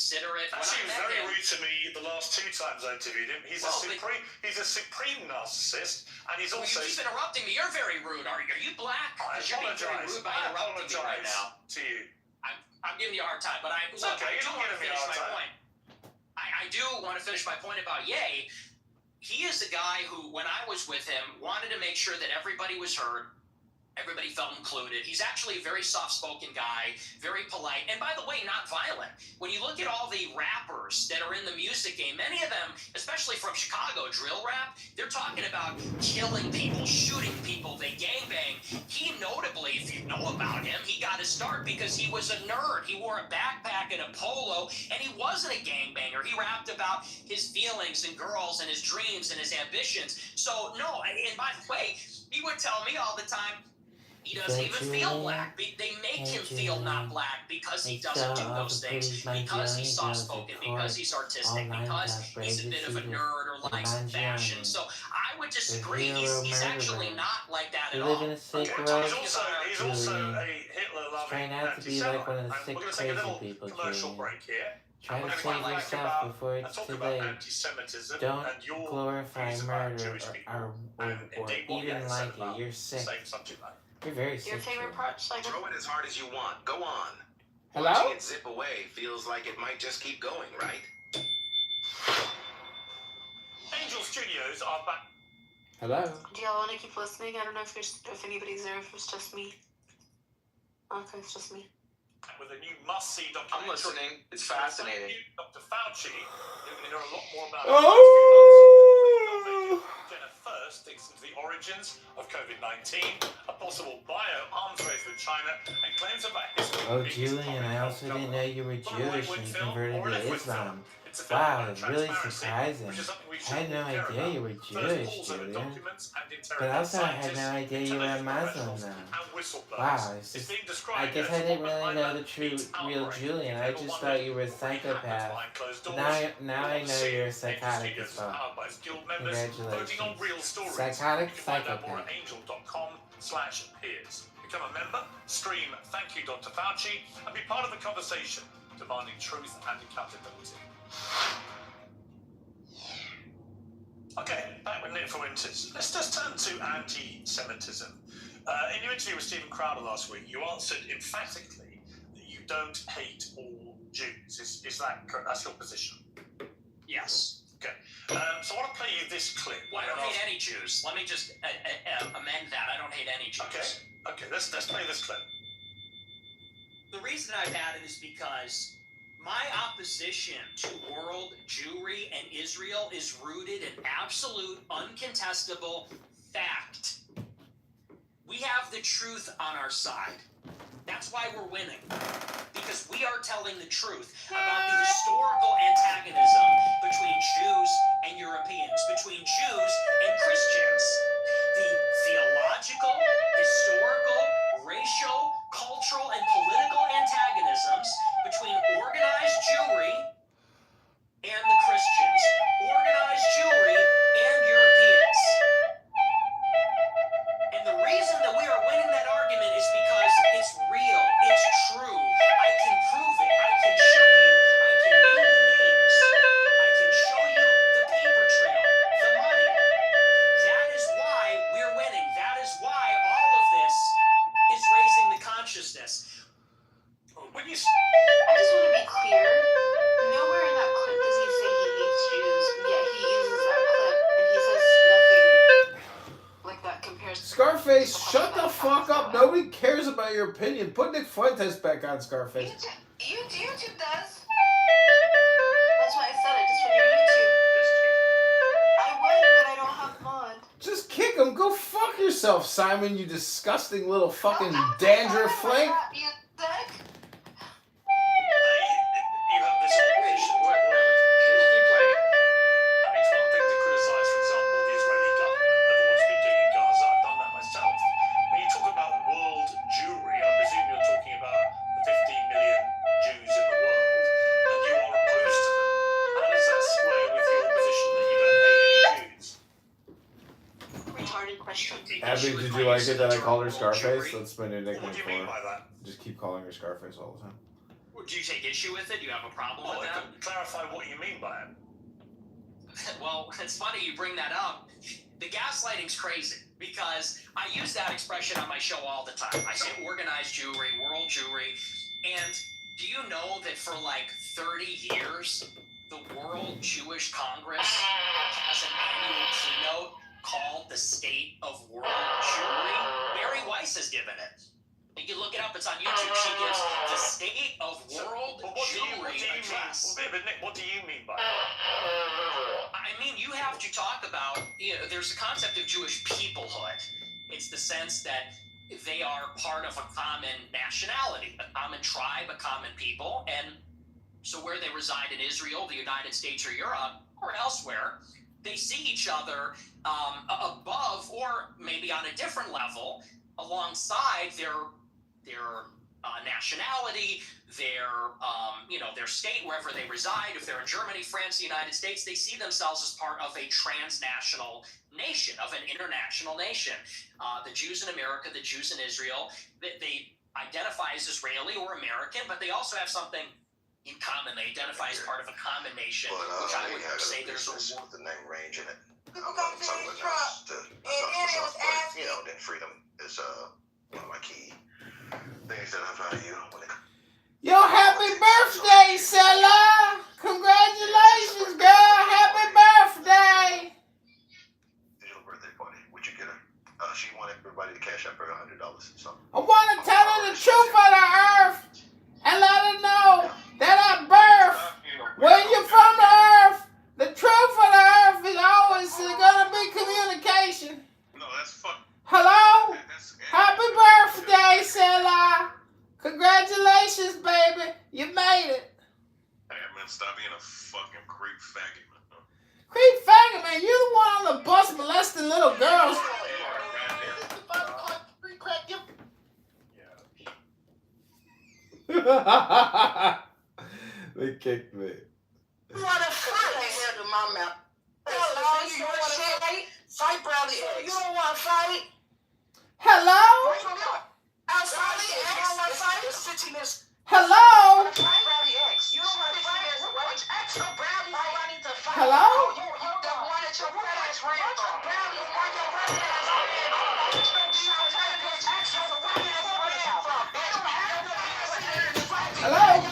considerate. He seemed very rude to me the last 2 times I interviewed him. He's a supreme narcissist, and he's also... You keep interrupting me. You're very rude. Are you black? I You're being very rude by interrupting me right now. To you. I'm giving you a hard time, but I do want to finish my point. I do want to finish my point about Ye. He is the guy who, when I was with him, wanted to make sure that everybody was heard. Everybody felt included. He's actually a very soft-spoken guy, very polite, and by the way, not violent. When you look at all the rappers that are in the music game, many of them, especially from Chicago, drill rap, they're talking about killing people, shooting people, they gangbang. He notably, if you know about him, he got his start because he was a nerd. He wore a backpack and a polo, and he wasn't a gangbanger. He rapped about his feelings and girls and his dreams and his ambitions. So, no, and by the way, he would tell me all the time, he doesn't even feel black. They make him feel not black because he doesn't do those things, because he's soft-spoken, because he's artistic, because he's a bit of a nerd or likes fashion. So I would disagree. He's actually not like that at all. He's also a Hitler-loving anti-Semite. We're going to take a little commercial break here. Try to save yourself before it's too late. Don't glorify murder or even like it. You're sick. You're very sick. Your favorite part? Throw it as hard as you want. Go on. Hello? Watching it zip away feels like it might just keep going, right? Angel Studios are back. Hello? Do y'all want to keep listening? I don't know if anybody's there, if it's just me. Okay, it's just me. With a new must-see documentary. I'm listening. It's fascinating. Dr. Fauci, you're going to hear a lot more about Jenna first digs into the origins of COVID-19, a possible bio-arms race with China, and claims about history. Oh, Julian, I also didn't know you were Jewish and you converted to Islam. Wow, it's really surprising. I had no idea you were Jewish, Julian. But also, I had no idea you were a Muslim, though. Wow, it's just, I guess I didn't really know the real Julian. I just thought you were a psychopath. But now I know you're a psychotic as well. Congratulations. Psychotic psychopath. Become a member, stream Thank You Dr. Fauci, and be part of the conversation demanding truth and accountability. Okay, back with Nick for Winters. Let's just turn to anti-Semitism. In your interview with Stephen Crowder last week, you answered emphatically that you don't hate all Jews. Is that correct? That's your position? Yes. Okay. So I want to play you this clip. Well, I don't hate any Jews. Let me just amend that. I don't hate any Jews. Okay. Let's play this clip. The reason I've added is because my opposition to world Jewry and Israel is rooted in absolute, uncontestable fact. We have the truth on our side. That's why we're winning. Because we are telling the truth about the historical antagonism between Jews and Europeans, between Jews and Christians. The theological, historical, racial, cultural, and political antagonisms between organized Jewry and the Christians, organized Jewry and Europeans. And the reason that we are winning that argument is because it's real, it's true. I can prove it, I can show you, I can name the names, I can show you the paper trail, the money. That is why we're winning. That is why all of this is raising the consciousness. When you... I just want to be clear. Nowhere in that clip does he say he hates Jews, yet he uses that clip and he says nothing like that compares to... Scarface, shut the fuck up. Nobody cares about your opinion. Put Nick Fuentes back on, Scarface. YouTube does. That's why I said it, just from your YouTube. I would, but I don't have mod. Just kick him. Go fuck yourself, Simon, you disgusting little fucking dandruff flake. You sick? You have this obligation. It's one thing to criticize, for example, the Israeli government over what's been doing in Gaza. I've done that myself. When you talk about world Jewry, I presume you're talking about the 15 million Jews in the world, and you are opposed to them. How does that square with your position that you don't hate any Jews? Retarded question. Abby, did you like it that I called her Scarface? That's my new What nickname do you for mean her. by that? Just keep calling her Scarface all the time. do you take issue with it? Do you have a problem with that? Clarify what you mean by it. Well, it's funny you bring that up. The gaslighting's crazy because I use that expression on my show all the time. I say organized Jewry, world Jewry, and do you know that for like 30 years, the World Jewish Congress has an annual keynote called the State of World Jewry? Mary Weiss has given it. You can look it up, it's on YouTube. She gives the State of World Jewry address. Nick, what do you mean by that? I mean, you have to talk about, there's the concept of Jewish peoplehood. It's the sense that they are part of a common nationality, a common tribe, a common people, and so where they reside in Israel, the United States, or Europe, or elsewhere, they see each other above, or maybe on a different level, alongside their nationality, their state, wherever they reside. If they're in Germany, France, the United States, they see themselves as part of a transnational nation, of an international nation. The Jews in America, the Jews in Israel, they identify as Israeli or American, but they also have something in common. They identify as part of a common nation, which I would say there's a war. With the name range in it. People come to this truck, and then it was asking. Then freedom is one of my key things that I value when it comes. Yo, happy birthday, Sella! Congratulations, girl! Happy birthday! Digital birthday party. Would you get her? She wanted everybody to cash up her $100. So I want to tell her the truth of the earth and let her know that at birth, when you're from the earth, the truth of the earth is always going to be communication. no, that's fuck. Hello? Happy birthday, Sella! Congratulations, baby. You made it. Hey, man, stop being a fucking creep faggot, man. Creep faggot, man. You the one on the bus molesting little girls. They kicked me. You want to fight? Head to my mouth. You want to fight? Fight Bradley Eggs. You don't want to fight? Hello? Outside the eggs. You don't want to fight? Sittiness. Hello? Fight Bradley Eggs. You don't want to fight? Which extra Bradley I need to fight? Hello? You the one that your parents ran from. Bradley, the one your parents ran from. Hello?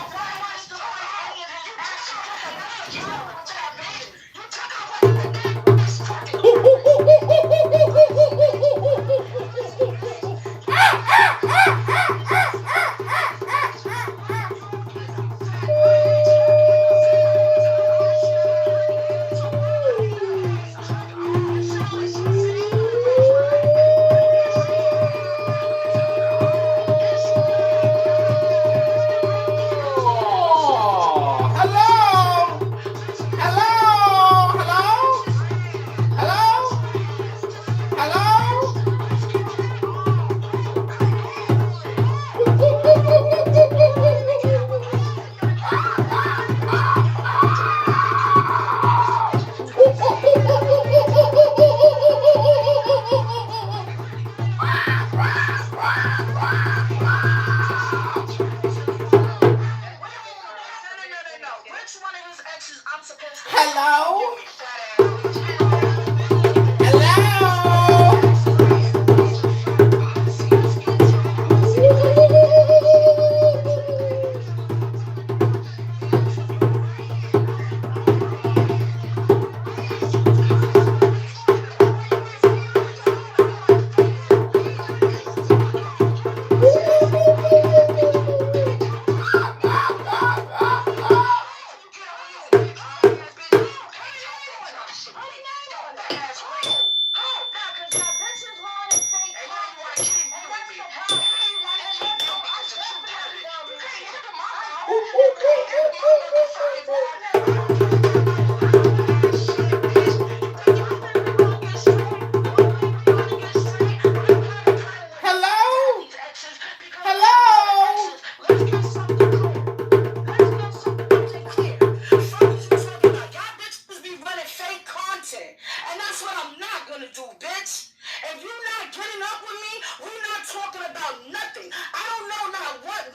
Talking about nothing. I don't know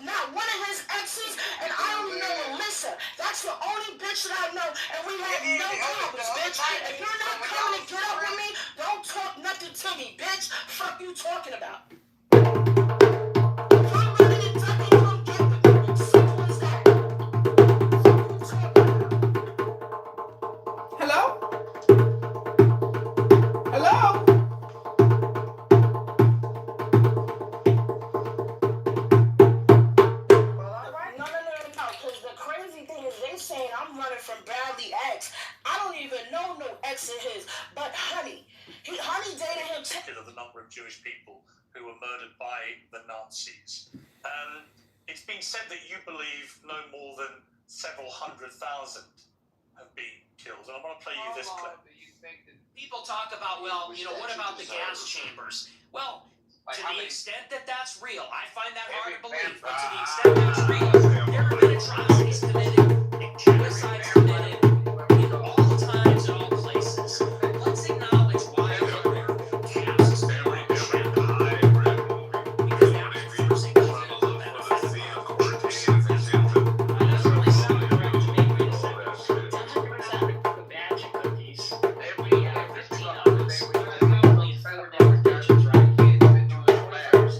not one of his exes, and I don't bitch that I know, and we have no problems, bitch. If you're not coming to get up with me, don't talk nothing to me, bitch. Fuck you talking about? Come running and ducking, come get with me. Simple as that. Hello? Hello? Because the crazy thing is they saying I'm running from Bradley X. I don't even know no ex of his, but honey dated him. Of the number of Jewish people who were murdered by the Nazis. It's been said that you believe no more than several 100,000 have been killed. And I want to play you this clip. People talk about, well, you know, what about the gas chambers? Well, to the extent that that's real, I find that hard to believe, but to the extent that's real, there have been atrocities committed, genocides committed, in all times and all places. Let's acknowledge why gas is being shut down. Because that offers a political benefit. That doesn't really sound correct to me. Wait a second. 100% badge of cookies. We have 15 ovens. Probably 4 different dishes, right?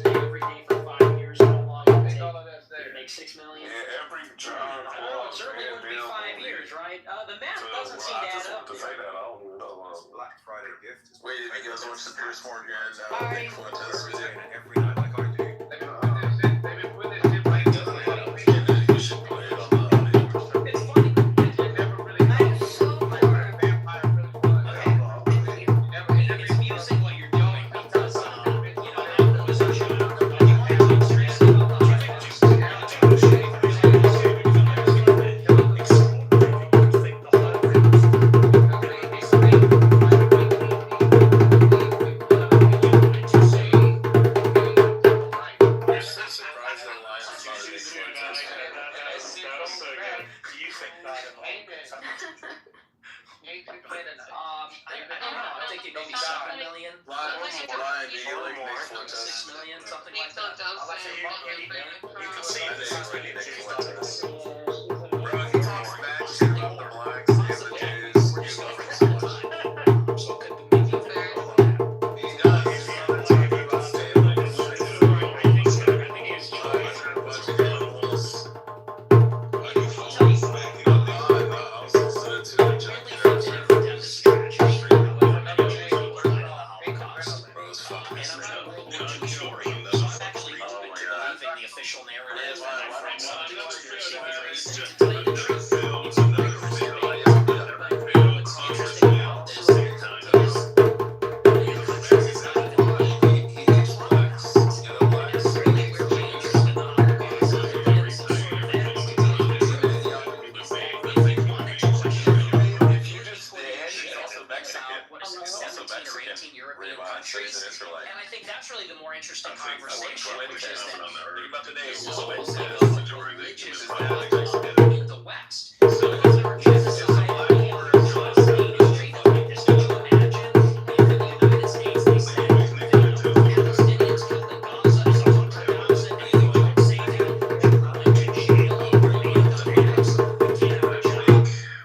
Every day for 5 years. How long would it take? Would it make $6 million? Yeah, every job. I don't know. It certainly wouldn't be 5 years, right? The math doesn't seem to add up. Black Friday gift. Wait, if you guys watch the Pierce Morgan Sorry. every night like I do. It's funny. I'm so bored. It's amusing what you're doing because, you know, that was a show. You want to talk seriously about I don't know. I'm thinking maybe 7 million. 6 million, something like that. You can see this is really Jews. Bro, he talks back shit about the blacks and the Jews. So could the movie He does. He's not talking about staying like a bunch of animals. I was listening to the the official narrative. And I think that's really the more interesting conversation, which is that this is almost like a religious in the West. So is there a genocide Palestine is treated like this? Could you imagine if in the United States they said that Palestinians killed in Gaza is 100,000 and we don't say that, you're going to jail and remain on attacks? We can't imagine.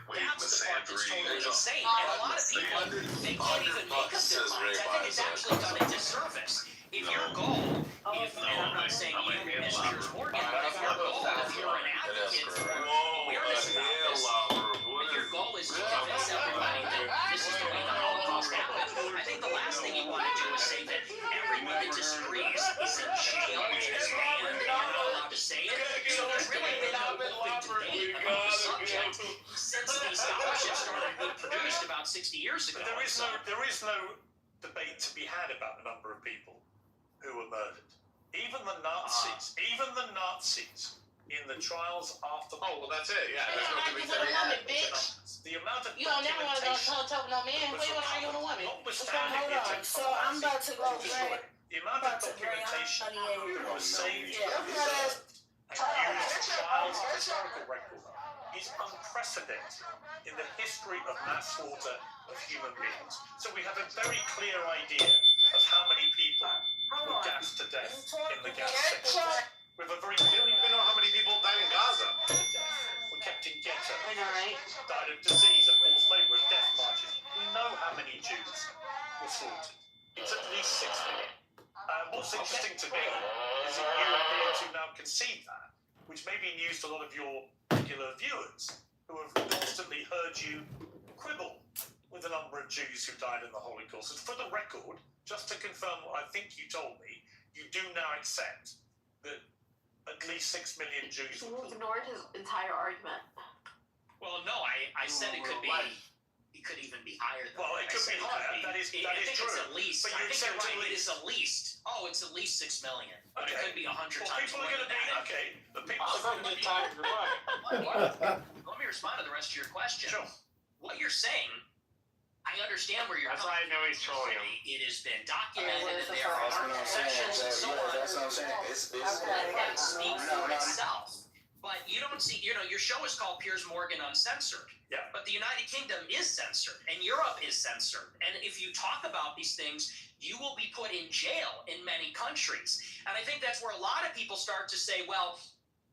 That's the part that's totally insane. And a lot of people, they can't even make up their minds. I think it's actually done a disservice. If your goal, and I'm not saying you, Ms. Piers Morgan, but if your goal, if you're an advocate for awareness about this, if your goal is to convince everybody that this is the way the Holocaust happened, I think the last thing you want to do is say that everyone that disagrees is in jail and is banned and you're not allowed to say it. So there's really been no open debate about the subject since these scholarships started being produced about 60 years ago. There is no debate to be had about the number of people who were murdered. Even the Nazis in the trials after. Oh, well, that's it. Yeah. That's what we said. The amount of You don't never want to go talk no man. What do you want to argue with a woman? Hold on. So I'm about to go back. The amount of documentation that was saved and used trials historical record is unprecedented in the history of mass slaughter of human beings. So we have a very clear idea of how many people were gassed to death in the gas station. We don't even know how many people died in Gaza. We kept in ghettos, I know, right? died of disease, of forced labour, of death marches. We know how many Jews were slaughtered. It's at least 6 million. What's interesting to me is that you appear to now concede that, which may be news to a lot of your regular viewers who have constantly heard you quibble with the number of Jews who died in the Holocaust. And for the record, just to confirm what I think you told me, you do now accept that at least 6 million Jews He were killed. ignored his entire argument. Well, no, I said it could be. It could even be higher than Well, that. it could be higher. That is I think true. it's at least. But I you think you're accept right. at It is at least. Oh, it's at least 6 million. But it could be 100 Well, times people more are going than to be that. okay. The people I'm are going going to to be be tired of Let me respond to the rest of your question. Sure. What you're saying, I understand where you're That's why I know he's trolling him. It has been documented, and there That's are what I'm saying. sections and so on. That's what I'm saying. It's Let that speak for No. itself. But you don't see, your show is called Piers Morgan Uncensored. Yeah. But the United Kingdom is censored, and Europe is censored. And if you talk about these things, you will be put in jail in many countries. And I think that's where a lot of people start to say, well,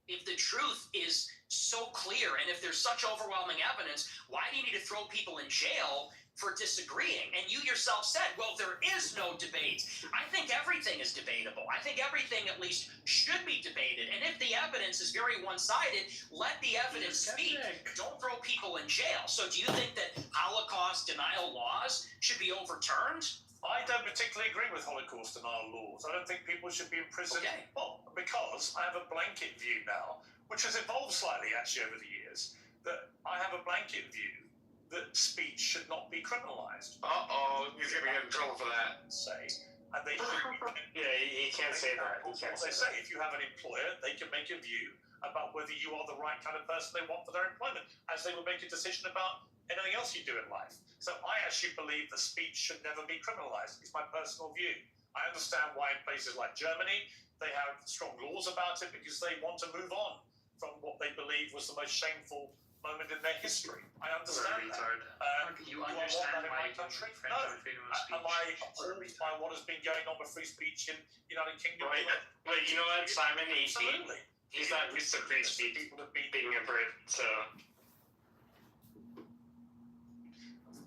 if the truth is so clear, and if there's such overwhelming evidence, why do you need to throw people in jail for disagreeing? And you yourself said, well, there is no debate. I think everything is debatable. I think everything at least should be debated. And if the evidence is very one-sided, let the evidence speak. Don't throw people in jail. So do you think that Holocaust denial laws should be overturned? I don't particularly agree with Holocaust denial laws. I don't think people should be imprisoned. Okay. Well, because I have a blanket view now, which has evolved slightly actually over the years, that I have a blanket view that speech should not be criminalised. He's going to get in trouble for that. Say, and they should be. Yeah, he can't say that. He can't What say they say, that. if you have an employer, they can make a view about whether you are the right kind of person they want for their employment, as they will make a decision about anything else you do in life. So I actually believe that speech should never be criminalised. It's my personal view. I understand why in places like Germany, they have strong laws about it because they want to move on from what they believe was the most shameful moment in their history. I understand that. You do I want understand that in why my you country? infringe No. on freedom of speech? Am I appalled by what has been going on with free speech in the United Kingdom? Wait, you know what, Simon? Absolutely. He's not used to free speech being a Brit, so...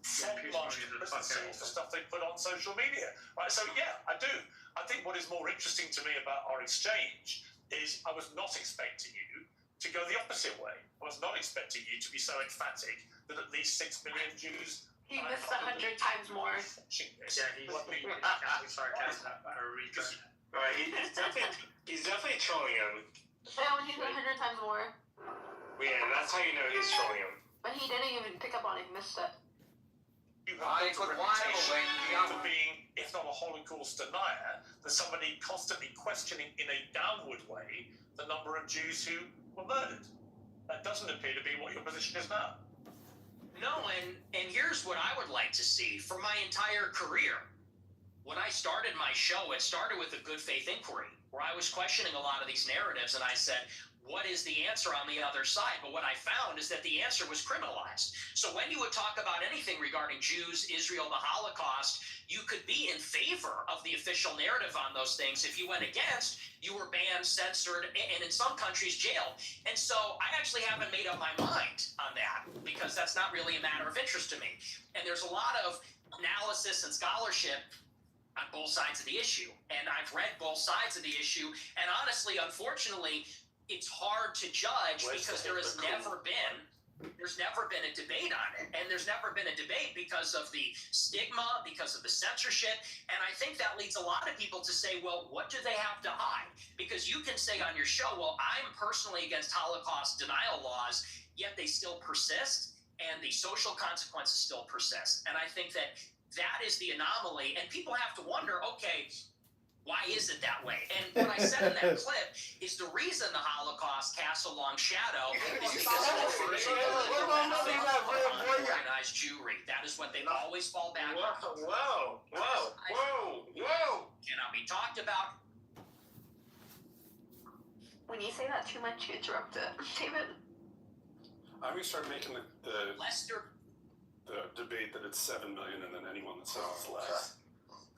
The stuff they put on social media. Right, so yeah, I do. I think what is more interesting to me about our exchange is I was not expecting you to go the opposite way. I was not expecting you to be so emphatic that at least 6 million Jews. He missed 100 times more. Yeah, he's sarcastic or retard. Right, he's definitely trolling him. No, he did 100 times more. Yeah, that's how you know he's trolling him. But he didn't even pick up on it, missed it. You have a reputation for being, if not a Holocaust denier, that somebody constantly questioning in a downward way the number of Jews who were murdered. That doesn't appear to be what your position is now. No, and here's what I would like to see for my entire career. When I started my show, it started with a good faith inquiry, where I was questioning a lot of these narratives, and I said, what is the answer on the other side? But what I found is that the answer was criminalized. So when you would talk about anything regarding Jews, Israel, the Holocaust, you could be in favor of the official narrative on those things. If you went against, you were banned, censored, and in some countries jailed. And so I actually haven't made up my mind on that, because that's not really a matter of interest to me. And there's a lot of analysis and scholarship on both sides of the issue. And I've read both sides of the issue. And honestly, unfortunately, it's hard to judge because there's never been a debate on it. And there's never been a debate because of the stigma, because of the censorship. And I think that leads a lot of people to say, well, what do they have to hide? Because you can say on your show, well, I'm personally against Holocaust denial laws, yet they still persist and the social consequences still persist. And I think that is the anomaly. And people have to wonder, okay, why is it that way? And what I said in that clip is the reason the Holocaust casts a long shadow is because it refers to organized Jewry. That is what they always fall back on. Whoa. Cannot be talked about. When you say that too much, you interrupt it. David? I'm going to start making the Lester. debate that it's 7 million and then anyone that says it's less.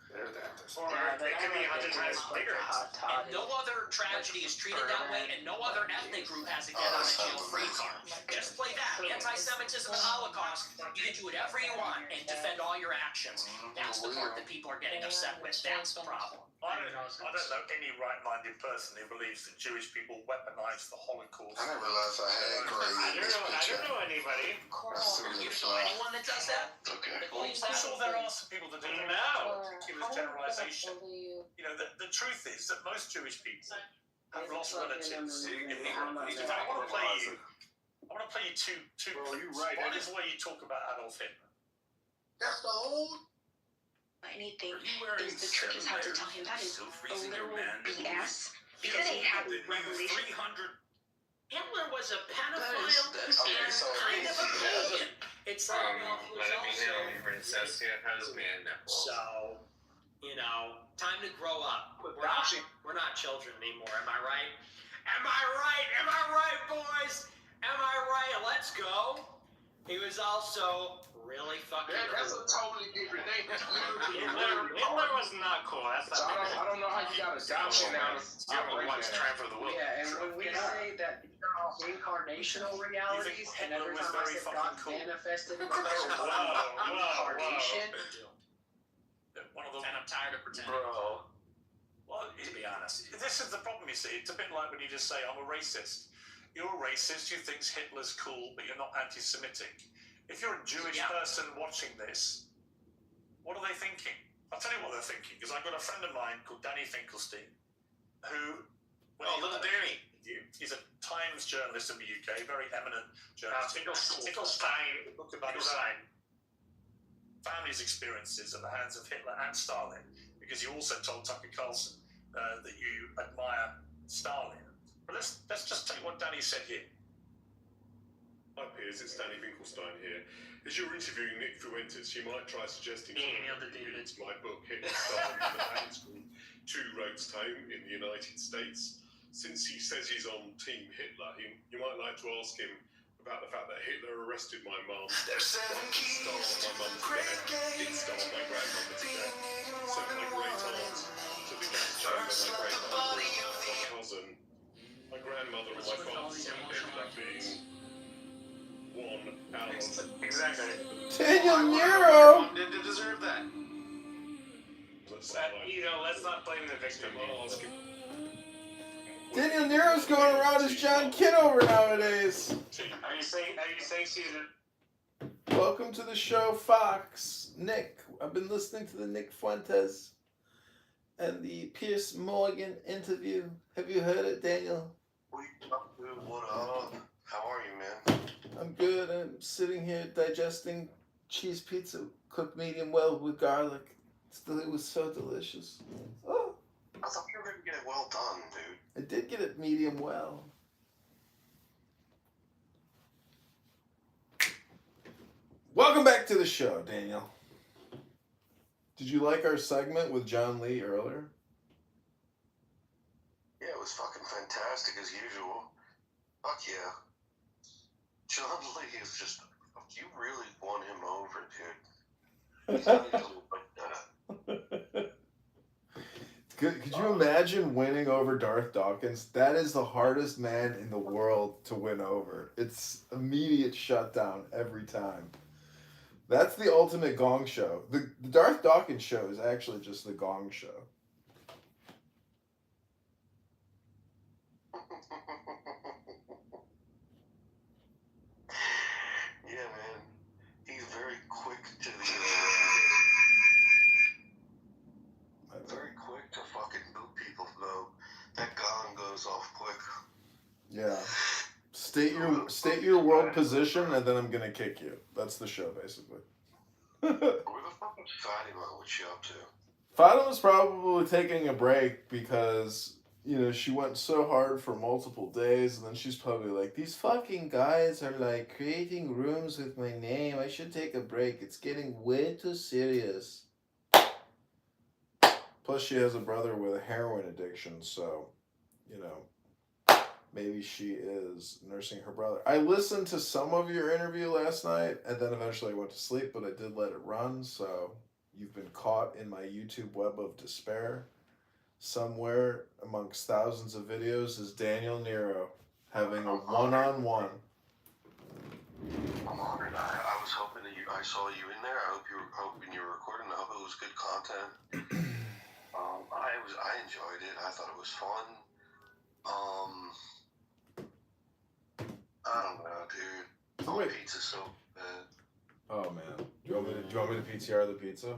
They're the antis. Or it could be 100 times bigger. And no other tragedy is treated that way, and no other ethnic group has a get out of jail free card. Just play that. Anti-Semitism and Holocaust. You can do whatever you want and defend all your actions. That's the part that people are getting upset with. That's the problem. I don't know any right-minded person who believes that Jewish people weaponized the Holocaust. I didn't realize I had grades in this I picture. don't know anybody. You know anyone that does that? Okay. That believes I'm that? sure there are some people that do that. No. Ridiculous generalization. You know, the truth is that most Jewish people have lost relatives. In fact, I want to play you two. Bro, you're right. One is where you talk about Adolf Hitler. That's the whole. Anything is the churches have to tell him that is literal BS because they have revelation. Hitler was a pedophile and kind of a pagan. It's like, so, you know, time to grow up. We're not children anymore, am I right? Am I right? Am I right, boys? Am I right? Let's go. He was also really fucking That's a totally different thing. That's literally Hitler was not cool. That's So not I don't know how you got adoption now. Transfer the will. Yeah, and when we say that these are all incarnational realities, and every time I said God manifested in the flesh, incarnation. One of them. And I'm tired of pretending. Bro. Well, To be honest. this is the problem, you see. It's a bit like when you just say, I'm a racist. You're a racist, you think Hitler's cool, but you're not anti-Semitic. If you're a Jewish person watching this, what are they thinking? I'll tell you what they're thinking, because I've got a friend of mine called Danny Finkelstein, who... little Danny. He's a Times journalist in the UK, very eminent journalist. Finkelstein. Book about his family's experiences at the hands of Hitler and Stalin, because you also told Tucker Carlson that you admire Stalin. But let's just tell you what Danny said here. Hi Piers, it's Danny Finkelstein here. As you're interviewing Nick Fuentes, you might try suggesting it's my book, Hitler Stalin, in the manuscript, Two Roads to Home in the United States. Since he says he's on Team Hitler, you might like to ask him about the fact that Hitler arrested my mum, starved my mum to death, did starve my grandmother to death, sent my great aunt to the gas chamber, my great uncle, my cousin, my grandmother and my father's son ended up being one out of... Exactly. Daniel Nero! Mom did to deserve that. Let's not blame the victim. Daniel Nero's going around as John Kitover nowadays. Are you saying she's a... Welcome to the show, Fox. Nick. I've been listening to the Nick Fuentes and the Piers Morgan interview. Have you heard it, Daniel? What up? How are you, man? I'm good. I'm sitting here digesting cheese pizza cooked medium well with garlic. It was so delicious. Oh, I thought you were going to get it well done, dude. I did get it medium well. Welcome back to the show, Daniel. Did you like our segment with John Lee earlier? Yeah, it was fucking fantastic as usual. Fuck yeah. John Lee is just... You really won him over, dude. He's not usually like that. Could you imagine winning over Darth Dawkins? That is the hardest man in the world to win over. It's immediate shutdown every time. That's the ultimate gong show. The Darth Dawkins show is actually just the gong show. Yeah, man. He's very quick to the... very quick to fucking boot people, though. That gong goes off quick. Yeah. State your world position, and then I'm gonna kick you. That's the show, basically. Where the fuck is Fatima? What's she up to? Fatima's probably taking a break because, she went so hard for multiple days, and then she's probably like, these fucking guys are, like, creating rooms with my name. I should take a break. It's getting way too serious. Plus, she has a brother with a heroin addiction, so, maybe she is nursing her brother. I listened to some of your interview last night, and then eventually I went to sleep, but I did let it run, so, you've been caught in my YouTube web of despair. Somewhere amongst thousands of videos is Daniel Nero having a one-on-one. I'm honored. I was hoping that I saw you in there. I hope you were hoping you were recording. I hope it was good content. I enjoyed it. I thought it was fun. I don't know, dude. Oh, pizza's so bad. Oh man, do you want me to PTR the pizza?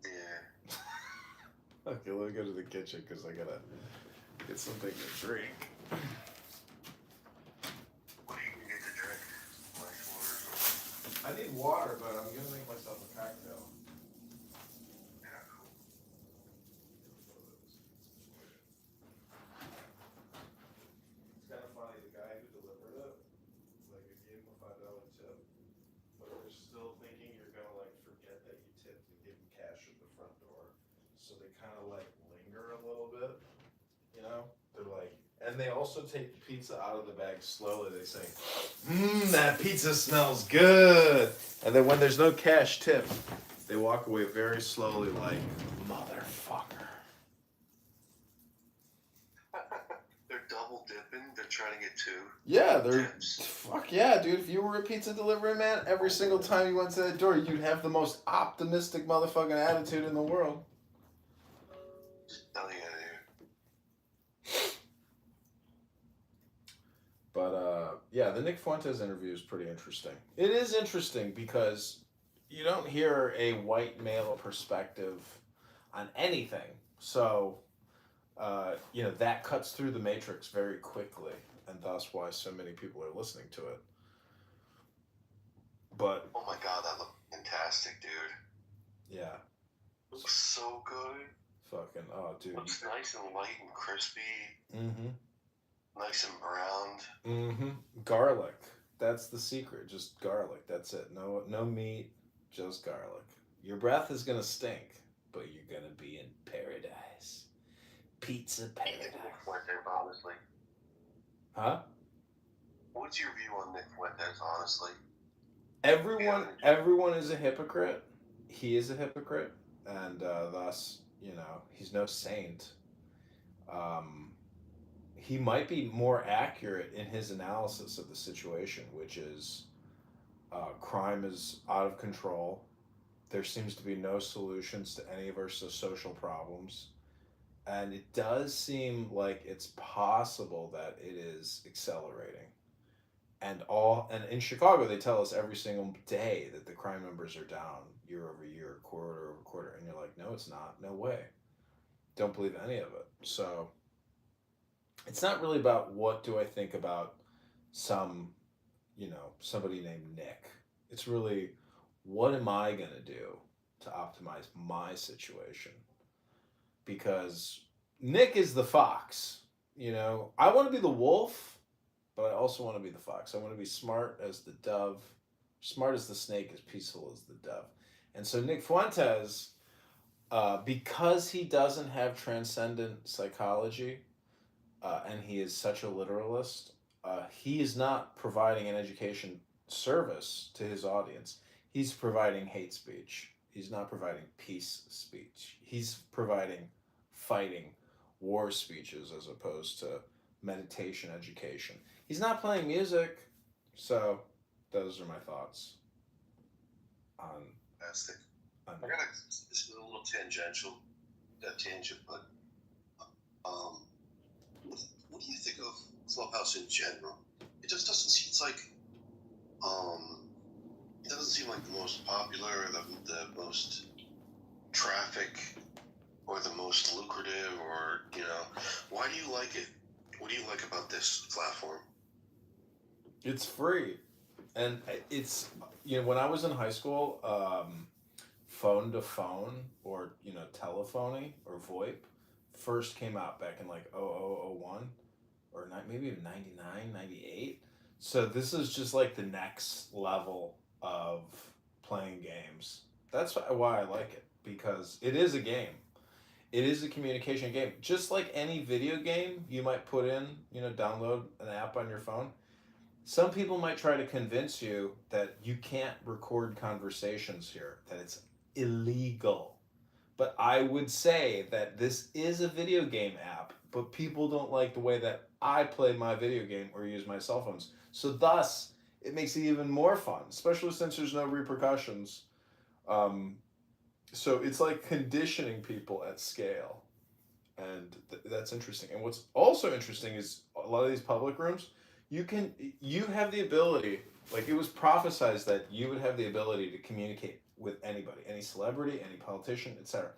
Yeah. Okay, let me go to the kitchen because I gotta get something to drink. What do you need to drink? Ice water or something? I need water, but I'm gonna make myself a cocktail. Yeah, cool. It's kind of funny, the guy who delivered it, like, I gave him a $5 tip, but they're still thinking you're gonna, like, forget that you tipped and give them cash at the front door. So they kind of, like, linger a little bit, you know? They're like, and they also take the pizza out of the bag slowly. They say, that pizza smells good. And then when there's no cash tip, they walk away very slowly like, motherfucker. They're double dipping. They're trying to get two. Yeah, they're, tips. fuck yeah, dude. If you were a pizza delivery man, every single time you went to that door, you'd have the most optimistic motherfucking attitude in the world. Hell yeah, dude. But, yeah, the Nick Fuentes interview is pretty interesting. It is interesting because you don't hear a white male perspective on anything. So, you know, that cuts through the matrix very quickly, and thus why so many people are listening to it. But... oh my god, that looked fantastic, dude. Yeah. It looks so good. Fucking, oh, dude. Looks nice and light and crispy. Mm-hmm. Nice and browned. Mm-hmm. Garlic. That's the secret. Just garlic. That's it. No meat, just garlic. Your breath is gonna stink, but you're gonna be in paradise. Pizza paradise. Nick Fuentes, honestly. Huh? What's your view on Nick Fuentes, honestly? Everyone is a hypocrite. He is a hypocrite, and thus, you know, he's no saint. He might be more accurate in his analysis of the situation, which is crime is out of control. There seems to be no solutions to any of our social problems. And it does seem like it's possible that it is accelerating. And in Chicago, they tell us every single day that the crime numbers are down year over year, quarter over quarter. And you're like, no, it's not. No way. Don't believe any of it. So it's not really about what do I think about somebody named Nick. It's really, what am I going to do to optimize my situation? Because Nick is the fox, you know. I want to be the wolf, but I also want to be the fox. I want to be smart as the dove, smart as the snake, as peaceful as the dove. And so Nick Fuentes, because he doesn't have transcendent psychology, and he is such a literalist, he is not providing an education service to his audience. He's providing hate speech. He's not providing peace speech. He's providing fighting war speeches as opposed to meditation education. He's not playing music. So those are my thoughts on... Fantastic. This is a little tangent, but what do you think of Clubhouse in general? It just doesn't seem, it's like, it doesn't seem like the most popular or the most traffic or the most lucrative, or, you know, why do you like it? What do you like about this platform? It's free. And it's, you know, when I was in high school, phone to phone, or, you know, telephony or VoIP first came out back in like 0001 or maybe even 99, 98. So this is just like the next level of playing games. That's why I like it, because it is a game. It is a communication game. Just like any video game you might put in, you know, download an app on your phone. Some people might try to convince you that you can't record conversations here, that it's illegal. But I would say that this is a video game app, but people don't like the way that I play my video game or use my cell phones. So thus, it makes it even more fun, especially since there's no repercussions. So it's like conditioning people at scale. And that's interesting. And what's also interesting is a lot of these public rooms, you have the ability, like it was prophesized that you would have the ability to communicate with anybody, any celebrity, any politician, etc.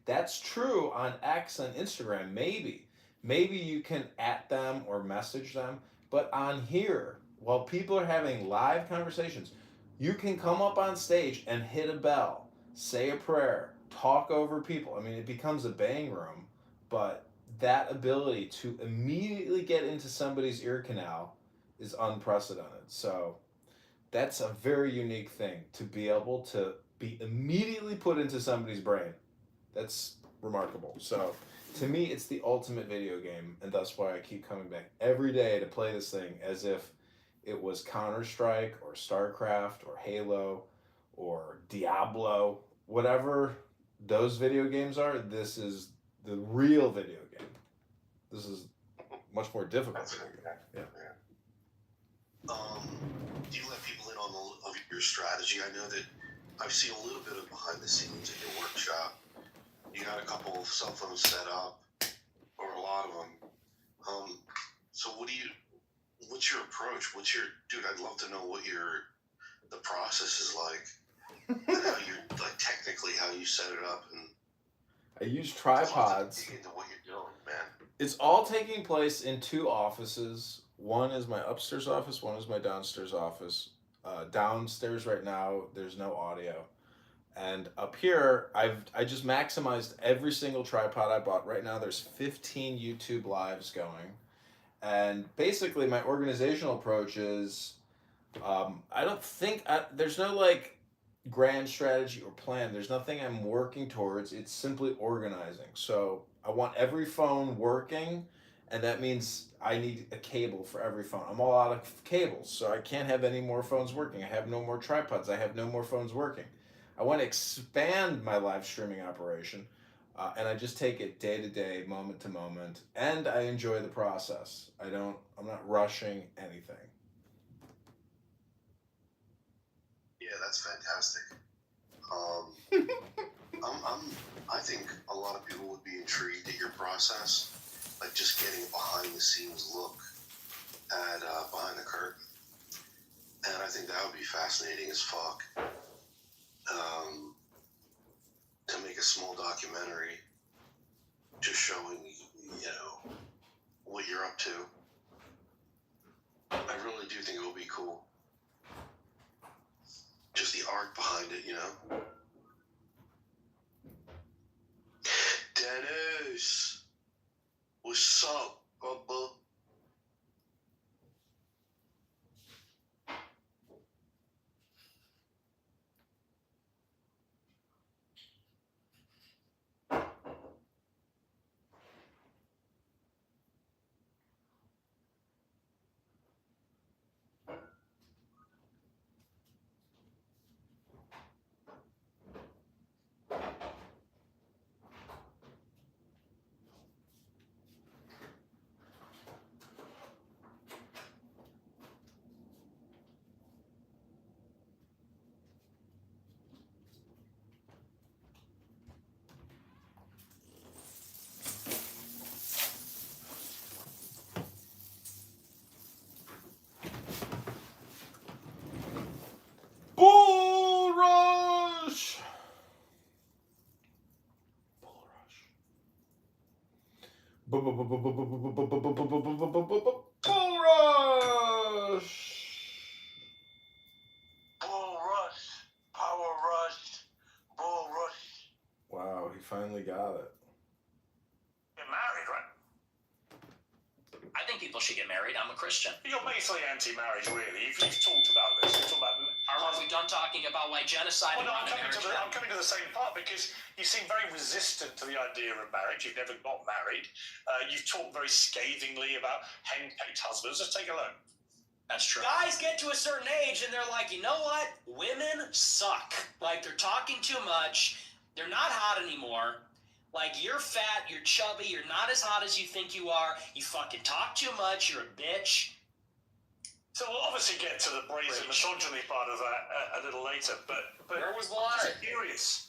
That's true on X and Instagram, maybe. Maybe you can at them or message them, but on here, while people are having live conversations, you can come up on stage and hit a bell, say a prayer, talk over people. I mean, it becomes a bang room, but that ability to immediately get into somebody's ear canal is unprecedented. So that's a very unique thing, to be able to be immediately put into somebody's brain. That's remarkable. So to me, it's the ultimate video game, and that's why I keep coming back every day to play this thing as if it was Counter-Strike or StarCraft or Halo or Diablo. Whatever those video games are, this is the real video game. This is much more difficult. Yeah. Do you let people in on your strategy? I know that I've seen a little bit of behind the scenes at your workshop. You got a couple of cell phones set up, or a lot of them. So what's your approach? Dude, I'd love to know what the process is like, and how technically how you set it up. And I use tripods. Dig into what you're doing, man. It's all taking place in two offices. One is my upstairs office, one is my downstairs office. Downstairs right now, there's no audio. And up here, I just maximized every single tripod I bought. Right now, there's 15 YouTube lives going. And basically, my organizational approach is, there's no grand strategy or plan. There's nothing I'm working towards. It's simply organizing. So I want every phone working, and that means I need a cable for every phone. I'm all out of cables, so I can't have any more phones working. I have no more tripods. I have no more phones working. I want to expand my live streaming operation, and I just take it day to day, moment to moment, and I enjoy the process. I'm not rushing anything. Yeah, that's fantastic. I think a lot of people would be intrigued at your process, like just getting a behind the scenes look at behind the curtain, and I think that would be fascinating as fuck. To make a small documentary, just showing what you're up to. I really do think it will be cool. Just the art behind it, Dennis, what's up, Bubba? Bull Rush! Bull Rush. Bull Rush! Bull Rush, Power Rush, Bull Rush. Wow, he finally got it. You're married, right? I think people should get married. I'm a Christian. You're basically anti-marriage, really. You've talked about this. You've talked about... Are we done talking about genocide? Well, no, I'm coming to the same part because you seem very resistant to the idea of marriage. You've never got married. You've talked very scathingly about henpecked husbands. Let's take a look. That's true. Guys get to a certain age and they're like, you know what? Women suck. Like, they're talking too much. They're not hot anymore. Like, you're fat, you're chubby, you're not as hot as you think you are. You fucking talk too much, you're a bitch. So we'll obviously get to the brazen misogyny part of that a little later, but where was the line? I'm curious.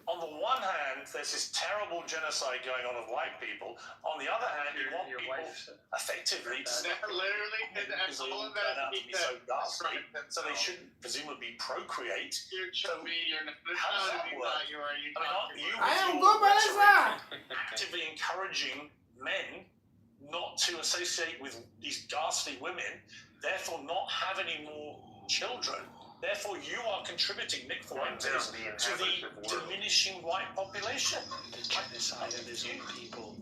On the one hand, there's this terrible genocide going on of white people. On the other hand, you want people effectively literally because they all turn out to be so ghastly, so they shouldn't presumably procreate. You're chubby, you're not How does that work? I am good, Melissa. Actively encouraging men not to associate with these ghastly women, therefore not have any more children. Therefore, you are contributing, Nick Fuentes, to the diminishing white population. The genocide of his own people.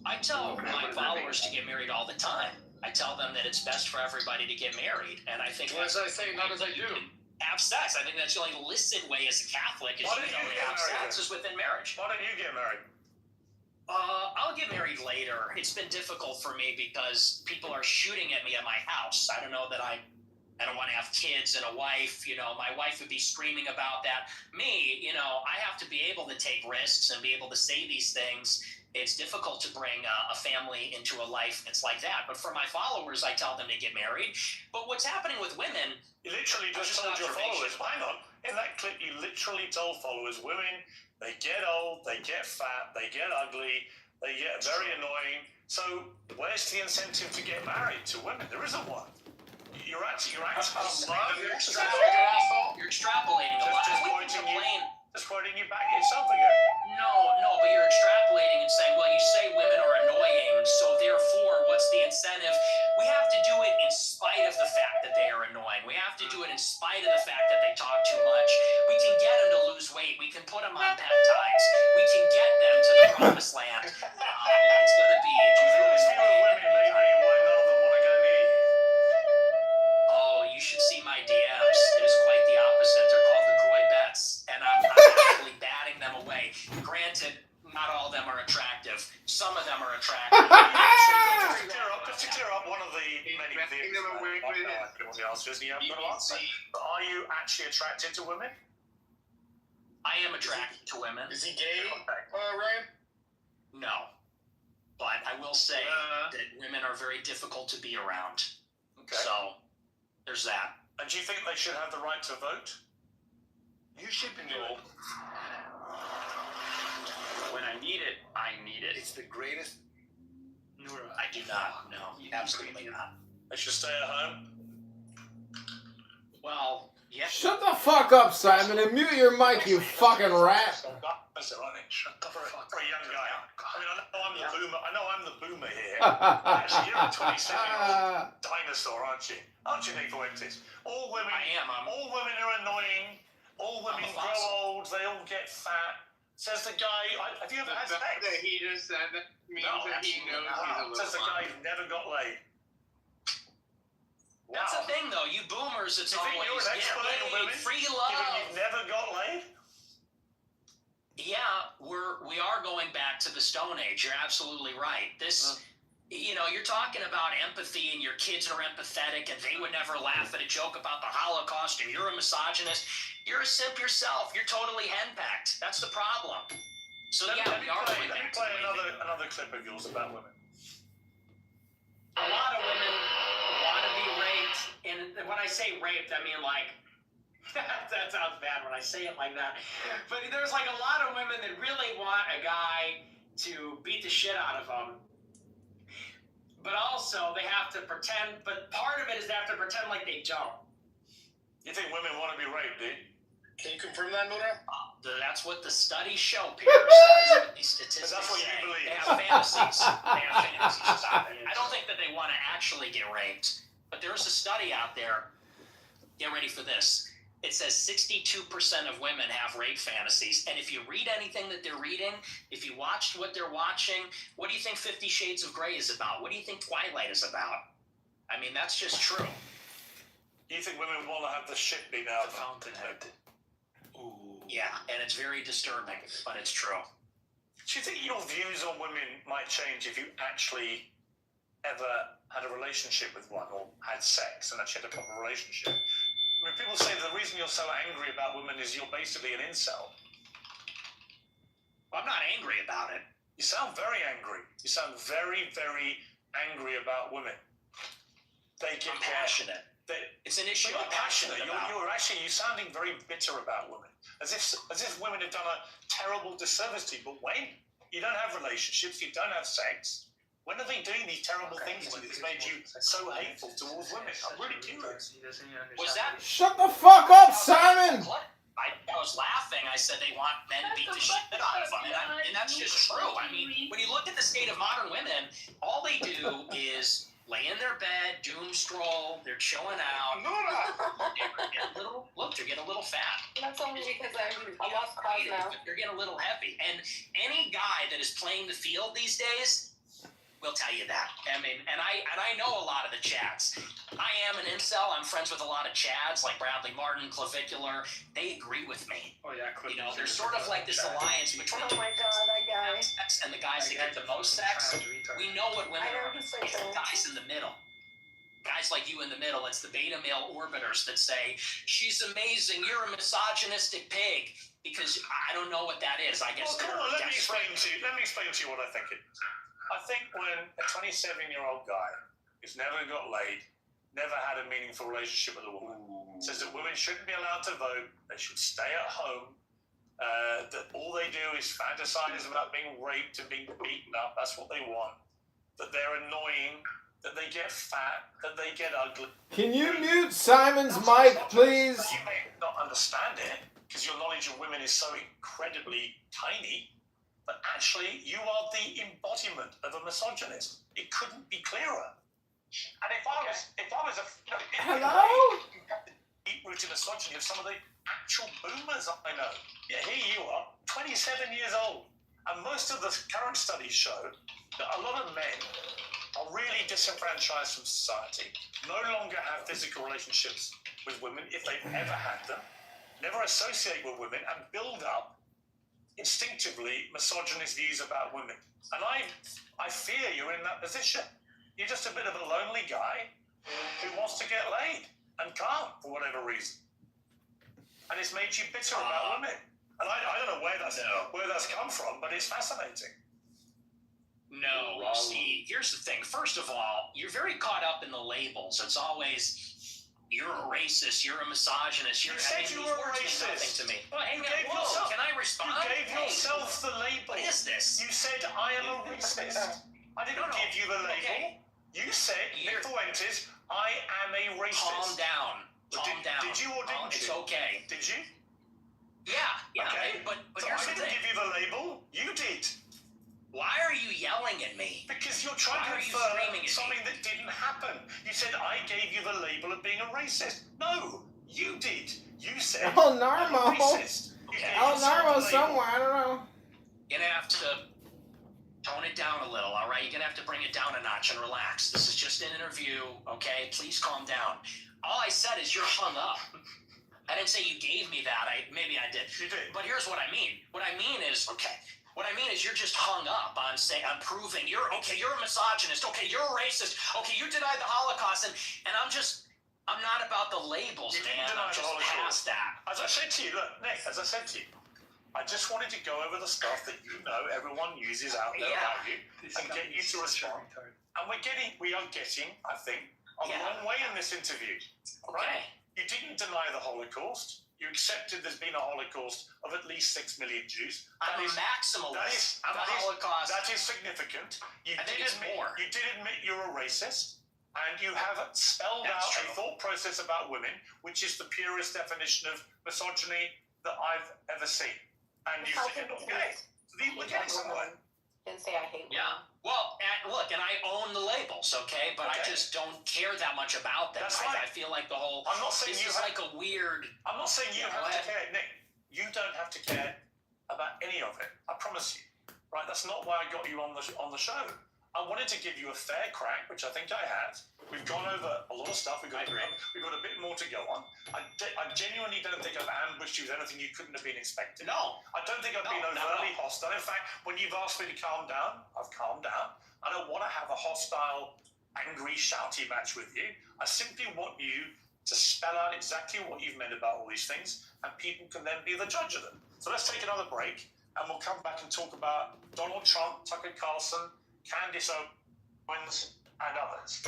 I tell my followers to get married all the time. I tell them that it's best for everybody to get married, and I think as I say, not as I do. Have sex. I think that's the only listed way as a Catholic is to have sex is within marriage. Why don't you get married? I'll get married later. It's been difficult for me because people are shooting at me at my house. I don't know that I don't want to have kids and a wife. You know, my wife would be screaming about that. Me, you know, I have to be able to take risks and be able to say these things. It's difficult to bring a family into a life that's like that. But for my followers, I tell them to get married. But what's happening with women... You literally just told your followers, hang on, in that clip you literally told followers, women, they get old, they get fat, they get ugly, they get very annoying. So where's the incentive to get married to women? There isn't one. You're extrapolating a lot. Just quoting you back yourself again. No, but you're extrapolating and saying, well, you say women are annoying, so therefore, what's the incentive? We have to do it in spite of the fact that they are annoying. We have to do it in spite of the fact that they talk too much. We can get them to lose weight. We can put them on peptides. We can get them to the promised land. It's going to be... Oh, you should see my DMs. It is quite the opposite. They're called the Groy Bets, and I'm actually batting them away. Granted, not all of them are attractive. Some of them are attractive. Just to clear up one of the many things the answer is, you haven't got to answer. But are you actually attracted to women? I am attracted to women. Is he gay, Ryan? No. But I will say that women are very difficult to be around. Okay. So, there's that. And do you think they should have the right to vote? You should be doing it. When I need it, I need it. It's the greatest. I do not. No, absolutely not. They should stay at home. Well, yeah. Shut the fuck up, Simon, and mute your mic, you fucking rat. Shut the fuck up. For a young guy. I mean, I know I'm the boomer here. Actually, you're a 27-year-old dinosaur, aren't you? Aren't you, Nick Fuentes? All women. I am. All women are annoying. All women grow old. They all get fat. Says the guy. Have you ever had sex? That he just said that means that he knows he's a little. Says the guy who never got laid. Wow. That's the thing, though. You boomers, it's always you're an expert in women, free love. Given you've never got laid. Yeah, we are going back to the Stone Age. You're absolutely right. This, you know, you're talking about empathy, and your kids are empathetic, and they would never laugh at a joke about the Holocaust, and you're a misogynist. You're a simp yourself. You're totally henpecked. That's the problem. So Let me play another clip of yours about women. A lot of women want to be raped, and when I say raped, I mean like, that sounds bad when I say it like that, but there's like a lot of women that really want a guy to beat the shit out of them, but also they have to pretend, but part of it is they have to pretend like they don't. You think women want to be raped, do you? Can you confirm that, Nora? That's what the studies show, Pierce. That is what these statistics that's what say. You believe. They have fantasies. I don't think that they want to actually get raped, but there's a study out there. Get ready for this. It says 62% of women have rape fantasies. And if you read anything that they're reading, if you watched what they're watching, what do you think 50 Shades of Grey is about? What do you think Twilight is about? I mean, that's just true. You think women want to have the shit beat out of them? Fountainhead. Ooh. Yeah, and it's very disturbing, but it's true. Do you think your views on women might change if you actually ever had a relationship with one or had sex and actually had a proper relationship. I mean, people say the reason you're so angry about women is you're basically an incel. Well, I'm not angry about it. You sound very angry. You sound very, very angry about women. They get I'm passionate. It's an issue I'm passionate about. You're sounding very bitter about women. As if women have done a terrible disservice to you. But when you don't have relationships, you don't have sex, when are they doing these terrible things to you that's made you so hateful towards women? I'm really curious. Was that? Shut the fuck up, Simon! I was laughing. I said they want men to beat the shit out of them, and that's just true. I mean, when you look at the state of modern women, all they do is lay in their bed, doom scroll. They're chilling out. They're getting a little fat. That's only because I lost cause now. They're getting a little heavy, and any guy that is playing the field these days will tell you that. I mean, and I know a lot of the Chads. I am an incel. I'm friends with a lot of Chads like Bradley Martin, Clavicular. They agree with me. Oh yeah, you know, there's sort of like this alliance between oh my god, that guy. Sex and the guys that get the most sex. We know what women are. It's the guys in the middle. Guys like you in the middle. It's the beta male orbiters that say, she's amazing, you're a misogynistic pig. Because I don't know what that is. I guess. Well, come on, let me explain to you what I think it is. I think when a 27-year-old guy who's never got laid, never had a meaningful relationship with a woman, says that women shouldn't be allowed to vote, they should stay at home, that all they do is fantasize about being raped and being beaten up, that's what they want, that they're annoying, that they get fat, that they get ugly. Can you mute Simon's mic, please? You may not understand it, because your knowledge of women is so incredibly tiny, but actually, you are the embodiment of a misogynist. It couldn't be clearer. And if I was a hello, deep-rooted misogyny of some of the actual boomers I know. Yeah, here you are, 27 years old, and most of the current studies show that a lot of men are really disenfranchised from society, no longer have physical relationships with women if they've ever had them, never associate with women, and build up instinctively misogynist views about women. And I fear you're in that position. You're just a bit of a lonely guy who wants to get laid and can't for whatever reason. And it's made you bitter about women. And I don't know where that's come from, but it's fascinating. No, see, here's the thing. First of all, you're very caught up in the labels. It's always, you're a racist, you're a misogynist, You said you were a racist. To me. Well, hang on, can I respond? You gave yourself the label. What is this? You said, I am a racist. I didn't give you the label. Okay. You said, Nick Fuentes, I am a racist. Calm down. Calm down. Did you or didn't you? It's okay. Did you? Yeah. Okay. But so here's I the didn't thing. give you the label. You did. Why are you yelling at me? Because you're trying to infer something that didn't happen. You said, I gave you the label of being a racist. No, you did. You said, El Narmo. I'm a racist. El Narmo somewhere, I don't know. You're gonna have to tone it down a little, all right? You're gonna have to bring it down a notch and relax. This is just an interview, okay? Please calm down. All I said is you're hung up. I didn't say you gave me that. Maybe I did. You did. But here's what I mean. What I mean is you're just hung up on proving you're a misogynist. Okay, you're a racist. Okay, you denied the Holocaust, and I'm not about the labels, man. I'm just past that. As I said to you, look, Nick, I just wanted to go over the stuff that everyone uses out there about you and get you to respond. And we are getting, I think, a long way in this interview. Right? You didn't deny the Holocaust. You accepted there's been a Holocaust of at least 6 million Jews. I'm a maximalist. I'm a Holocaust. That is significant. You did admit you're a racist, and you have spelled out a thought process about women, which is the purest definition of misogyny that I've ever seen. And you said, okay, so we're getting somewhere. Didn't say I hate women. Yeah. Well, look, and I own the labels, okay? But I just don't care that much about them. That's right. I feel like the whole. I'm not saying this is like a weird. I'm not saying you have to care, Nick. You don't have to care about any of it. I promise you. Right? That's not why I got you on the show. I wanted to give you a fair crack, which I think I have. We've gone over a lot of stuff. We've got a bit more to go on. I genuinely don't think I've ambushed you with anything you couldn't have been expecting. No. I don't think I've been overtly hostile. In fact, when you've asked me to calm down, I've calmed down. I don't want to have a hostile angry, shouty match with you. I simply want you to spell out exactly what you've meant about all these things, and people can then be the judge of them. So let's take another break, and we'll come back and talk about Donald Trump, Tucker Carlson, Candace Owens, and others.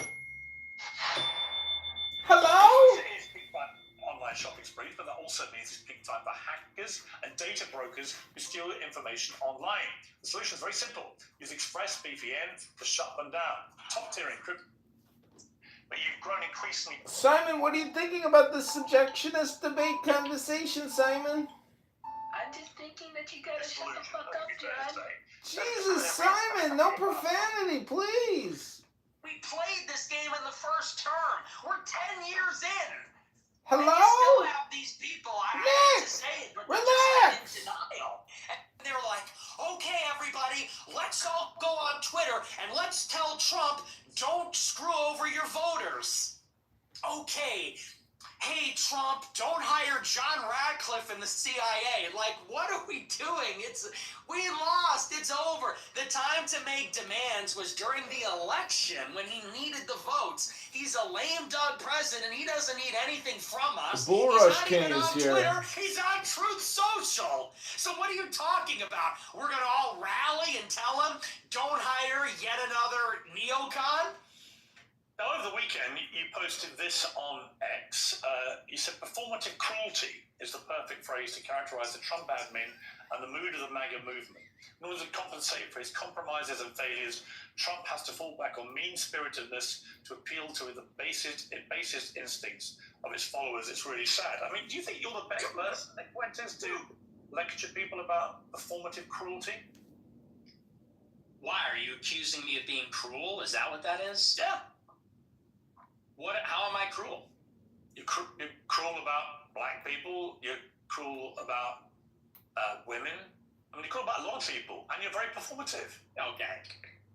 Hello? It is peak time for online shopping sprees, but that also means it's peak time for hackers and data brokers who steal your information online. The solution is very simple. Use ExpressVPN to shut them down. Top-tier encryption. But you've grown increasingly... Simon, what are you thinking about this subjectionist debate conversation, Simon? I'm just thinking that you gotta shut the fuck up, John. Jesus, Simon, no profanity, please. We played this game in the first term. We're 10 years in. Hello? And you still have these people, I hate to say it, but they're relax. just like in denial. And they're like, okay, everybody, let's all go on Twitter and let's tell Trump, don't screw over your voters. Okay. Hey, Trump, don't hire John Radcliffe in the CIA. Like, what are we doing? We lost. It's over. The time to make demands was during the election when he needed the votes. He's a lame duck president. He doesn't need anything from us. The Bull He's Rush not King even is on here. Twitter. He's on Truth Social. So what are you talking about? We're going to all rally and tell him, don't hire yet another neocon? Now, over the weekend, you posted this on X. You said performative cruelty is the perfect phrase to characterize the Trump admin and the mood of the MAGA movement. In order to compensate for his compromises and failures, Trump has to fall back on mean-spiritedness to appeal to the basest instincts of his followers. It's really sad. I mean, do you think you're the best person, Nick Fuentes, to lecture people about performative cruelty? Why? Are you accusing me of being cruel? Is that what that is? Yeah. How am I cruel? You're cruel about black people. You're cruel about women. I mean, you're cruel about a lot of people, and you're very performative. Okay.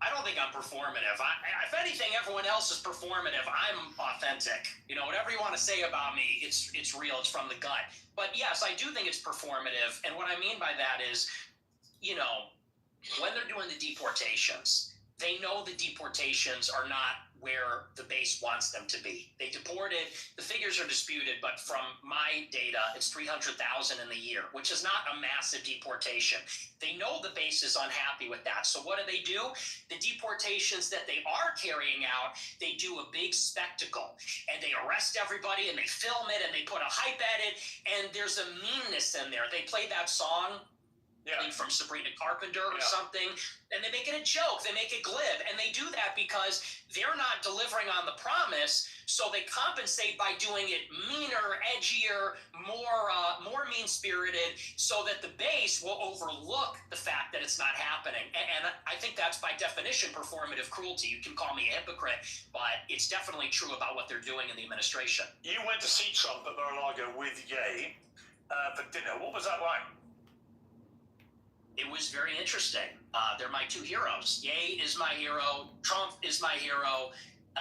I don't think I'm performative. If anything, everyone else is performative. I'm authentic. You know, whatever you want to say about me, it's real. It's from the gut. But yes, I do think it's performative. And what I mean by that is, you know, when they're doing the deportations, they know the deportations are not where the base wants them to be. They deported, the figures are disputed, but from my data, it's 300,000 in the year, which is not a massive deportation. They know the base is unhappy with that. So what do? The deportations that they are carrying out, they do a big spectacle, and they arrest everybody, and they film it, and they put a hype at it, and there's a meanness in there. They played that song, I think from Sabrina Carpenter or something, and they make it a joke, they make it glib, and they do that because they're not delivering on the promise, so they compensate by doing it meaner, edgier, more mean-spirited, so that the base will overlook the fact that it's not happening. And I think that's by definition performative cruelty. You can call me a hypocrite, but it's definitely true about what they're doing in the administration. You went to see Trump at Mar-a-Lago with Ye for dinner. What was that like? It was very interesting. They're my two heroes. Ye is my hero. Trump is my hero.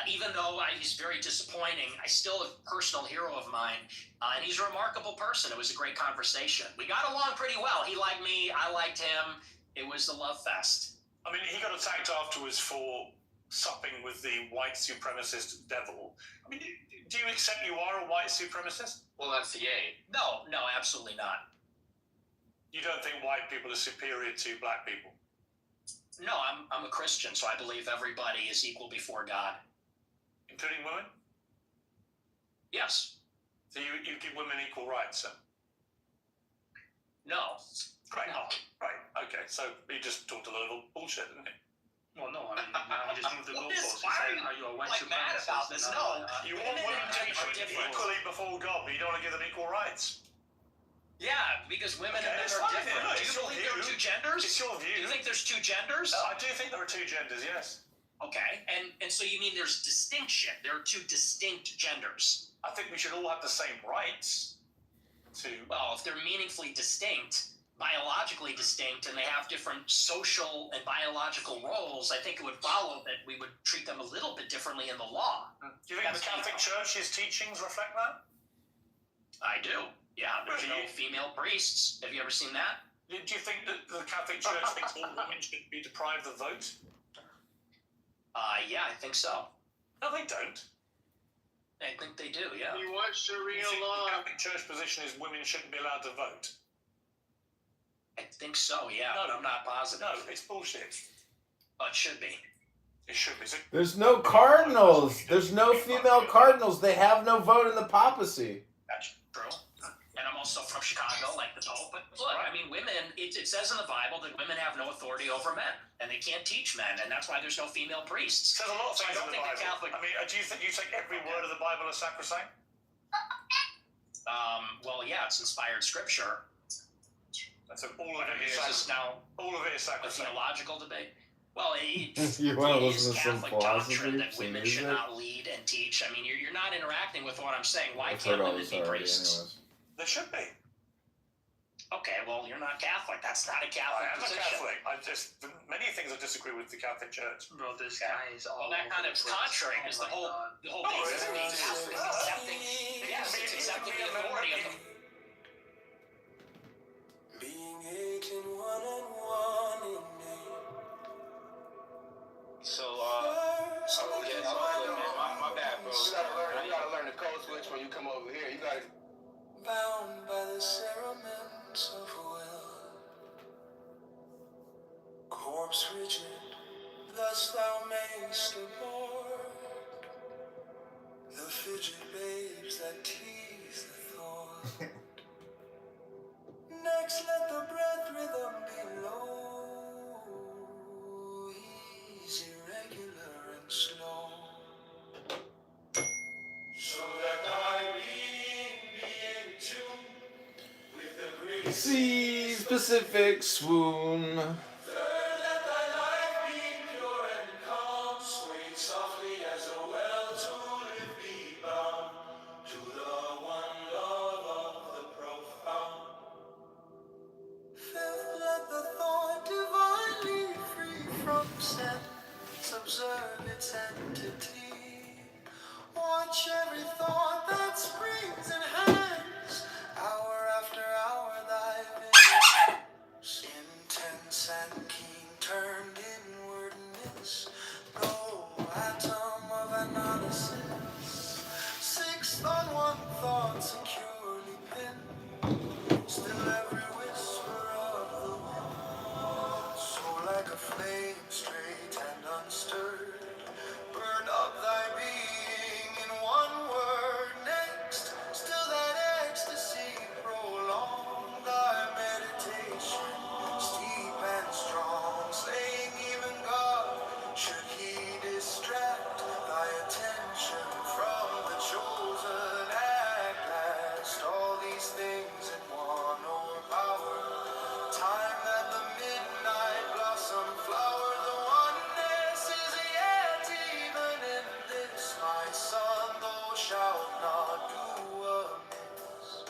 Even though he's very disappointing, I still a personal hero of mine. And he's a remarkable person. It was a great conversation. We got along pretty well. He liked me. I liked him. It was a love fest. I mean, he got attacked afterwards for supping with the white supremacist devil. I mean, do you accept you are a white supremacist? Well, that's the A. No, absolutely not. You don't think white people are superior to black people? No, I'm a Christian, so I believe everybody is equal before God. Including women? Yes. So you give women equal rights, then? No. Right. No. Right. Okay. So you just talked a lot of bullshit, didn't you? Well, no. I mean, now you just moved the goalposts. Why Are you a white like mad about supremacist? this? No. You want women to be treated equally before God, but you don't want to give them equal rights. Yeah, because women and men it's are fine, different. no, Do you believe there are two genders? It's your view. Do you think there's two genders? I do think there are two genders, yes. Okay, and so you mean there's distinction. There are two distinct genders. I think we should all have the same rights to... Well, if they're meaningfully distinct, biologically distinct, and they have different social and biological roles, I think it would follow that we would treat them a little bit differently in the law. Do you think the Catholic Church's teachings reflect that? I do. Yeah, there's no female priests. Have you ever seen that? Do you think that the Catholic Church thinks all women should be deprived of vote? Yeah, I think so. No, they don't. I think they do, yeah. You want Sharia You think law? the Catholic Church position is women shouldn't be allowed to vote? I think so, yeah, but I'm not positive. No, it's bullshit. But it should be. It should be. There's no cardinals. There's no female cardinals. They have no vote in the papacy. That's true. And I'm also from Chicago, like the Pope. But look, I mean, women, it says in the Bible that women have no authority over men. And they can't teach men. And that's why there's no female priests. It says a lot of things in the Bible. Catholic... I mean, do you think you take every word of the Bible as sacrosanct? Well, yeah, it's inspired scripture. So all of it is now all of it is a sacrosanct. theological debate. Well, You want to listen to some Catholic philosophy, doctrine that some women music? should not lead and teach. I mean, you're not interacting with what I'm saying. Why I've can't heard all women this be already, priests? anyways. There should be. Okay, well, you're not Catholic. That's not a Catholic I am a position. Catholic. Many things I disagree with the Catholic Church. Bro, this guy is all. Well, that kind of contrary is the whole basis of being Catholic. Accepting, yes, it's accepting the authority of the. Being 8 and 1 and 1 in name. So, yeah, man, my bad, bro. You gotta learn the code switch when you come over here. You gotta. Bound by the cerements of will, corpse rigid, thus thou mayst abort the fidget babes that tease the thought. Next, let the breath rhythm be low, easy, regular, and slow, so that thy being be in tune with the great Sea Pacific swoon. Third, let thy life be pure and calm, swayed softly as a well to live be bound to the one love of the profound. Fifth, let the thought divinely free from sense observe its entity. Watch every thought that springs and hangs, hour after hour thy vision, intense and keen, turned inwardness, no atom of analysis. Sixth, on one thought securely pinned, still every whisper of the wind, so like a flame straight and unstirred, burn up thy being in one word. Next, still that ecstasy prolong thy meditation, steep and strong, slaying even God, should he distract thy attention from the chosen act. Last, all these things in one overpower, time that the midnight blossom flower, the oneness is yet even in this, my son, thou shalt not do amiss.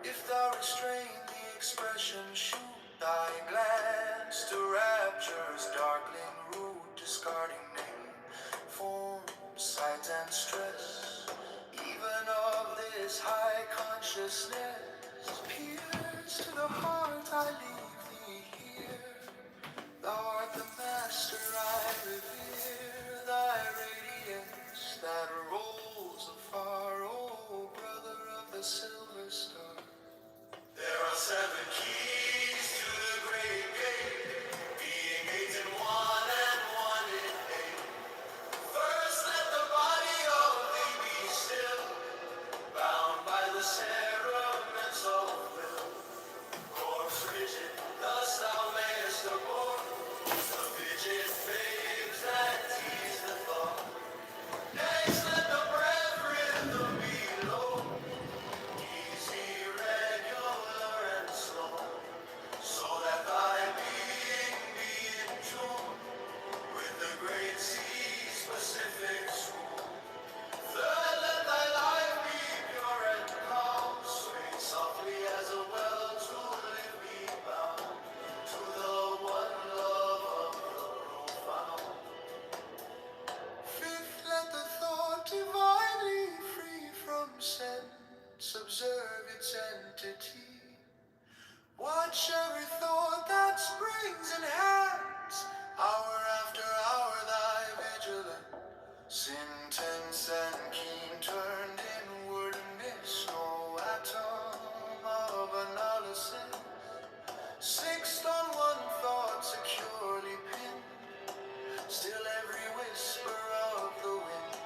If thou restrain the expression, shoot thy glance to rapture's darkling root, discarding name, form, sight, and stress, even of this high consciousness. Pierce to the heart, I leave thee here. Thou art the master I revere, thy radiance that rolls afar, O brother of the silver star. There are 7 keys to the great gate, being 8 in 1 and 1 in 8. First, let the body of thee be still, bound by the cerements of will, corpse rigid, thus thou mayest abort the fidget babes that tease the thought. Next, let the breath rhythm be low, easy, regular, and slow, so that thy being be in tune with the great sea's Pacific swoon. Third, let thy life be pure and calm, swayed softly as a well to live be bound to the one love of the profound. Fifth, let the thought divinely free from sense observe its entity. Watch every thought that springs and hangs, hour after hour thy vigilant, Sentence and keen turned inward amidst no atom of analysis. Sixth on one thought securely pinned, still every whisper of the wind.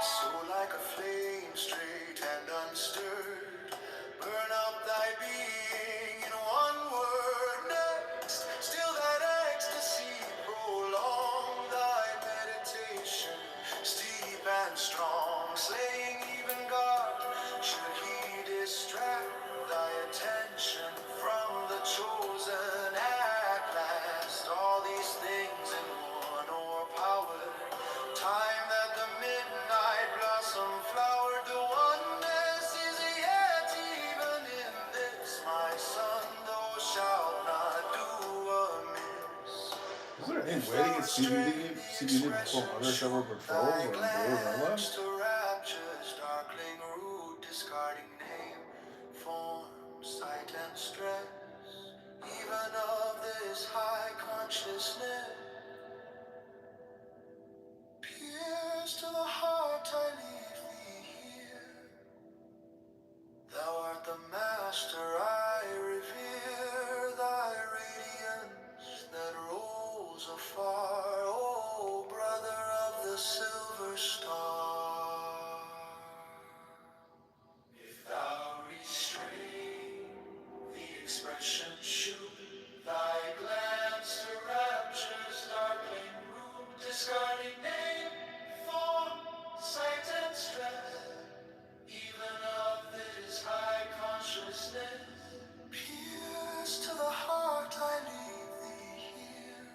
So like a flame straight and unstirred, burn up thy being in one word. Next, still that ecstasy prolong thy meditation, steep and strong, slaying even God, should he distract thy attention from the chosen at last. All these things in one o'erpowered, time that the midnight blossom flowered, the oneness is yet even in this, my son, thou shalt not do amiss. Is there any way to get CBD from undercover patrols or blue umbrella? To rapture's darkling root, discarding name, form, sight, and stress, even of this high consciousness. Pierce to the heart, I leave thee here. Thou art the master, I revere thy radiance that rolls afar, oh brother of the silver star. If thou restrain the expression, shoot thy glance to rapture's darkling root, discarding name, form, sight, and stress, even of this high consciousness. Pierce to the heart, I leave thee here.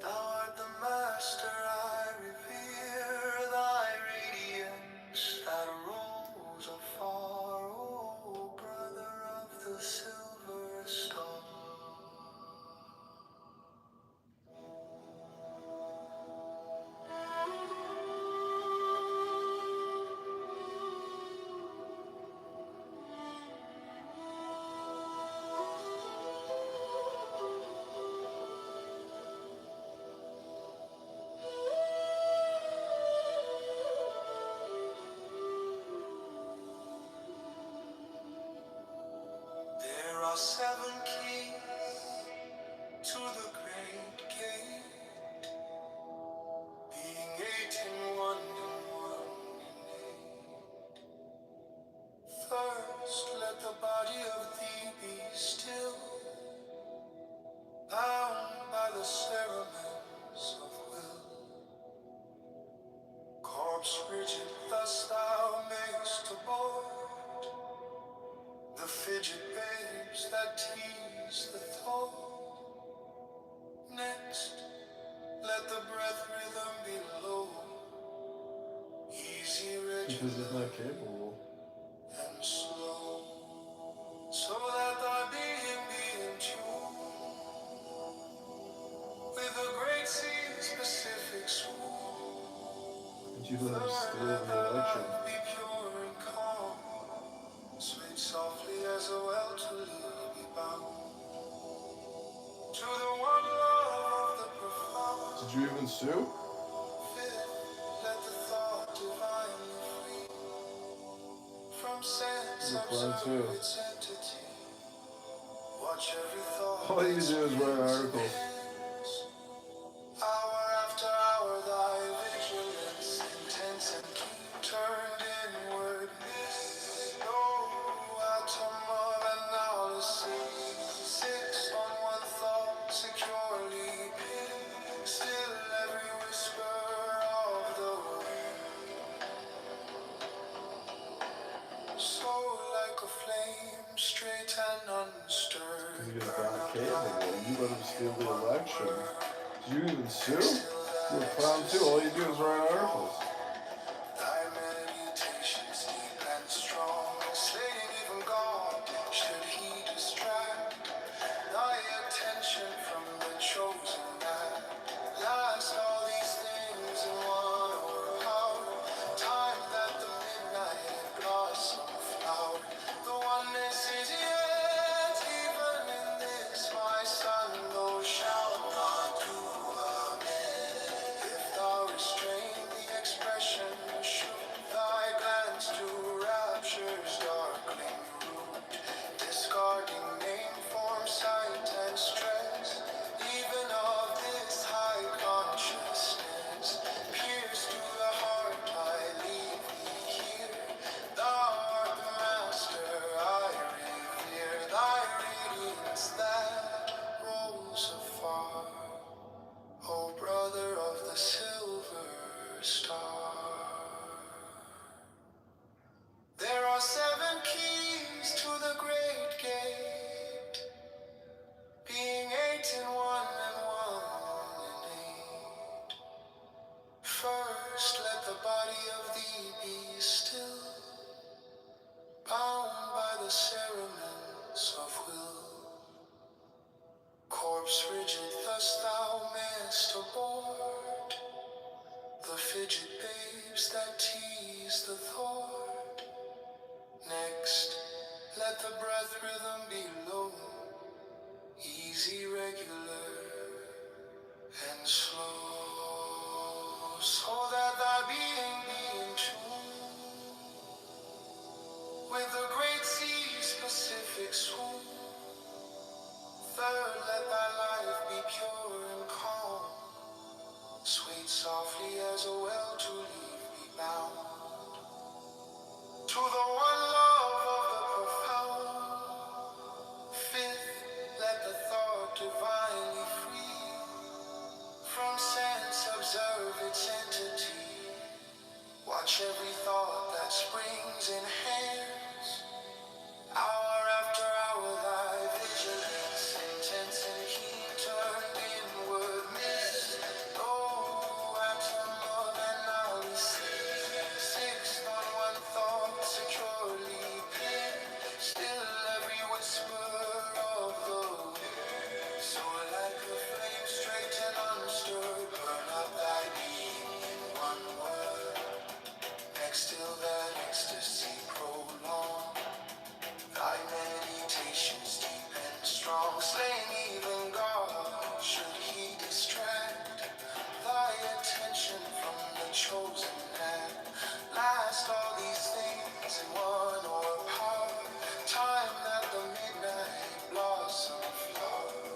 Thou art the master, I revere thy radiance that rolls afar, oh brother of the silver star. There are 7 keys to the great gate, being 8 in one and 1 in 8. First, let the body of thee be still, bound by the cerements of will. Corpse rigid, thus thou mayst abort the fidget babes that tease the thought. Next, let the breath rhythm be low, easy, Because it's not capable. and slow, so that thy being be in tune with the great sea's Pacific swoon. Did you let him steal the election? Be pure and calm, swayed softly as a well-to-live be bound to the one love of the profound. Did you even sue? Let the thought divinely free from sense observe its entity. Watch every thought. All you do is write articles. Hour after hour, thy vigilance intense and keen turned inward. No atom of analysis. 6 on one thought, securely pinned. Still every whisper of the wind. So like a flame, straight and unstirred. Because he's not capable. You let him steal the election. Did you even sue? You're a clown too. All you do is write articles. Thy meditations deep and strong, slaying even God, should he distract thy attention from the chosen man. Last all these things in one overpower, time that the midnight blossom flower. The oneness is yet even in this, my son, thou shalt not do amiss. If thou restrain the cerements of will. Corpse rigid, thus thou mayest abort the fidget babes that tease the thought. Next, let the breath rhythm be low, easy, regular, and slow, so that thy being be in tune with the great sea's Pacific swoon. Third, let thy life be pure and calm, swayed softly as a well-to-leave be bound to the one love of the profound. Fifth, let the thought divinely free from sense observe its entity. Watch every thought that springs in hands. Hour after hour thy vigilance, intense and keen, turned inward mist. No atom of analysis, fixed on one thought securely pinned. Still every whisper of the wind. So like a flame straight and unstirred, burn up thy being in one word. Next till that ecstasy prolonged, thy meditations deep and strong, slaying even God, should he distract thy attention from the chosen act. Last all these things in one or part, time that the midnight blossom flower.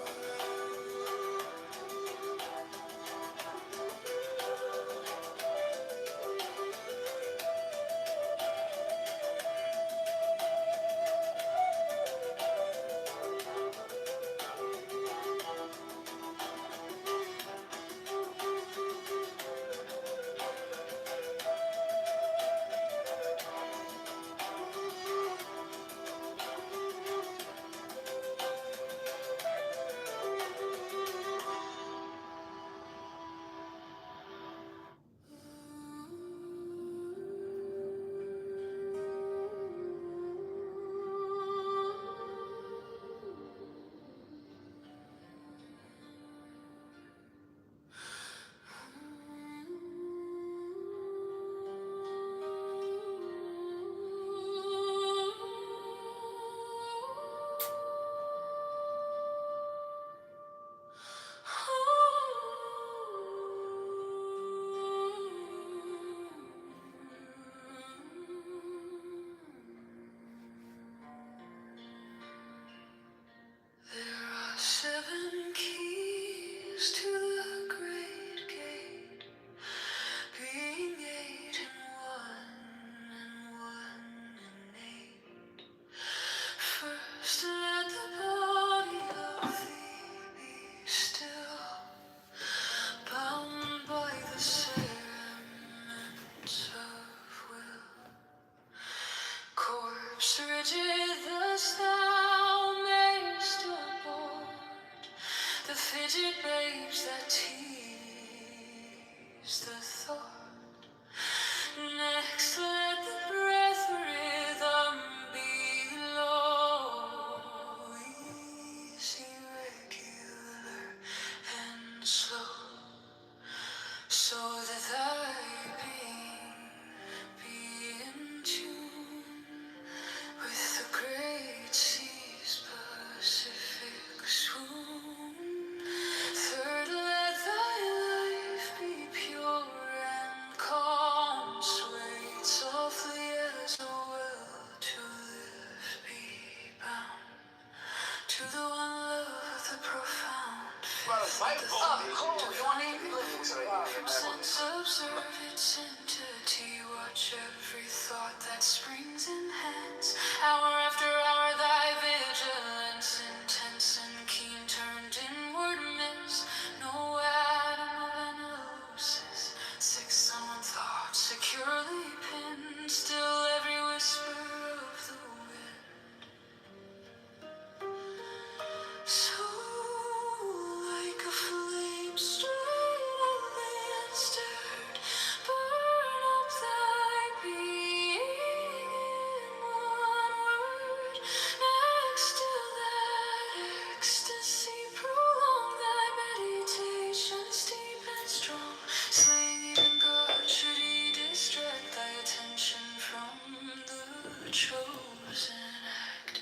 There are 7 keys to the great gate, being 8 in 1 and 1 in 8. First let the body of thee be still, bound by the cerements of will. Corpse rigid, thus thou mayst abort the fidget babes that tease the thought. Next, let the breath rhythm be low, easy, regular, and slow, so that thy being be in tune with the great sea's Pacific swoon. Third, let thy life be pure and calm, swayed softly as a well-to-live be bound to the one love, the profound. From sense observe its entity, watch every thought that springs in hands. Hour after hour thy vigilance, intense and keen, turned inward miss. No atom of analysis, 6 on one thought securely pinned. Still every whisper of the wind. So like a flame straight and unstirred, burn up thy being in one word. chosen act.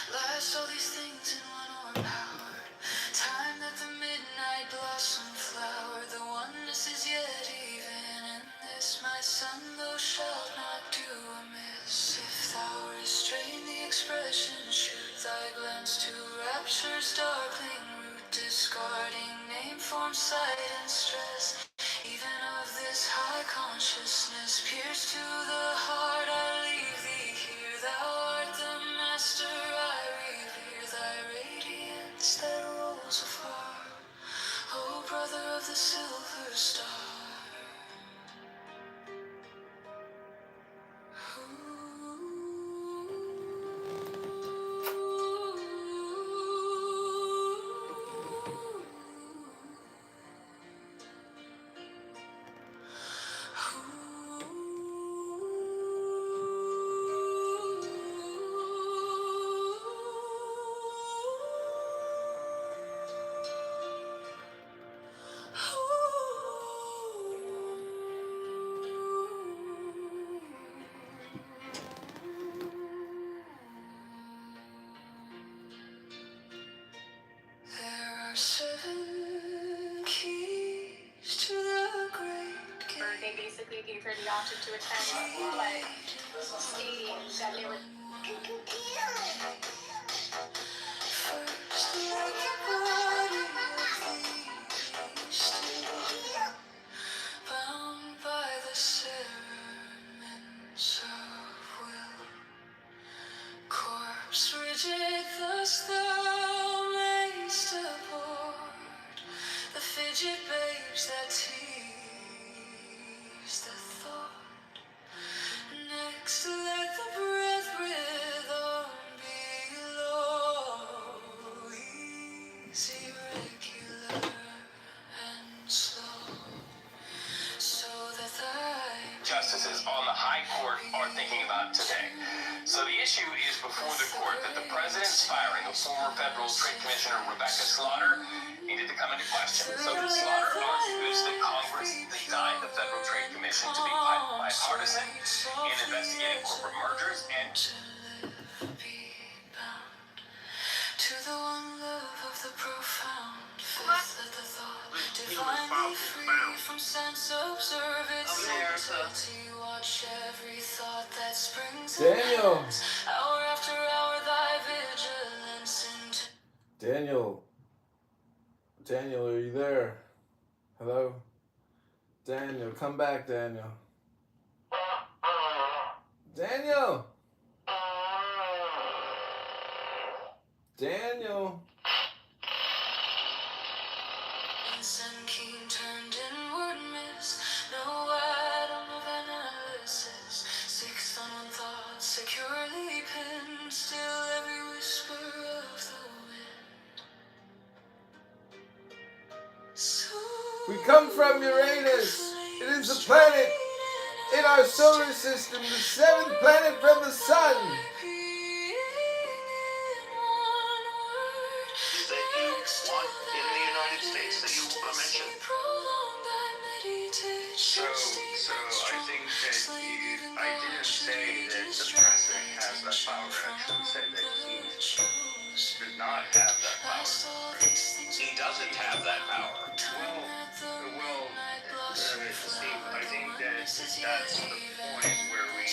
Last all these things in one overpowered. Time that the midnight blossom flowered. The oneness is yet even in this. My son, thou shalt not do amiss. If thou restrain the expression, shoot thy glance to rapture's darkling root, discarding name, form, sight, and stress. Even of this high consciousness, pierced to the heart, I leave thee here. Thou art the master, I revere thy radiance that rolls afar. O brother of the silver star. There are 7 keys to the great gate. They basically gave her the option to attend, like, stating that they were. First, let the body of thee still, bound by the cerements of will. Corpse rigid, thus thou mayst abhor the fidget babes that tease the thought. Next, let the breath breathe on below, easy, regular, and slow, so that thy Justices on the High Court are thinking about today. So the issue is before the court that the president's firing of former Federal Trade Commissioner Rebecca Slaughter needed to come into question. So Slaughter argues that Congress designed the Federal Trade Commission to be bipartisan in investigating corporate mergers and to the one love of the profound. Fifth, let the thought divinely free from sense observe its sanctity. Watch every thought that springs Daniel. hour after hour thy vigilance into Daniel, are you there? Hello? Daniel, come back, Daniel. Daniel! Daniel! and keen turned inward mist, no atom of analysis. Sixth on one thought, securely pinned, still every whisper of the wind. So We come from Uranus. It is a planet in our solar system, the 7th planet from the sun. In the United States that you mentioned. So I think that I didn't say that the president has that power. I actually said that he does not have that power. He doesn't have that power. Well, Steve, I think that that's the point where we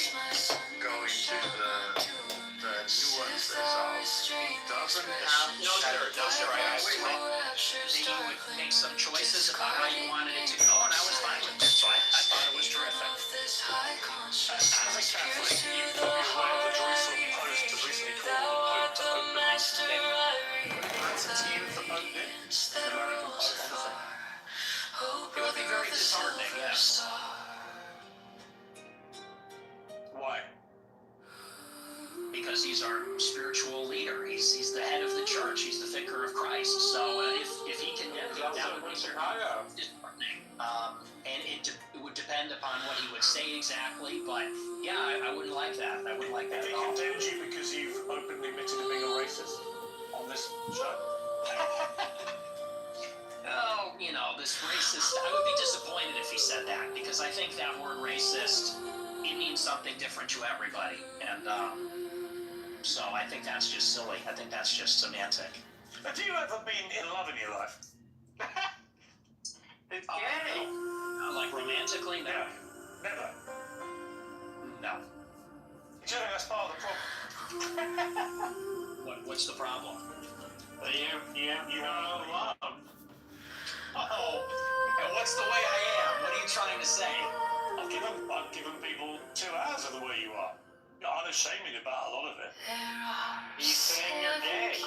go into the nuances of he doesn't have No, sir. I asked you that you would make some choices about how you wanted it to go, and I was fine with it. So I thought it was terrific. As a Catholic, you would be aware that Jerusalem Post has recently called the Pope to openly name Francis, even if the Pope did, the American Pope on the thing. It would be very disheartening, yes. Why? Because he's our spiritual leader. He's the head of the church. He's the vicar of Christ. So if he condemned it, that would be disheartening. And it would depend upon what he would say exactly. But yeah, I wouldn't like that. I wouldn't like that If at he all. condemned you because you've openly admitted to being a racist on this show. Oh, this racist. I would be disappointed if he said that, because I think that word racist, means something different to everybody, and so I think that's just silly. I think that's just semantic. Have you ever been in love in your life? Okay. Like romantically, no. Yeah. Never. No. Do you think that's part of the problem? What's the problem? You are in love. Oh, and what's the way I am? What are you trying to say? I've given people 2 hours of the way you are. You're unashamed about a lot of it. He's saying you're gay.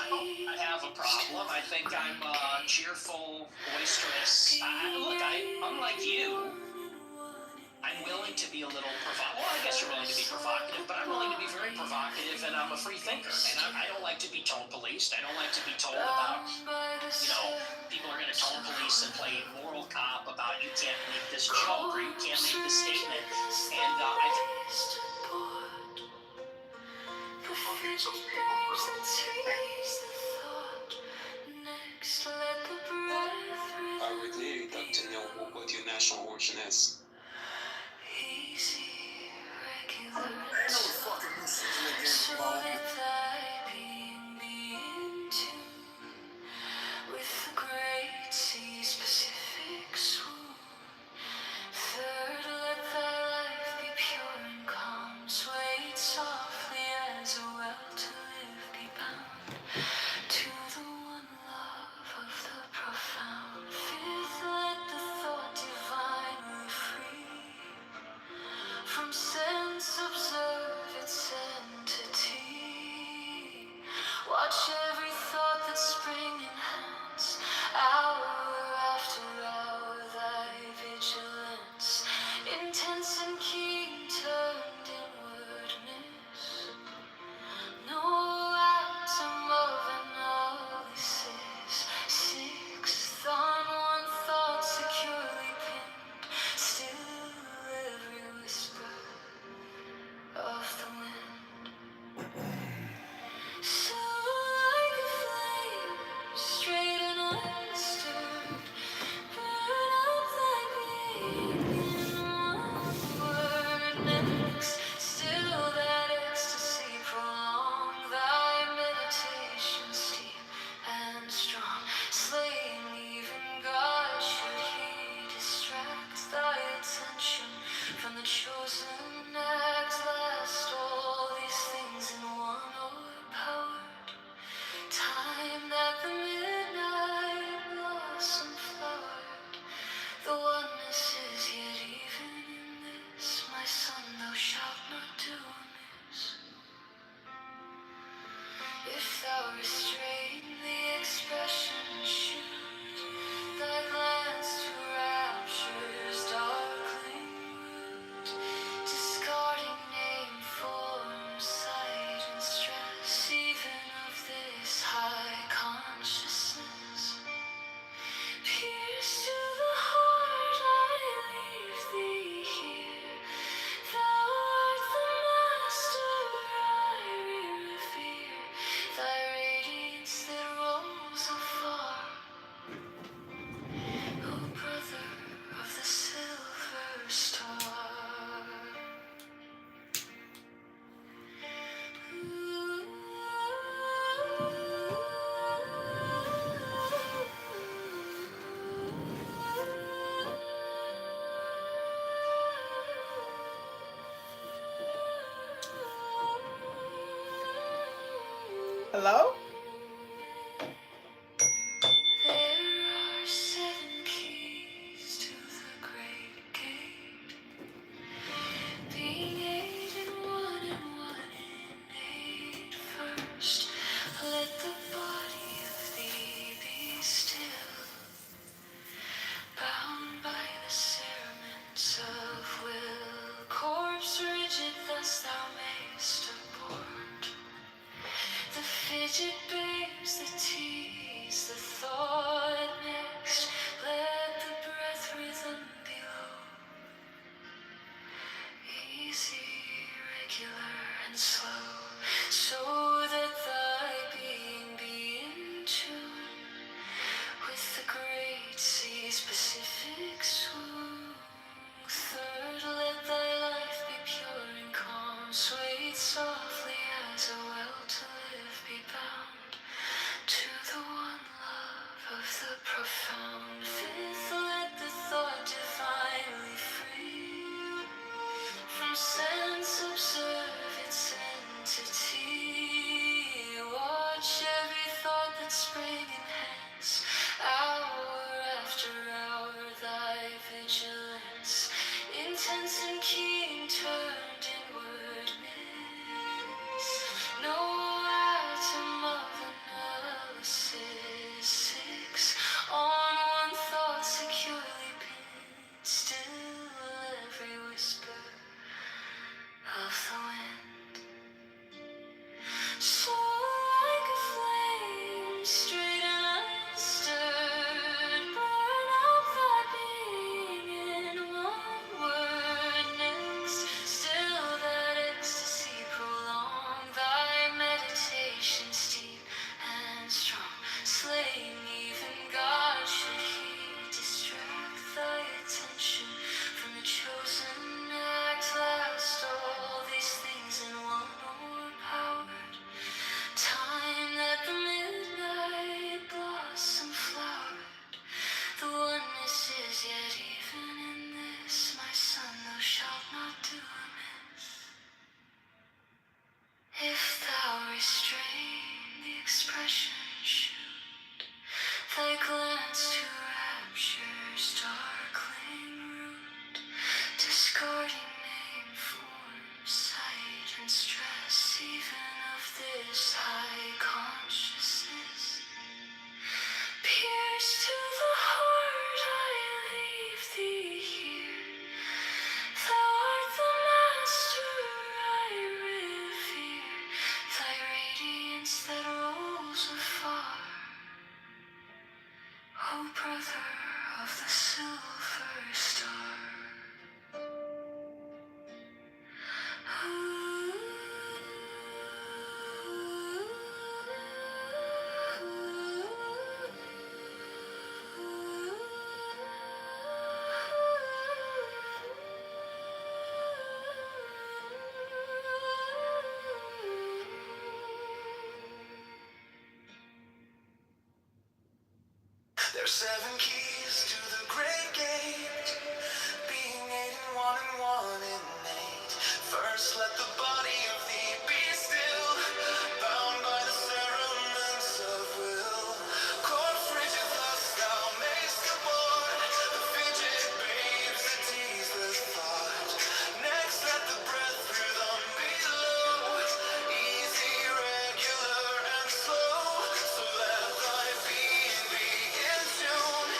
I have a problem. I think I'm cheerful, boisterous. Unlike you, I'm willing to be a little provocative. Well, I guess you're willing to be provocative, but I'm willing to be very provocative, and I'm a free thinker. And I don't like to be tone policed. I don't like to be told about, people are going to tone police and play moral cop about you can't make this joke or you can't make this statement. And I would really love to know what your national origin is. From sense observe its entity. Watch every thought that spring enhance. Hour after hour thy vigilance, intense and keen, turned inwardness. No atom of analysis, sixth on one thought securely pinned. Still every whisper of the wind. So like a flame, straight and undisturbed, burn up thy being in one word. Next, still that ecstasy prolong thy meditation steep and strong. Slaying even God, should he distract thy attention from the chosen act. Last all these things in one overpowered. Time that the midnight blossom flowered. The oneness is yet even in this. My son, thou shalt not do amiss. If thou restrain the expression, shoot thy glance to rapture's darkling root, discarding name, form, sight, and stress, even of this high consciousness. Pierce to the heart, I leave thee here. Thou art the master I revere. Thy radiance that rolls afar. O brother of the silver star. Hello? There are 7 keys to the great gate, being 8 and 1 and 1 in 8 first. Let the body of thee be still, bound by the cerements of will. Corpse rigid, thus thou mayst abort. The fidget babes, the tease, the thought next. Let the breath rhythm be low, easy, regular, and slow, so that thy being be in tune with the great sea's Pacific swoon. Third, let thy life be pure finds a will to live be bound to the one love of the profound. Fifth, let the thought divinely free from sense observe its entity. Watch every thought that spring enhance, hour after hour thy vigilance, intense and keen, turned inward miss. No atom of analysis, six on one thought securely pinned, still every whisper of the wind. So like a flame, straight and unstirred, burn up thy being in one word. Next, still that ecstasy prolong, thy meditations deep and strong, slaying even God should he distract thy attention from the chosen act. Last, all these things in one overpowered, time that the midnight blossom flowered. The oneness is yet even in this, my son, thou shalt not do amiss. If thou restrain the expression, shoot thy glance to rapture's darkling root, discarding name, form, sight, and stress, even of this high consciousness. Pierce to the heart, I leave thee here. Thou art the master I revere, thy radiance that rolls afar, O brother of the silver star. There's 7 keys to the great gate, being 8 and 1 in 8. First let the body of thee be still, bound by the cerements of will. Court frigid thus thou mayst abort the fidget babes that tease the thought. Next let the breath through them be low, easy, regular, and slow, so that thy being be in tune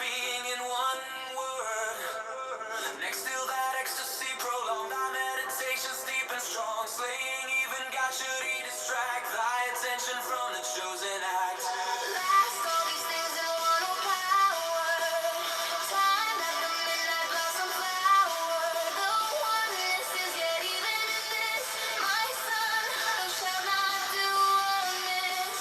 being in one word. Next till that ecstasy prolonged, our meditations deep and strong. Slaying even God should he distract thy attention from the chosen act. Last all these things in one power. Time at the midnight blossom flower. The oneness is yet even in this. My son, thou shalt not do amiss.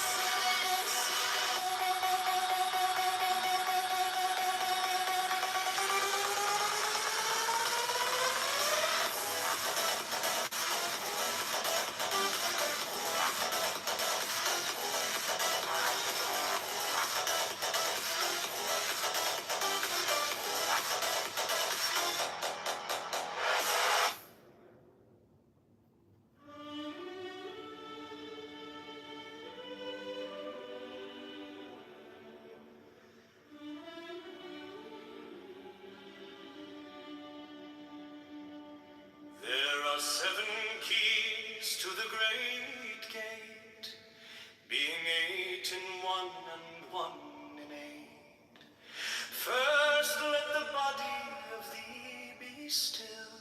There are 7 keys to the great gate, being 8 in one and 1 in 8. First let the body of thee be still,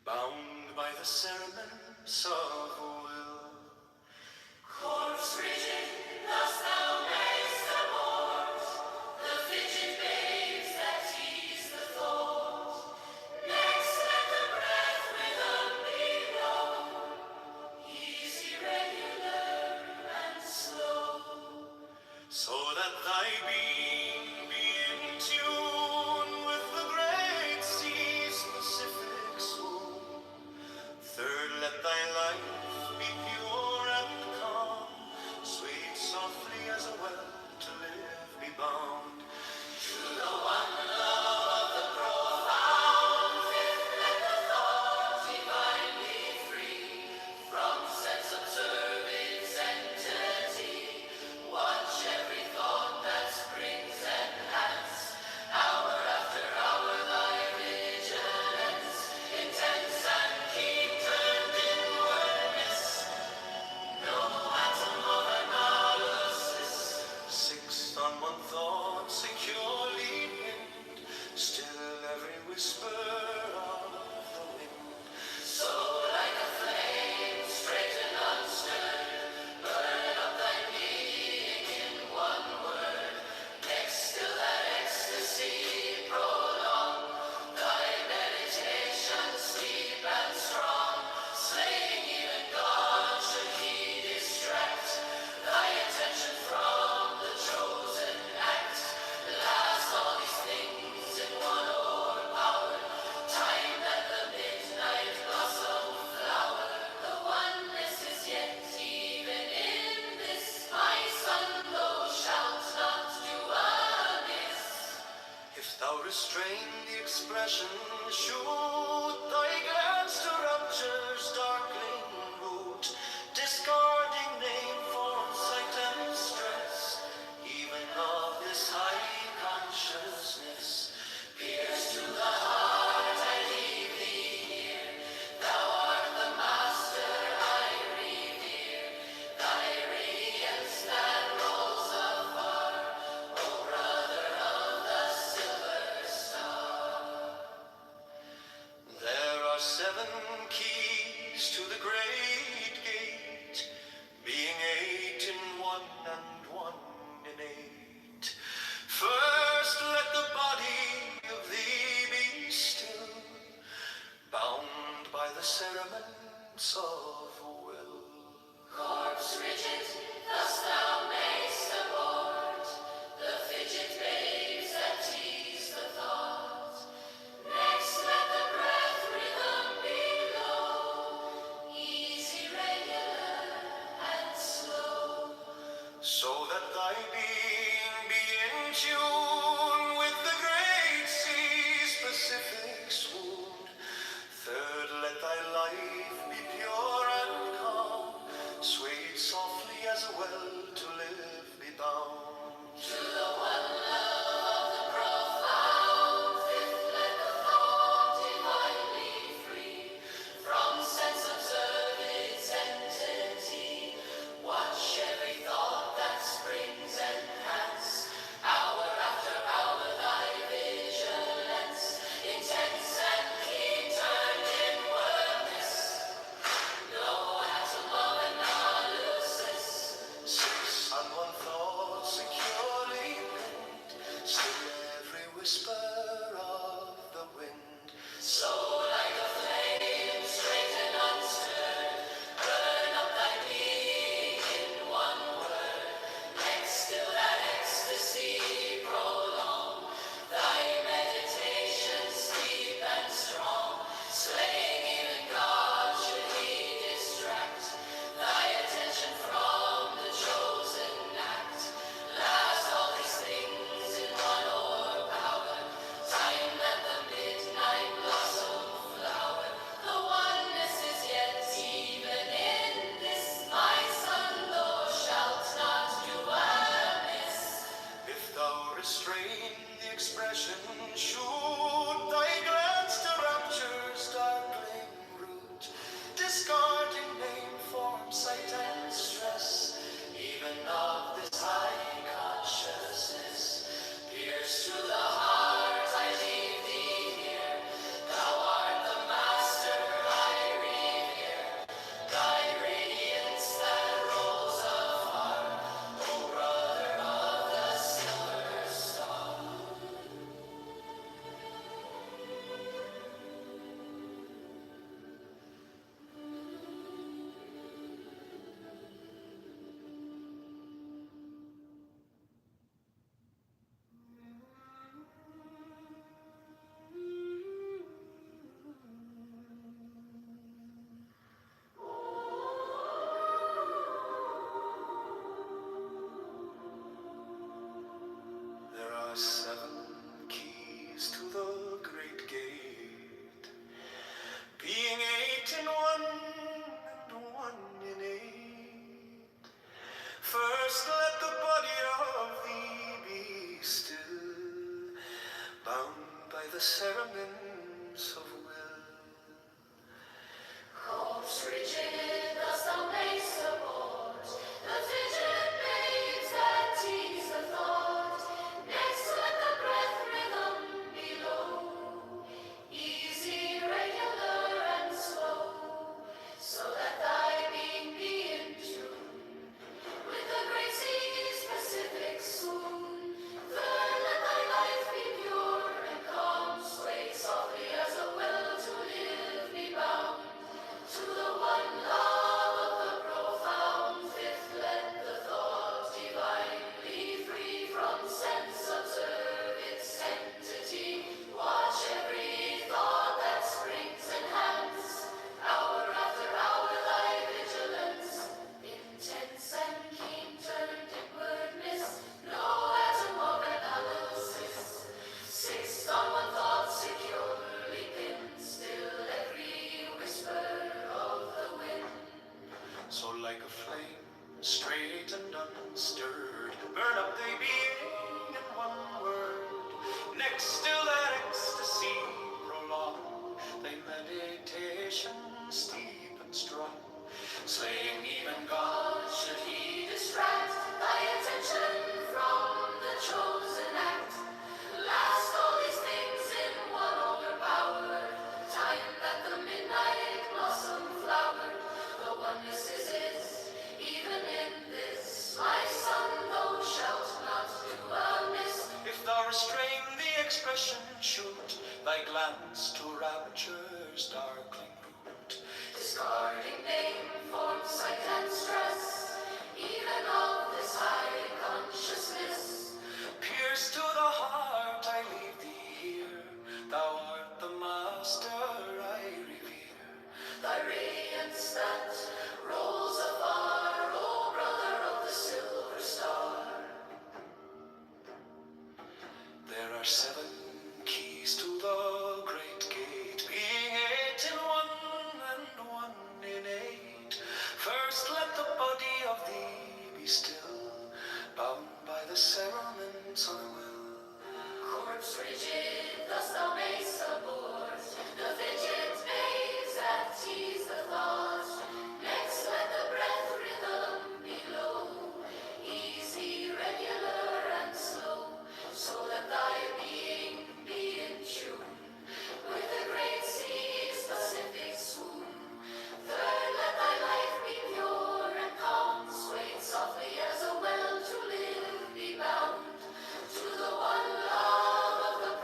bound by the cerements of will. Corpse rigid, thus thou mayst abort the fidget babes that tease the thought. Next let the breath rhythm be known, easy, regular, and slow, so that thy being be in tune with the great sea's Pacific swoon. Third, let thy life be pure and calm, sweet softly as a well to live be bound. To the one love of the profound. Fifth, let the thought divinely free from sense observing entity. Watch every thought that springs enhance. Hour after hour thy vigilance intense, and keep turned inwardness. No atom of analysis. Sixth, on one thought securely pinned, still every whisper of the wind. So like a flame, straight and unstirred, burn up thy being in one word. Next till that ecstasy prolong, thy meditations deep and strong. Slaying even God should he distract thy attention from the chosen act. Last all these things in one o'erpowered. Time at the midnight blossom flower. The oneness is yet even in this. My son, thou shalt not do amiss. If thou restrain the expression, shoot thy glance to rapture's darkling root, discarding name, form, sight, and stress, even of this high consciousness. Pierce to the heart, I leave thee here. Thou art the master I revere. Thy radiance that rolls afar, O brother of the silver star. There are 7 keys to the great gate, being 8 in one and 1 in 8. First let the body of thee be still, bound by the cerements of will. Corpse rigid, thus thou mayst abort the fidget babes that tease the thought. Next let the breath rhythm be low, easy, whisper of the wind. So like a flame, straight and unstirred, burn up thy being in one word. Next to that ecstasy prolong, thy meditations deep and strong, slaying even God should he distract thy attention from the chosen act. Last all these things in one o'erpower, time that the midnight blossom flower. The oneness is yet even in this, my son, thou shalt not do amiss. If thou restrain the expression, shoot thy glance to rapture's darkling root, discarding name, form, sight, and stress, even of this high consciousness. Pierce to the heart, I leave thee here. Thou art the master I revere. Thy radiance that rolls afar, O brother of the silver star. There are 7 keys to the great gate, being 8 in one and 1 in 8. First let the body of thee be still, bound by the cerements of will. Corpse rigid, thus thou mayst abort the fidget babes that tease the thought. Next let the breath rhythm be low, easy, regular, and slow, so that thy being be in tune with the great sea's Pacific swoon. Third, let thy life be pure and calm, sway softly as a will to live be bound to the one love of the profound. Fifth, let the thought divinely free from sense observe its entity. Watch every thought that springs enhance, hour after hour thy vigilance. Intense and keen turned inwardness, no atom of analysis. Sixth, on one thought securely pinned, still every whisper of the wind. So like a flame, straight and unstirred, burn up thy being in one word. Next still that ecstasy prolong, thy meditations deep and strong, slaying even God should he distract thy attention from the chosen act. Last all these things in one overpowered, time that the midnight blossom flowered. The oneness is his, even in this, my son, thou shalt not do amiss. If thou restrain the expression, shoot thy glance to rapture's darkling root, discarding name, form, sight, and stress, even of this high consciousness. Pierce to the heart, I leave thee here. Thou art the master I revere. Thy radiance that rolls afar, O brother of the silver star. There are 7 keys to the great gate, being 8 in one and 1 in 8. First let the body of thee be still, bound by the cerements of will. Corpse rigid, thus thou mayst abort the fidget babes that tease the thought. Next let the breath rhythm be low, easy, regular, and slow, so that thy being be in tune with the great sea's Pacific swoon. Third, let thy life be pure and calm, swayed softly as a well to live be bound to the one love of the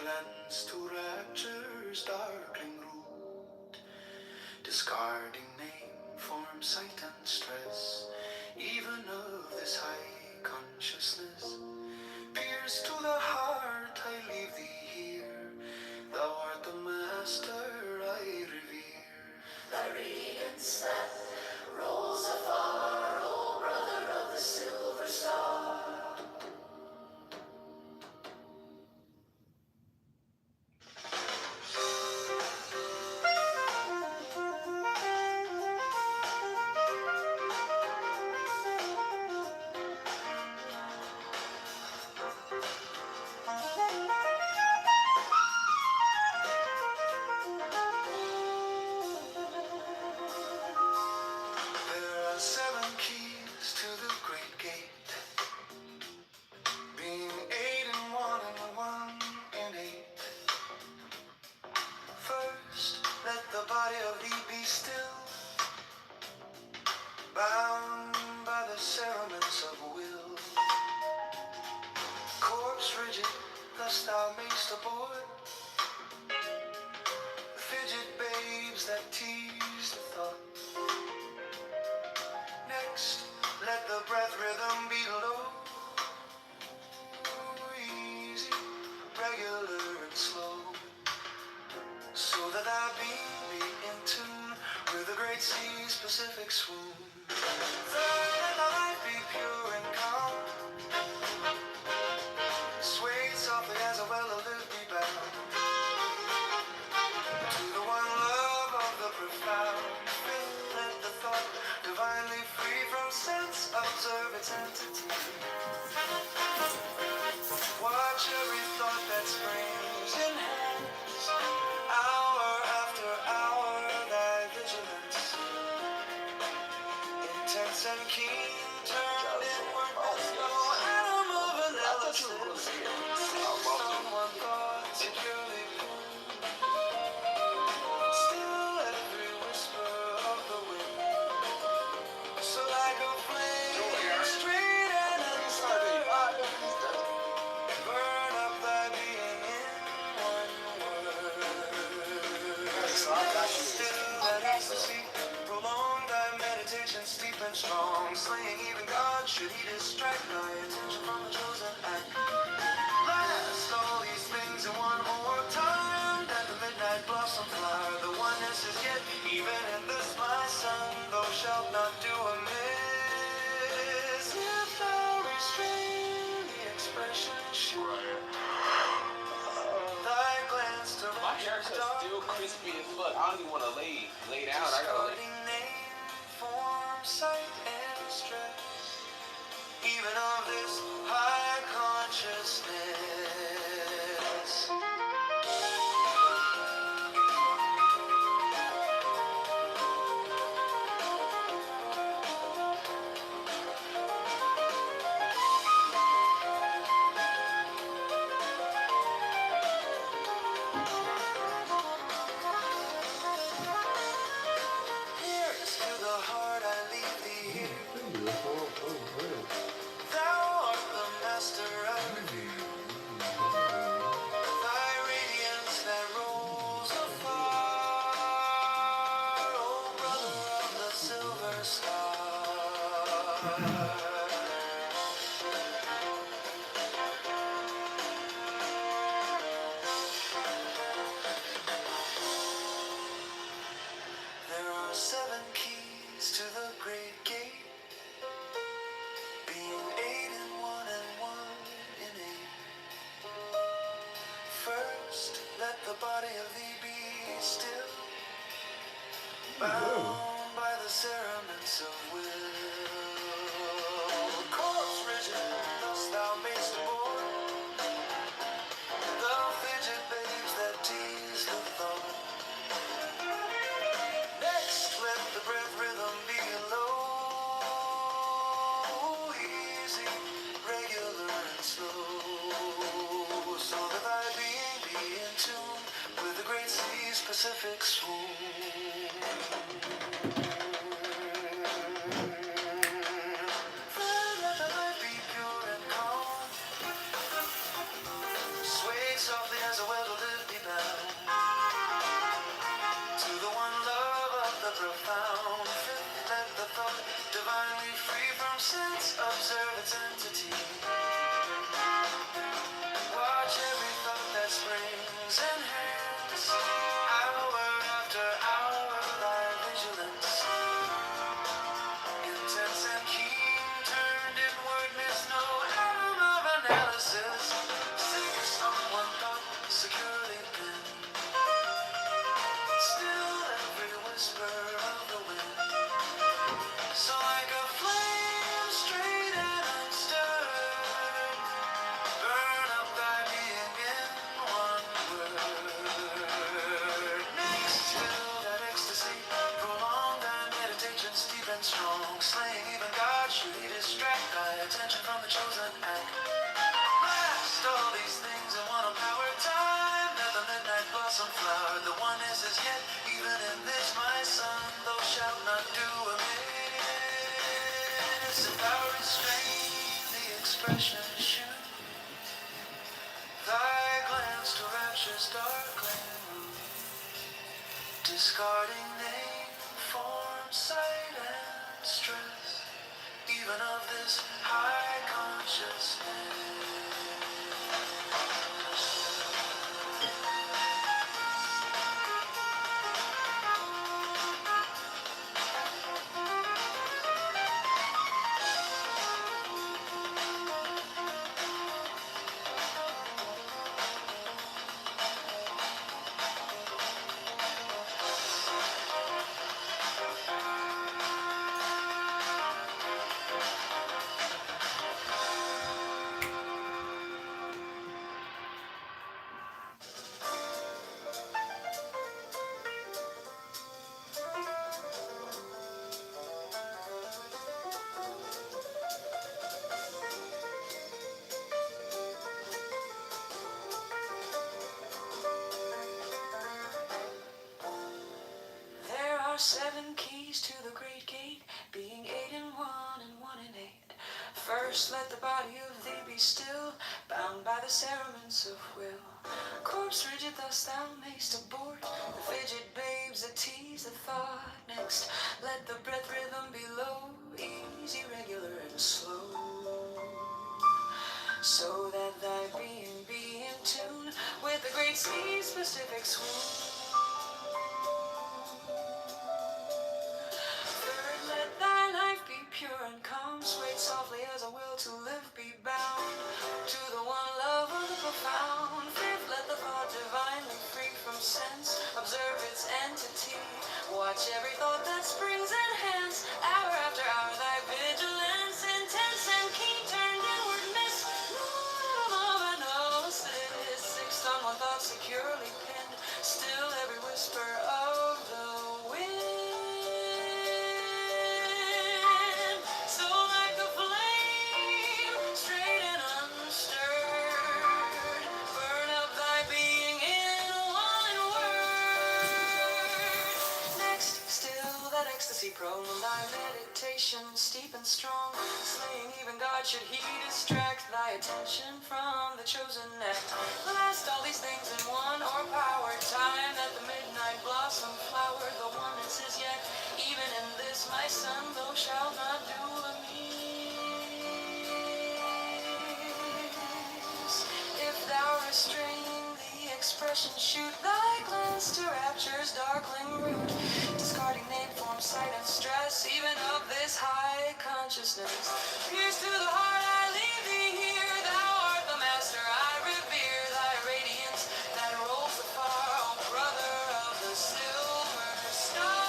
glance to rapture's darkling root, discarding name, form, sight, and stress, even of this high consciousness. Pierce to the heart, I leave thee here. Thou art the master I revere. Thy radiance that rolls afar, O brother of the silver star. There are 7 keys to the great gate, being 8 in 1 and 1 in 8. First, let the body of thee be still, bound by the cerements of will. Corpse rigid, thus thou mayst abort the fidget babes that tease the thought. Next, let the breath rhythm be low, easy, regular and slow, so that thy being be in tune with the great sea's Pacific swoon. Third, let thy life be pure and calm, swayed softly as a well-lived be bound to the one love of the profound. Fifth, let the thought divinely free from sense observe its entity. Watch every thought that springs in hands, hour after hour thy vigilance, intense and keen, turned inward as no atom of analysis. Someone thought securely pinned, still every whisper of the wind. So like a flame, straight and unstirred, burn up thy being in one word. Still that ecstasy, prolong thy meditation steep and strong, slaying even God should he distract thy attention from the chosen act. Last all these things in one more time, that the midnight blossom flower, the oneness is yet, even in this my son, thou shalt not do amiss, if thou restrain the expression sure. Thy glance to My haircut's still crispy as fuck. I don't even want to lay down. I gotta lay. name, form, sight, and stress, even of this high consciousness. Here's to the heart I leave thee here. Thou art the master I revere. Thy radiance that rolls afar, O brother of the silver star. There are 7 keys to the great gate, being 8 in 1 and 1 in 8. First, let the body of thee be still, bound by the cerements of will. Corpse rigid, thus thou mayst abort the fidget babes that tease the thought. Next, let the breath rhythm be low, easy, regular and slow, so that thy being be in tune with the great sea's Pacific swoon. Then let the life be pure and calm, sway softly as a that'll live me bound to the one love of the profound. Fifth, let the thought divinely free from sense observe its entity. Watch every thought that springs enhance hour after hour thy vigilance. Intense and keen, turned inward, miss no atom of analysis. Six on one thought, securely pinned. Still every whisper of the wind. So like a flame, straight and unstirred, burn up thy being in one word. Next, till that ecstasy, prolong thy meditations deep and strong. Slaying even God, should he distract thy attention from the chosen act. Last, all these things in one empowered time, that the midnight blossom flowered. The one is as yet, even in this my son, thou shalt not do amiss. If thou restrain the expression shoot, thy glance to rapture's darkling root, discarding name, form, sight, and stress, even of this high consciousness. There are 7 keys to the great gate, being 8 in 1 and 1 in 8. First, let the body of thee be still, bound by the cerements of will. Corpse rigid, thus thou mayst abort the fidget babes that tease the thought. Next, let the breath rhythm be low, easy, regular, and slow, so that thy being be in tune with the great sea's specific swoon. Third, let thy life be pure and calm, swayed softly as a will to live be bound to the one love of the profound. Fifth, let the thought divinely free from sense observe its entity. Watch every thought that springs enhance hour after hour thy vigilance. Intense and keen, turned inward, miss no atom of analysis. Sixth, on one thought securely pinned, still every whisper of the wind. So like a flame, straight and unstirred, burn up thy being in one word. Next, still that ecstasy prone, thy meditation steep and strong, slaying even God should he distract thy attention from the chosen act. Last, all these things in one o'erpowered time, that the midnight blossom flowered. The one is as yet, even in this my son, thou shalt not do amiss. If thou restrain the expression, shoot thy glance to rapture's darkling root, discarding name, form, sight, and stress, even of this high consciousness. Pierce to the heart, I leave thee here. Thou art the master, I revere thy radiance that rolls afar, O brother of the silver star.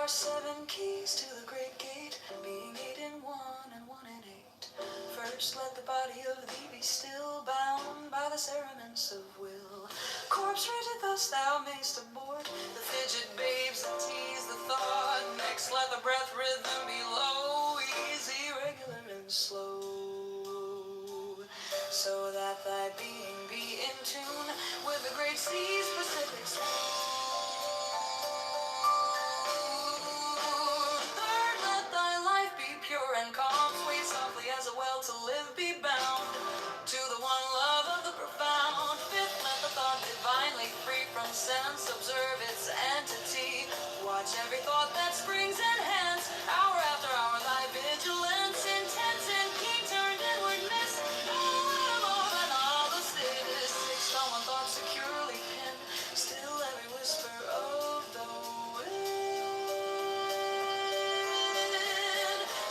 are 7 keys to the great gate, being 8 in 1 and 1 in 8. First let the body of thee be still, bound by the cerements of will. Corpse rigid thus thou mayst abort, the fidget babes that tease the thought. Next let the breath rhythm be low, easy, regular, and slow, so that thy being be in tune with the great sea's Pacific Third, let thy life be pure and calm, sweet softly as a well to live be bound to the one love of the profound. Fifth, let the thought divinely free from sense observe its entity. Watch every thought that springs and hence, hour after hour, thy vigilance intense and keen turned inwardness. More than all the stillest, fixed on one thought securely pinned, still every whisper of the wind.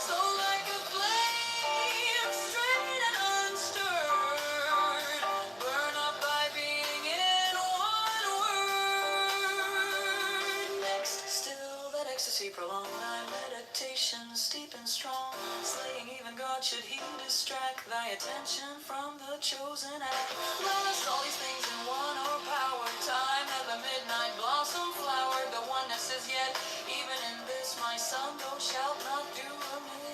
So like a flame, straight and unstirred, burn up thy being in one word. Next, still that ecstasy prolong thy meditation steep and strong, slaying even God should he distract thy attention from the chosen act. Lost all these things in one o'erpowered time, that the midnight blossom flowered. The oneness is yet, even in this my son, thou shalt not do amiss.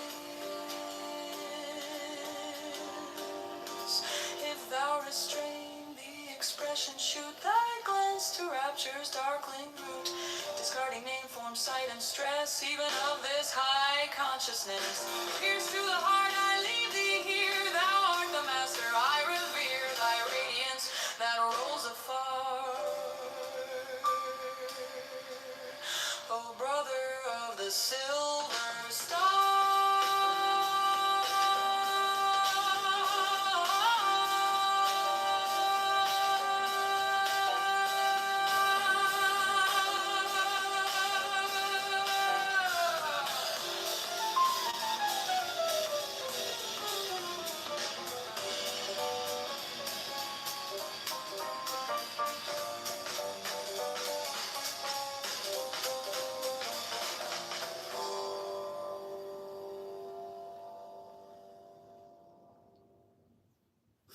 If thou restrain the expression, shoot thy glance to rapture's darkling root, discarding name, form, sight, and stress, even of this high consciousness. Pierce through the heart, I leave thee here. Thou art the master, I revere thy radiance that rolls afar. O brother of the silver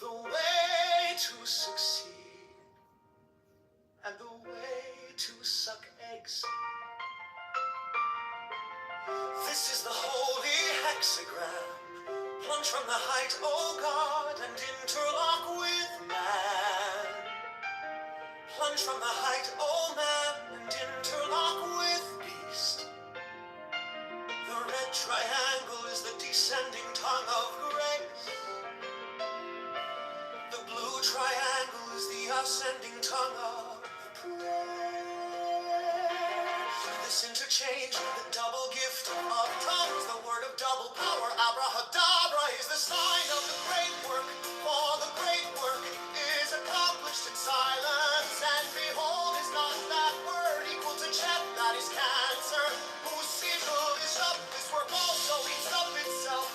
The way to succeed and the way to suck eggs. This is the holy hexagram. Plunge from the height, O God, and interlock with man. Plunge from the height, O man, and interlock with beast. The red triangle is the descending tongue of grace. The blue triangle is the ascending tongue of prayer. This interchange, the double gift of tongues, the word of double power, abrahadabra, is the sign of the great work. For the great work is accomplished in silence, and behold, is not that word equal to Chet, that is cancer, whose sigil is up. This work also eats up itself,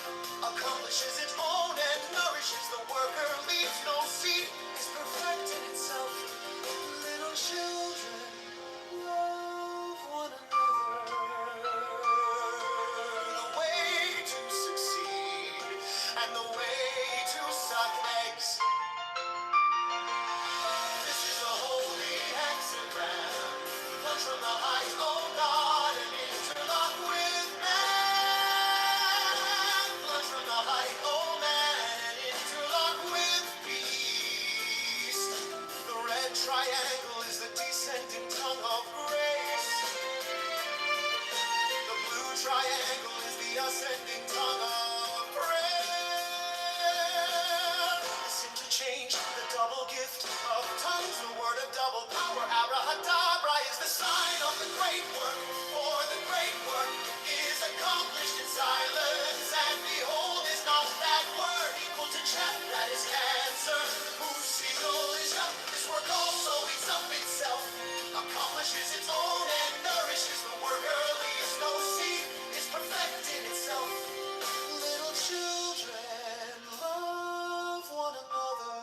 accomplishes its own and nourishes the worker, leaves no seed, is perfect in itself. Little children, love one another. The way to succeed and the way to suck eggs. This is a holy hexagram. Plunge from the height, O God, and interlock with man. Plunge from the height, O man, and interlock with beast. The red triangle is the descending tongue of grace. The blue triangle is the ascending tongue of prayer. This interchange, the double gift of tongues, the word of double power, abrahadabra, is the sign of the great work. For the great work is accomplished in silence, and behold, is not that word equal to Chet, that is cancer, whose sigil is up. This work also eats up itself, accomplishes its own and nourishes the worker, leaves no seed, is perfect in itself. Little children, love one another.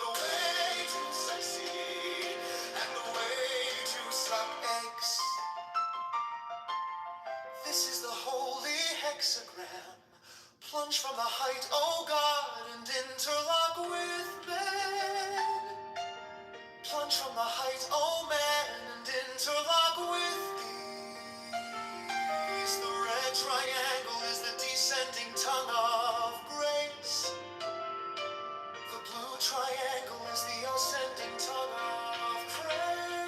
The way to succeed and the way to suck eggs. hexagram. Plunge from the height, O God, and interlock with man. Plunge from the height, O man, and interlock with these. The red triangle is the descending tongue of grace. The blue triangle is the ascending tongue of prayer.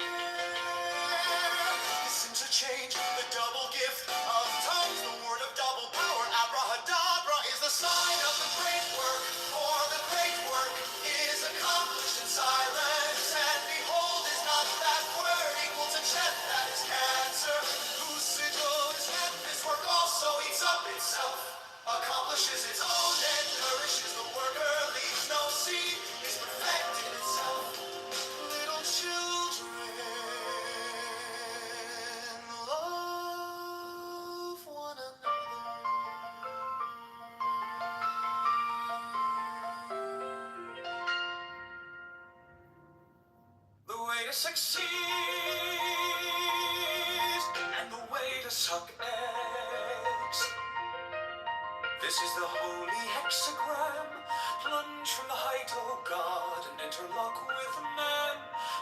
This interchange, the double gift of tongues, the word of double power, abrahadabra, is the sign of the great work. For the great work is accomplished in silence. And behold, is not that word equal to death? That is cancer. Whose sigil is death? This work also eats up itself, accomplishes its own end, nourishes the worker, leaves no seed, is perfect in itself. Little children, love one another. The way to succeed and the way to suck eggs. This is the holy hexagram. Plunge from the height, O God, and interlock with man.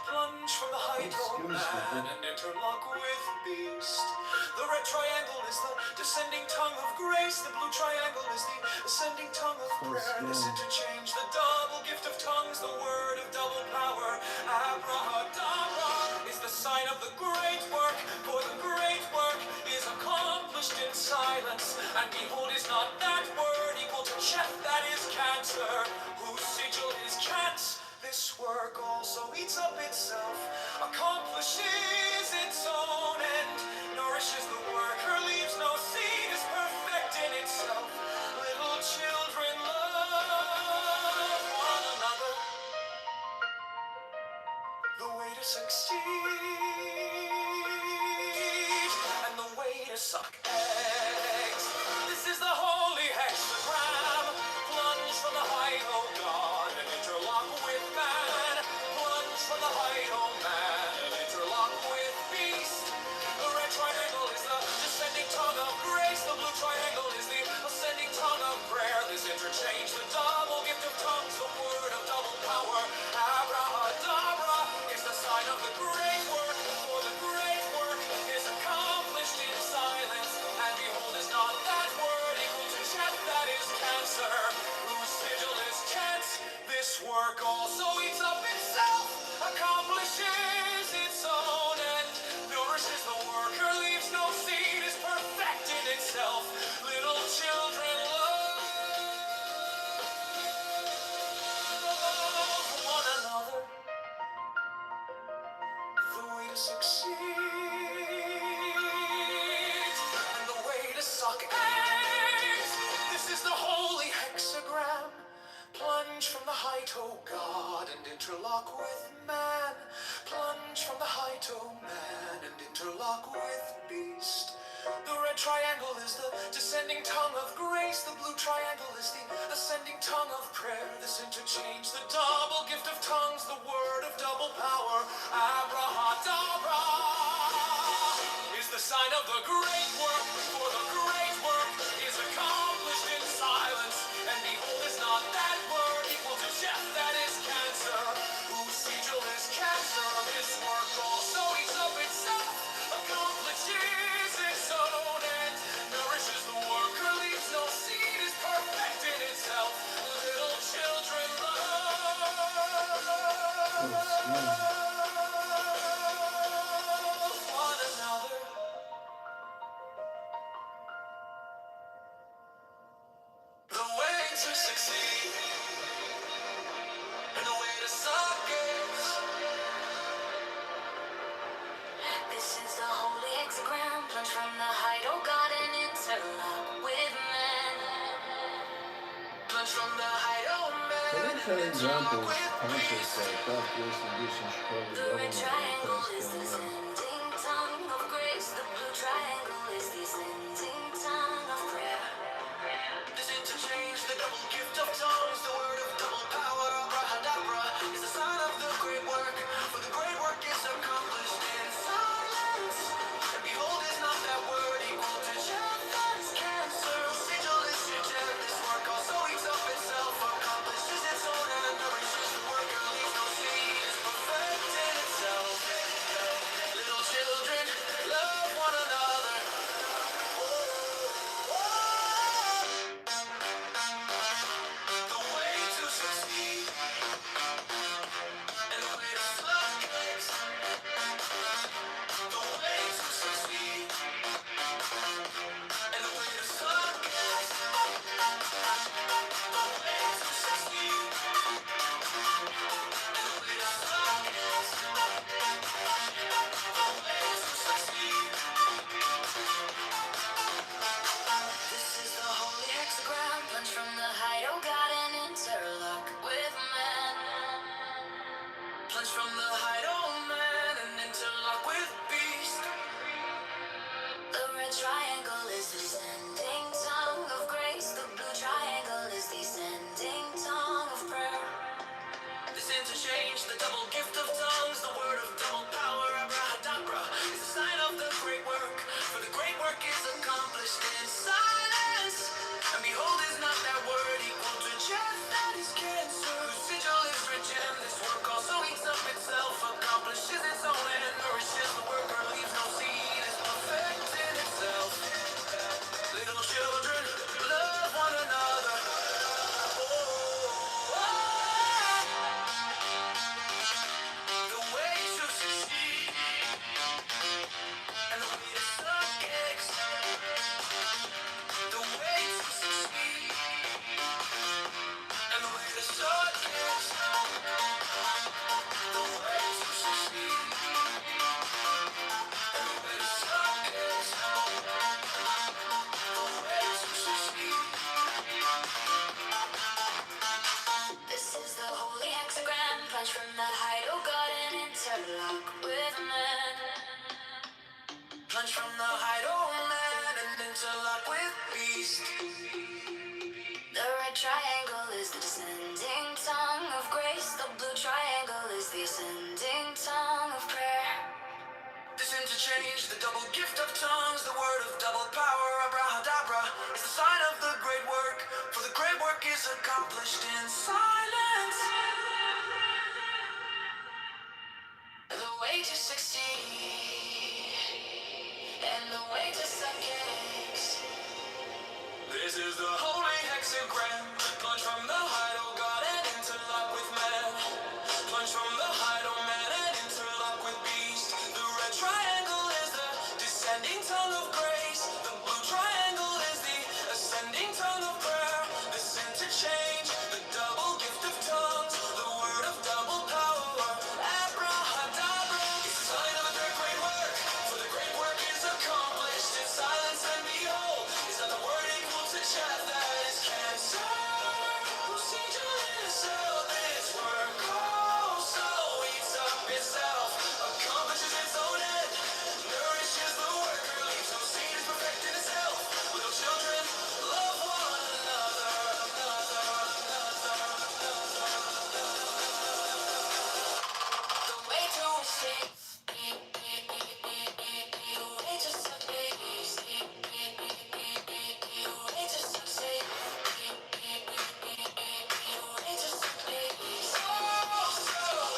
Plunge from the height, O man, and interlock with beast. The red triangle is the descending tongue of grace. The blue triangle is the ascending tongue of prayer. This interchange, the double gift of tongues, the word of double power. Abrahadabra is the sign of the great work. For the great work is accomplished in silence. And behold, is not that word equal to Cheth? That is cancer. Whose sigil is Cats? This work also eats up itself, accomplishes its own end, nourishes the worker, leaves no seed, is perfect in itself. Little children, love one another. The way to succeed and the way to suck eggs. This is the holy hexagram. Plunge from the height, O God, and interlock with man. Plunge from the height, O man, and interlock with beast. The red triangle is the descending tongue of grace. The blue triangle is the ascending tongue of prayer. This interchange, the double gift of tongues, the word of double power. Abrahadabra is the sign of the great work. For the great work is accomplished in silence. And behold, is not that word equal to Chet? That is cancer. Whose sigil is Chet? This work also eats up itself, accomplishes its own end, nourishes the worker, leaves no seed, is perfect in itself. Little children, love one another. The way to succeed and the way to suck eggs. This is the holy hexagram. Plunge from the height, O God, and interlock with man. Plunge from the height, O man, and interlock with beast. The red triangle is the descending tongue of grace. The blue triangle is the ascending tongue of prayer. This interchange, the double gift of tongues, the word of double power. Abrahadabra is the sign of the great work. For the great work is accomplished in silence. And behold, is not that word equal to Jeff? That is cancer. Whose sigil is cancer? This work also eats up itself, accomplishes its own end, nourishes the worker, leaves no seed, is perfect in itself. Little children, love one another. The way to succeed and the way to suck eggs. This is the holy hexagram. Plunge from the height, O God, and interlock with man. Plunge from the height, O man. For example, conscious God gives the mission The red triangle is the ascending tongue of grace. The blue triangle is the ascending tongue of prayer. This interchange, the double gift of tongues, the word of double power. Abrahadabra is the sign of the great work. For the great work is accomplished in silence. And behold, is not that word equal to Jeff? That is cancer. beast. The red triangle is the descending tongue of grace. The blue triangle is the ascending tongue of prayer. This interchange, the double gift of tongues, the word of double power, abrahadabra, is the sign of the great work, for the great work is accomplished in silence. The way to succeed, and the way to success. This is the holy hexagram, plunge from the height, oh God, and interlock with man. Plunge from the height, oh man, and interlock with beast. The red triangle is the descending tongue of grace. The blue triangle is the ascending tongue of prayer. This interchange, the double gift of tongues, the word of double power, abrahadabra, is the sign of a great work, for the great work is accomplished in silence, and behold, is that the word equal to chaff that is cancer. Procedure itself, this work also eats up itself, accomplishes its own end, nourishes the worker, leaves no seed, is perfected itself. Little children, love one another, The way to escape, the way to succeed, the way to succeed, the way to succeed. So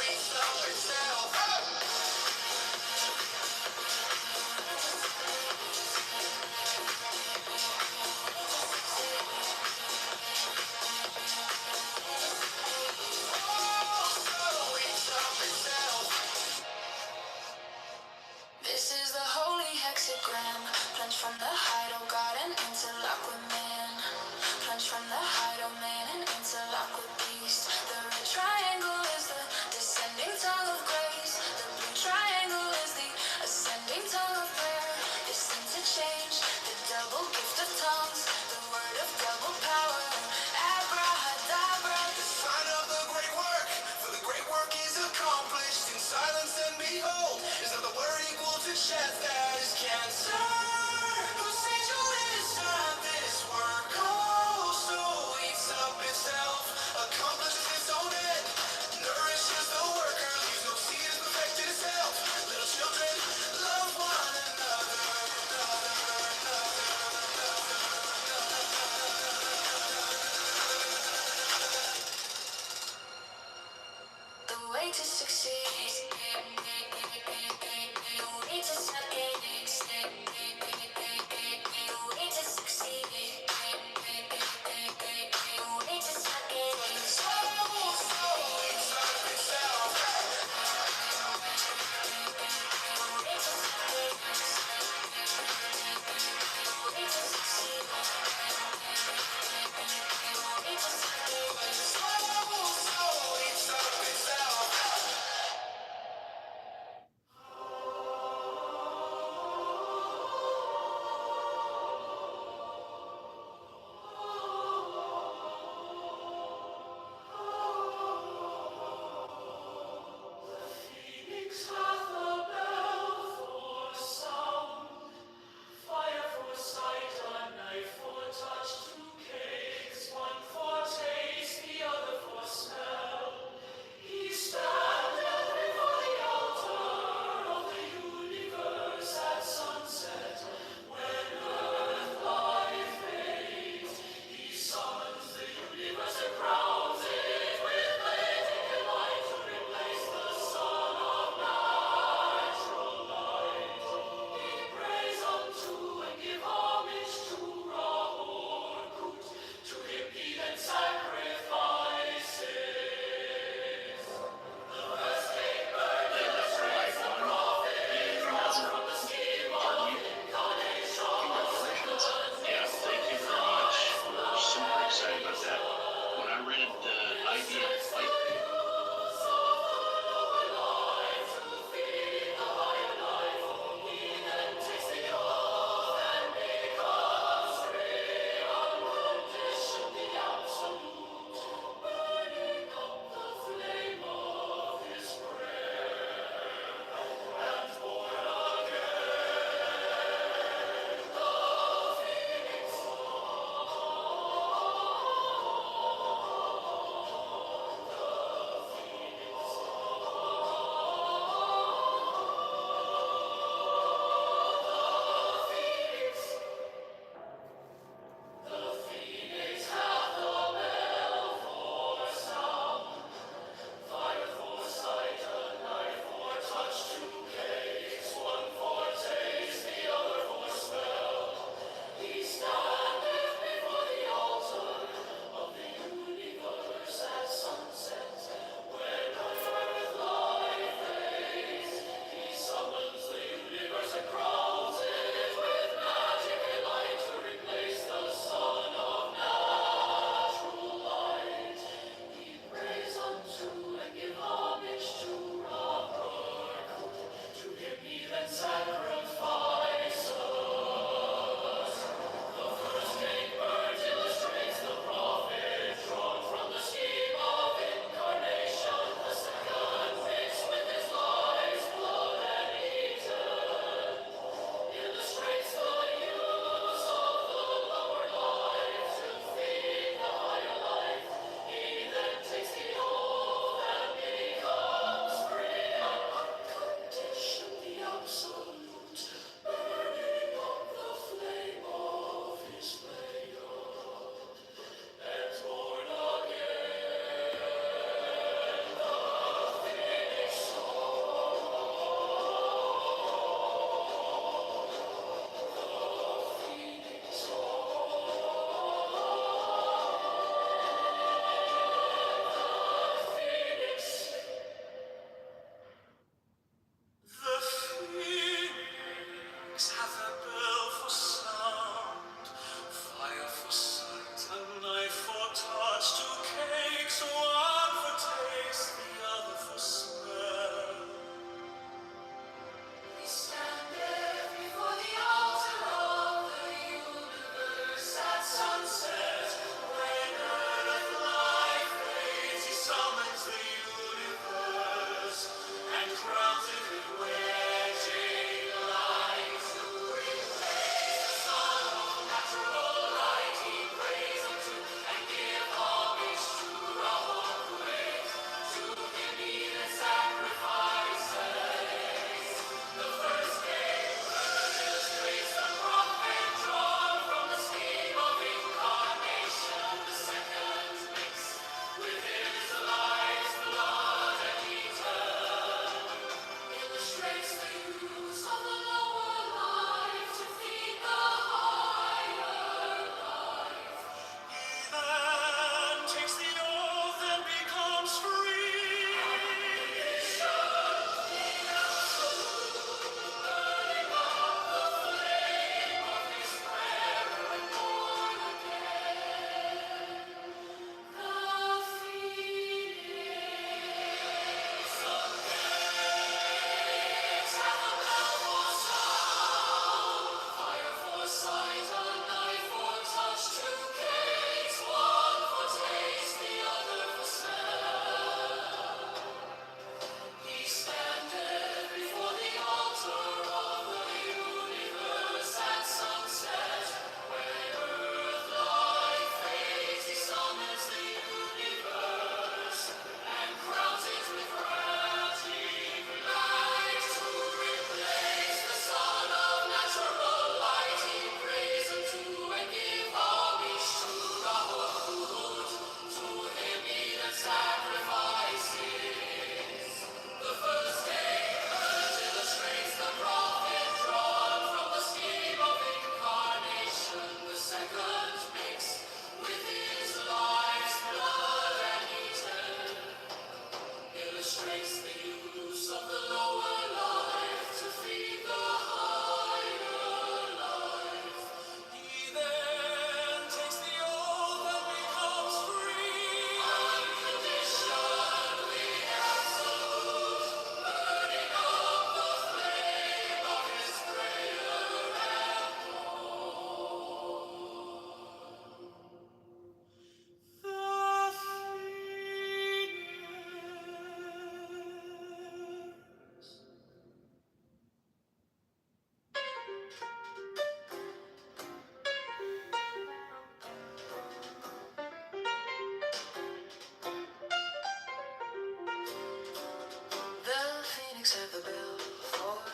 eats up itself. This is the holy hexagram. Plunge from the height, oh God, and interlock with man. Plunge from the height, oh man, and interlock with beast. The red triangle is the descending tongue of grace. The blue triangle is the ascending tongue of prayer. This interchange, the double gift of tongues, the word of double power, abrahadabra, the sign of the great work, for the great work is accomplished in silence, and behold, is that the word equal to chaff that is cancer. Who says you is not this work also eats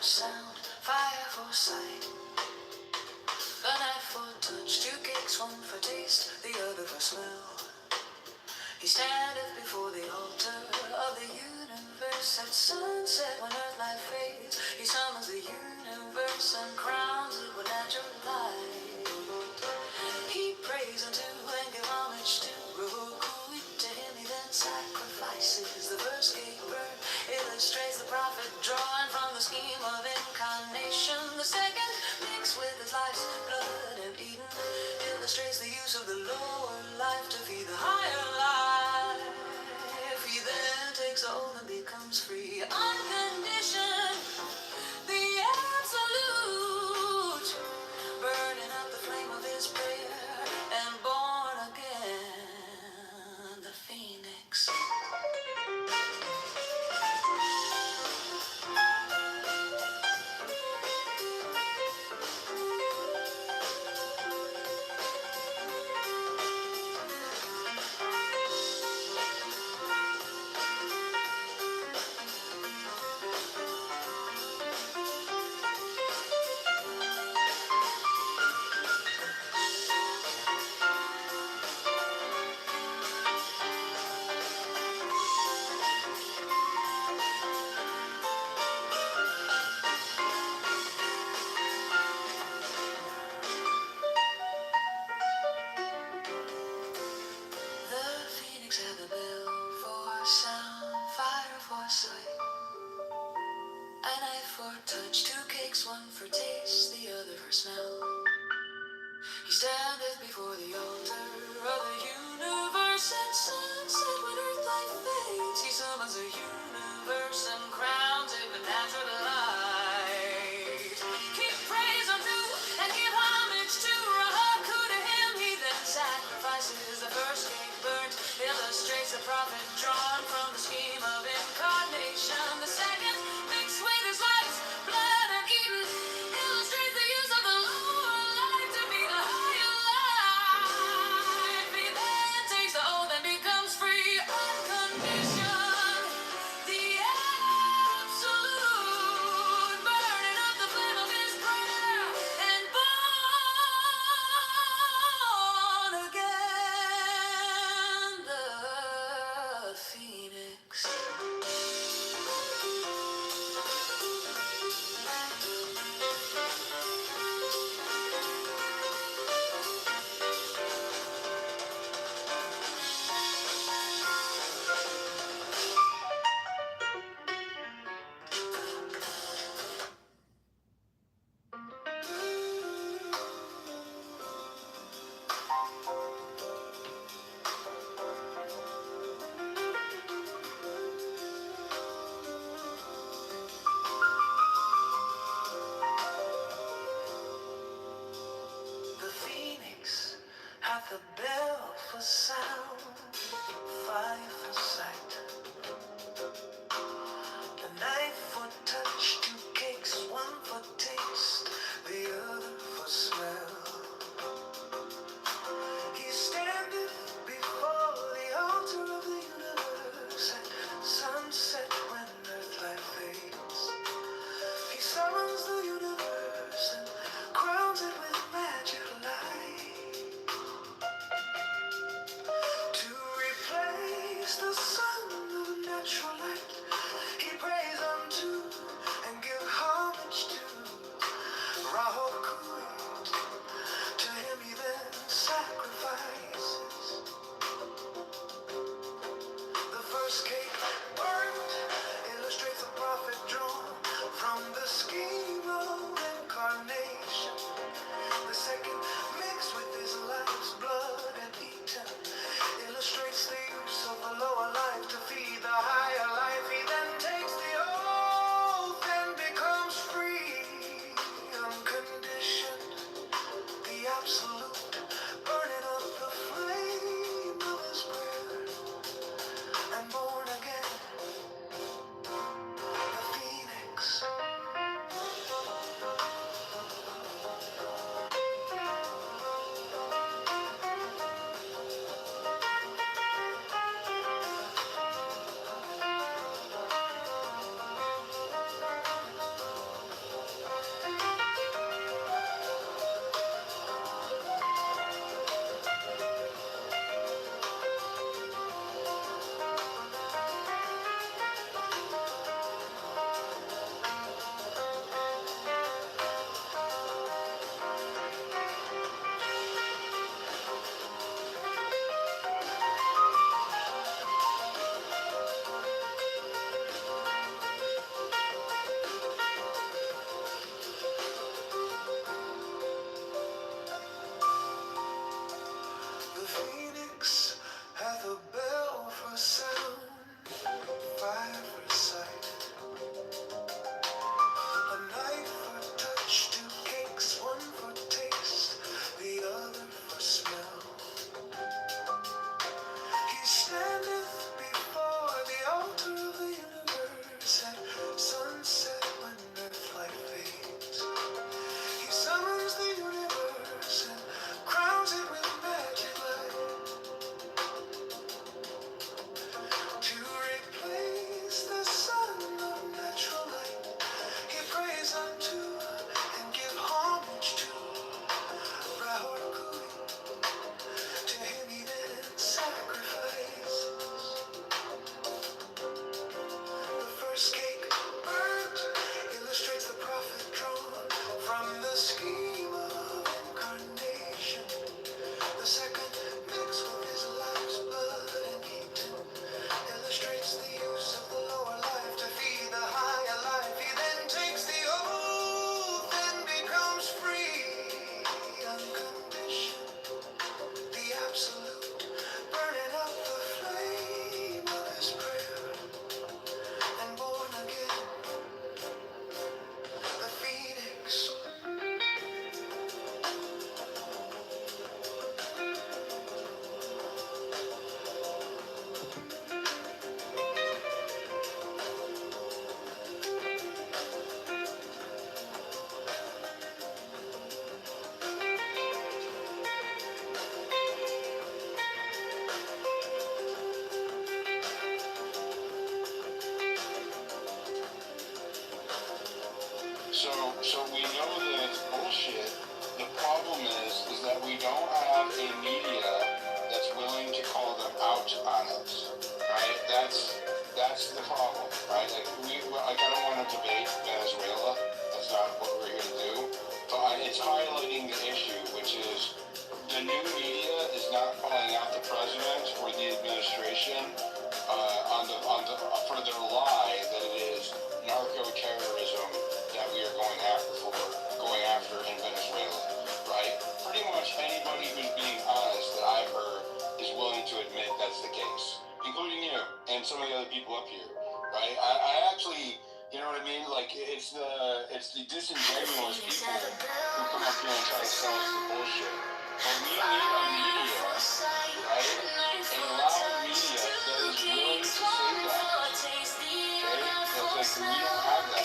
sound, fire for sight, a knife for touch, 2 cakes, 1 for taste, the other for smell. He standeth before the altar of the universe at sunset when earth light fades. He summons the universe and crowns it with natural light. He prays unto and gives homage to Roku. To him he then sacrifices. The first cake burnt illustrates the prophet drawn from the scheme of incarnation. The second, mixed with his life's blood and eaten, illustrates the use of the lower life to feed the higher life. He then takes the oath and becomes free, unconditioned, the absolute, burning up the flame of his prayer and born again, the phoenix. The phoenix had the bell for sound, fire for sight, a knife for touch, 2 cakes, 1 for taste, the other for smell. He standeth before the altar of the universe at sunset when earth light fades. He summons the universe and crowns it with natural light. Keep praise unto and give homage to Rahaku. To him he then sacrifices. The first cake burnt illustrates the prophet drawn from the scheme of incarnation. The second, mixed with his life's blood and eaten, illustrates the use of the lower life to be the higher life. He then takes the oath and becomes free, unconditioned, the So we know that it's bullshit. The problem is that we don't have a media that's willing to call them out on it, right? That's the problem, right? Like I don't want to debate Venezuela. That's not what we're here to do. But it's highlighting the issue, which is the new media is not calling out the president or the administration for their lie that it is narco-terrorism that we are going after in Venezuela, right? Pretty much anybody who's being honest that I've heard is willing to admit that's the case, including you and some of the other people up here, right? I actually, you know what I mean? Like it's the disingenuous people who come up here and try to sell us the bullshit. But we need a media, right? A loud media that is willing to say that. Okay? That's like we don't have that.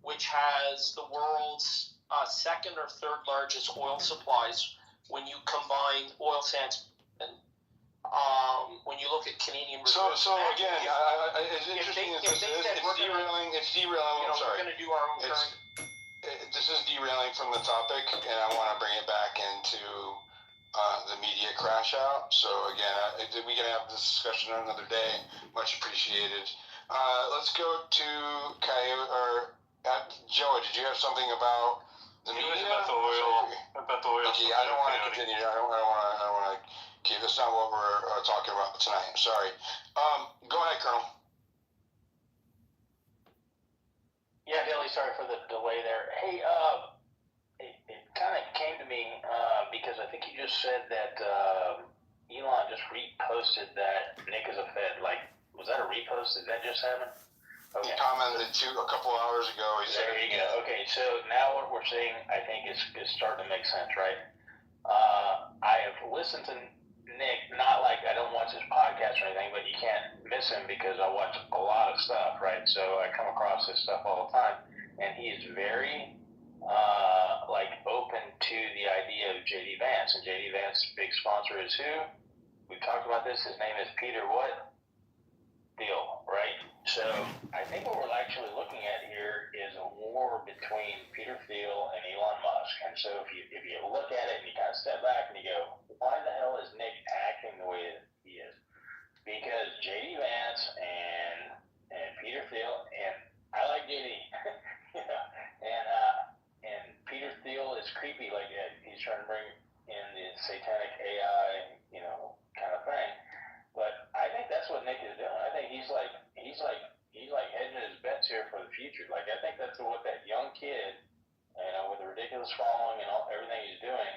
Which has the world's second or third largest oil supplies when you combine oil sands and when you look at Canadian reserves. So again, it's interesting. It's derailing. I'm sorry. We're going to do our own current. This is derailing from the topic, and I want to bring it back into the media crash out. So again, we can have this discussion another day. Much appreciated. Let's go to Joey, did you have something about the media? About the oil. Okay, I don't want to continue. I don't want to keep. That's not what we're talking about tonight. I'm sorry. Go ahead, Colonel. Yeah, Billy. Sorry for the delay there. Hey, it kind of came to me because I think you just said that Elon just reposted that Nick is a Fed. Like, was that a repost? Did that just happen? Okay. He commented a couple hours ago. There you go. Okay, so now what we're seeing, I think, is starting to make sense, right? I have listened to Nick, not like I don't watch his podcast or anything, but you can't miss him because I watch a lot of stuff, right? So I come across his stuff all the time, and he is very open to the idea of J.D. Vance, and J.D. Vance's big sponsor is who? We've talked about this. His name is Peter what? Thiel, right? So I think what we're actually looking at here is a war between Peter Thiel and Elon Musk. And so if you look at it and you kind of step back and you go, why the hell is Nick acting the way that he is? Because J.D. Vance and Peter Thiel, and I like J.D. and Peter Thiel is creepy like that. He's trying to bring in the satanic AI, kind of thing. But I think that's what Nick is doing. I think he's hedging his bets here for the future. Like, I think that's what that young kid, with a ridiculous following and everything he's doing,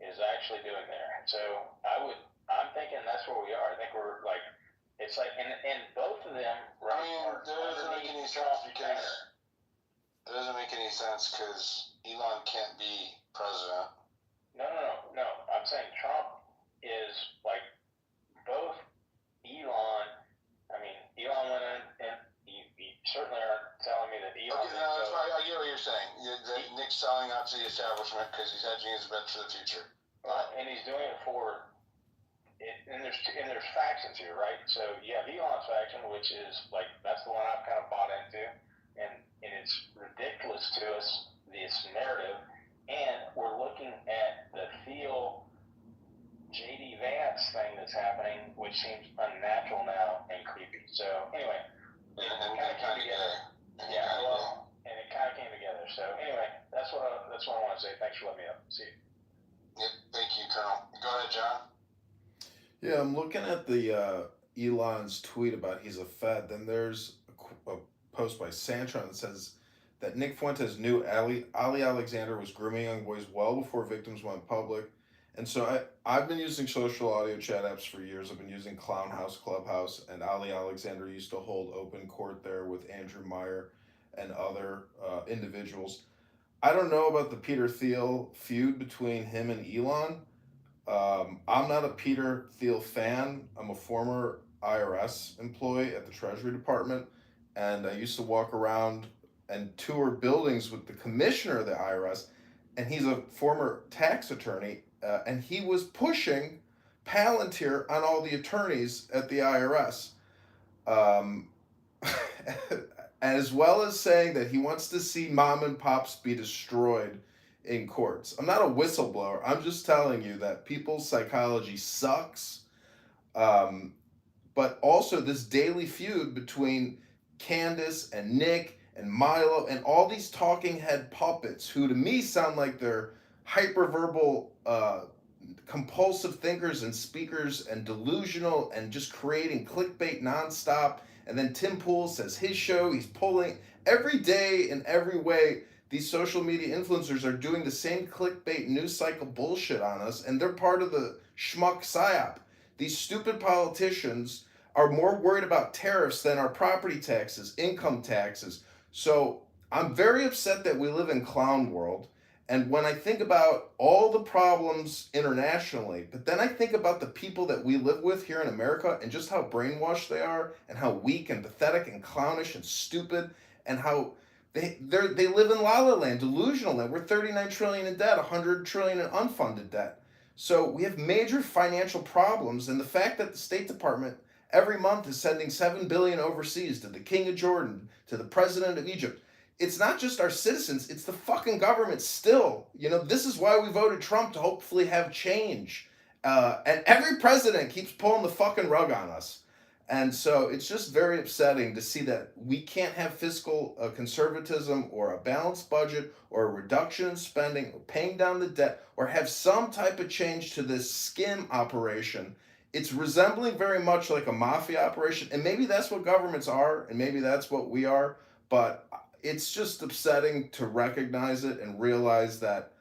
is actually doing there. So I'm thinking that's where we are. I think we're like, it's like, and both of them, right? I mean, that doesn't make any sense because Elon can't be president. No. I'm saying Trump is like both Elon. I mean, Elon went in, and you certainly aren't telling me that Elon. Okay, no, that's why I get what you're saying. That Nick's selling out to the establishment because he's hedging his bet for the future. And he's doing it for. And there's factions here, right? So you have Elon's faction, which is like that's the one I've kind of bought into, and it's ridiculous to us, this narrative. And we're looking at the Thiel JD Vance thing that's happening, which seems unnatural now and creepy. So anyway, it kind of came together. Yeah, well, and it kind of came together. So anyway, that's what I want to say. Thanks for letting me up. See you. Yep, thank you, Colonel. Go ahead, John. Yeah, I'm looking at the Elon's tweet about he's a Fed. Then there's a post by Santron that says that Nick Fuentes knew Ali Alexander was grooming young boys well before victims went public. And so I've been using social audio chat apps for years. I've been using Clown House, Clubhouse, and Ali Alexander used to hold open court there with Andrew Meyer and other individuals. I don't know about the Peter Thiel feud between him and Elon. I'm not a Peter Thiel fan. I'm a former IRS employee at the Treasury Department, and I used to walk around and tour buildings with the commissioner of the IRS, and he's a former tax attorney, and he was pushing Palantir on all the attorneys at the IRS, as well as saying that he wants to see mom and pops be destroyed in courts. I'm not a whistleblower. I'm just telling you that people's psychology sucks. But also this daily feud between Candace and Nick and Milo and all these talking head puppets who to me sound like they're hyperverbal, compulsive thinkers and speakers and delusional and just creating clickbait nonstop. And then Tim Pool says his show, he's pulling every day in every way. These social media influencers are doing the same clickbait news cycle bullshit on us, and they're part of the schmuck psyop. These stupid politicians are more worried about tariffs than our property taxes, income taxes. So I'm very upset that we live in clown world. And when I think about all the problems internationally, but then I think about the people that we live with here in America and just how brainwashed they are and how weak and pathetic and clownish and stupid and how they live in la la land, delusional land. We're 39 trillion in debt, 100 trillion in unfunded debt. So we have major financial problems, and the fact that the State Department every month is sending $7 billion overseas to the King of Jordan, to the President of Egypt. It's not just our citizens, it's the fucking government still. You know, this is why we voted Trump, to hopefully have change. And every president keeps pulling the fucking rug on us. And so it's just very upsetting to see that we can't have fiscal conservatism or a balanced budget or a reduction in spending or paying down the debt or have some type of change to this skim operation. It's resembling very much like a mafia operation. And maybe that's what governments are, and maybe that's what we are. But it's just upsetting to recognize it and realize that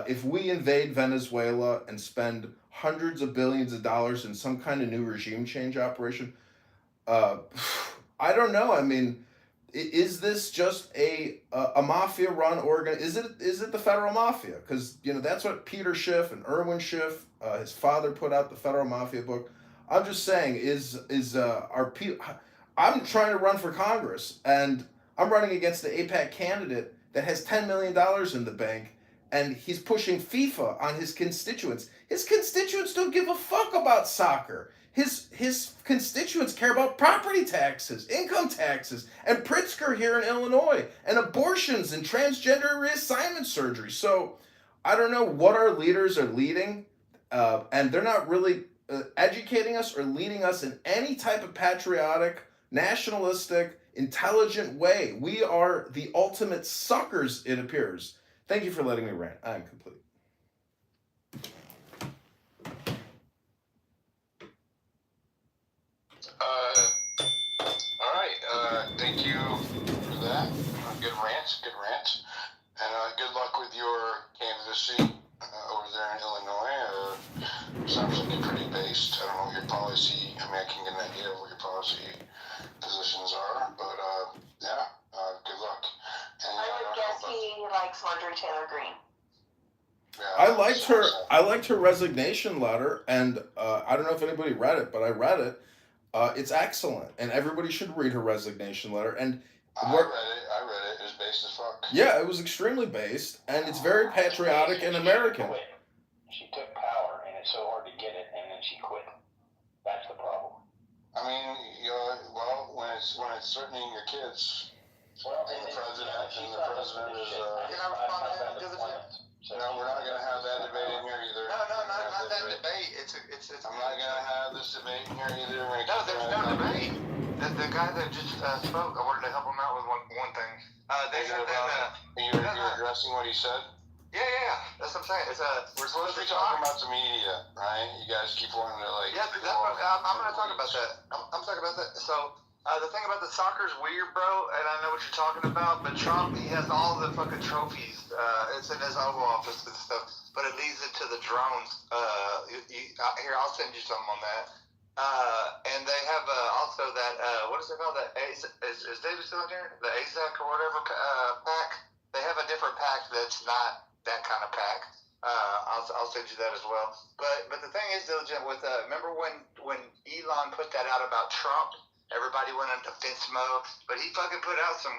if we invade Venezuela and spend hundreds of billions of dollars in some kind of new regime change operation, I don't know. I mean, is this just a mafia-run organ? Is it the federal mafia? Because that's what Peter Schiff and Erwin Schiff, his father, put out the Federal Mafia book. I'm just saying, I'm trying to run for Congress, and I'm running against the AIPAC candidate that has $10 million in the bank, and he's pushing FIFA on his constituents. His constituents don't give a fuck about soccer. His constituents care about property taxes, income taxes, and Pritzker here in Illinois, and abortions and transgender reassignment surgery. So I don't know what our leaders are leading, and they're not really educating us or leading us in any type of patriotic, nationalistic, intelligent way. We are the ultimate suckers, it appears. Thank you for letting me rant. I am complete. All right. Thank you for that. Good rant. And good luck with your candidacy over there in Illinois. Sounds like a pretty policy. I mean, I can get an idea of what your policy positions are, but good luck. And, I would guess he likes Marjorie Taylor Greene. Yeah, I liked her resignation letter, and I don't know if anybody read it, but I read it. It's excellent, and everybody should read her resignation letter. And I read it. It was based as fuck. Yeah, it was extremely based, and it's very patriotic and American. She took power, and it's so hard to get it, and then she quit. That's the problem. I mean, when it's threatening your kids, and the president is. No, we're not going to have that debate in here either. No, not that debate. It's. I'm not going to have this debate in here either. No, there's no debate. The guy that just spoke, I wanted to help him out with one thing. You're addressing what he said? Yeah. That's what I'm saying. We're supposed to be talking about the media, right? You guys keep wanting to Yeah, I'm going to talk about that. I'm talking about that. So. The thing about the soccer's weird, bro, and I know what you're talking about, but Trump, he has all the fucking trophies. It's in his Oval Office and stuff, but it leads it to the drones. Here, I'll send you something on that. And they have also that, what is it called? Is David still in here? The AZAC or whatever pack? They have a different pack that's not that kind of pack. I'll send you that as well. But the thing is, Diligent, with remember when Elon put that out about Trump? Everybody went into defense mode, but he fucking put out some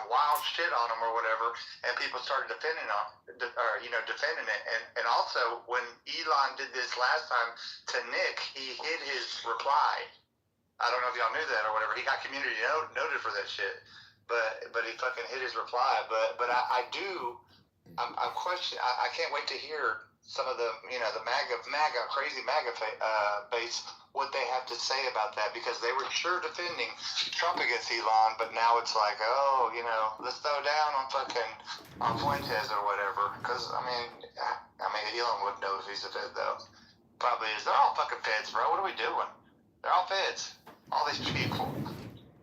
wild shit on him or whatever, and people started defending it. And also, when Elon did this last time to Nick, he hid his reply. I don't know if y'all knew that or whatever. He got community noted for that shit, but he fucking hid his reply. But I'm questioning. I can't wait to hear some of the the crazy MAGA base, what they have to say about that, because they were sure defending Trump against Elon, but now it's like, let's throw down on Fuentes or whatever. Because I mean, Elon wouldn't know if he's a Fed though. Probably is. They're all fucking Feds, bro. What are we doing? They're all Feds. All these people.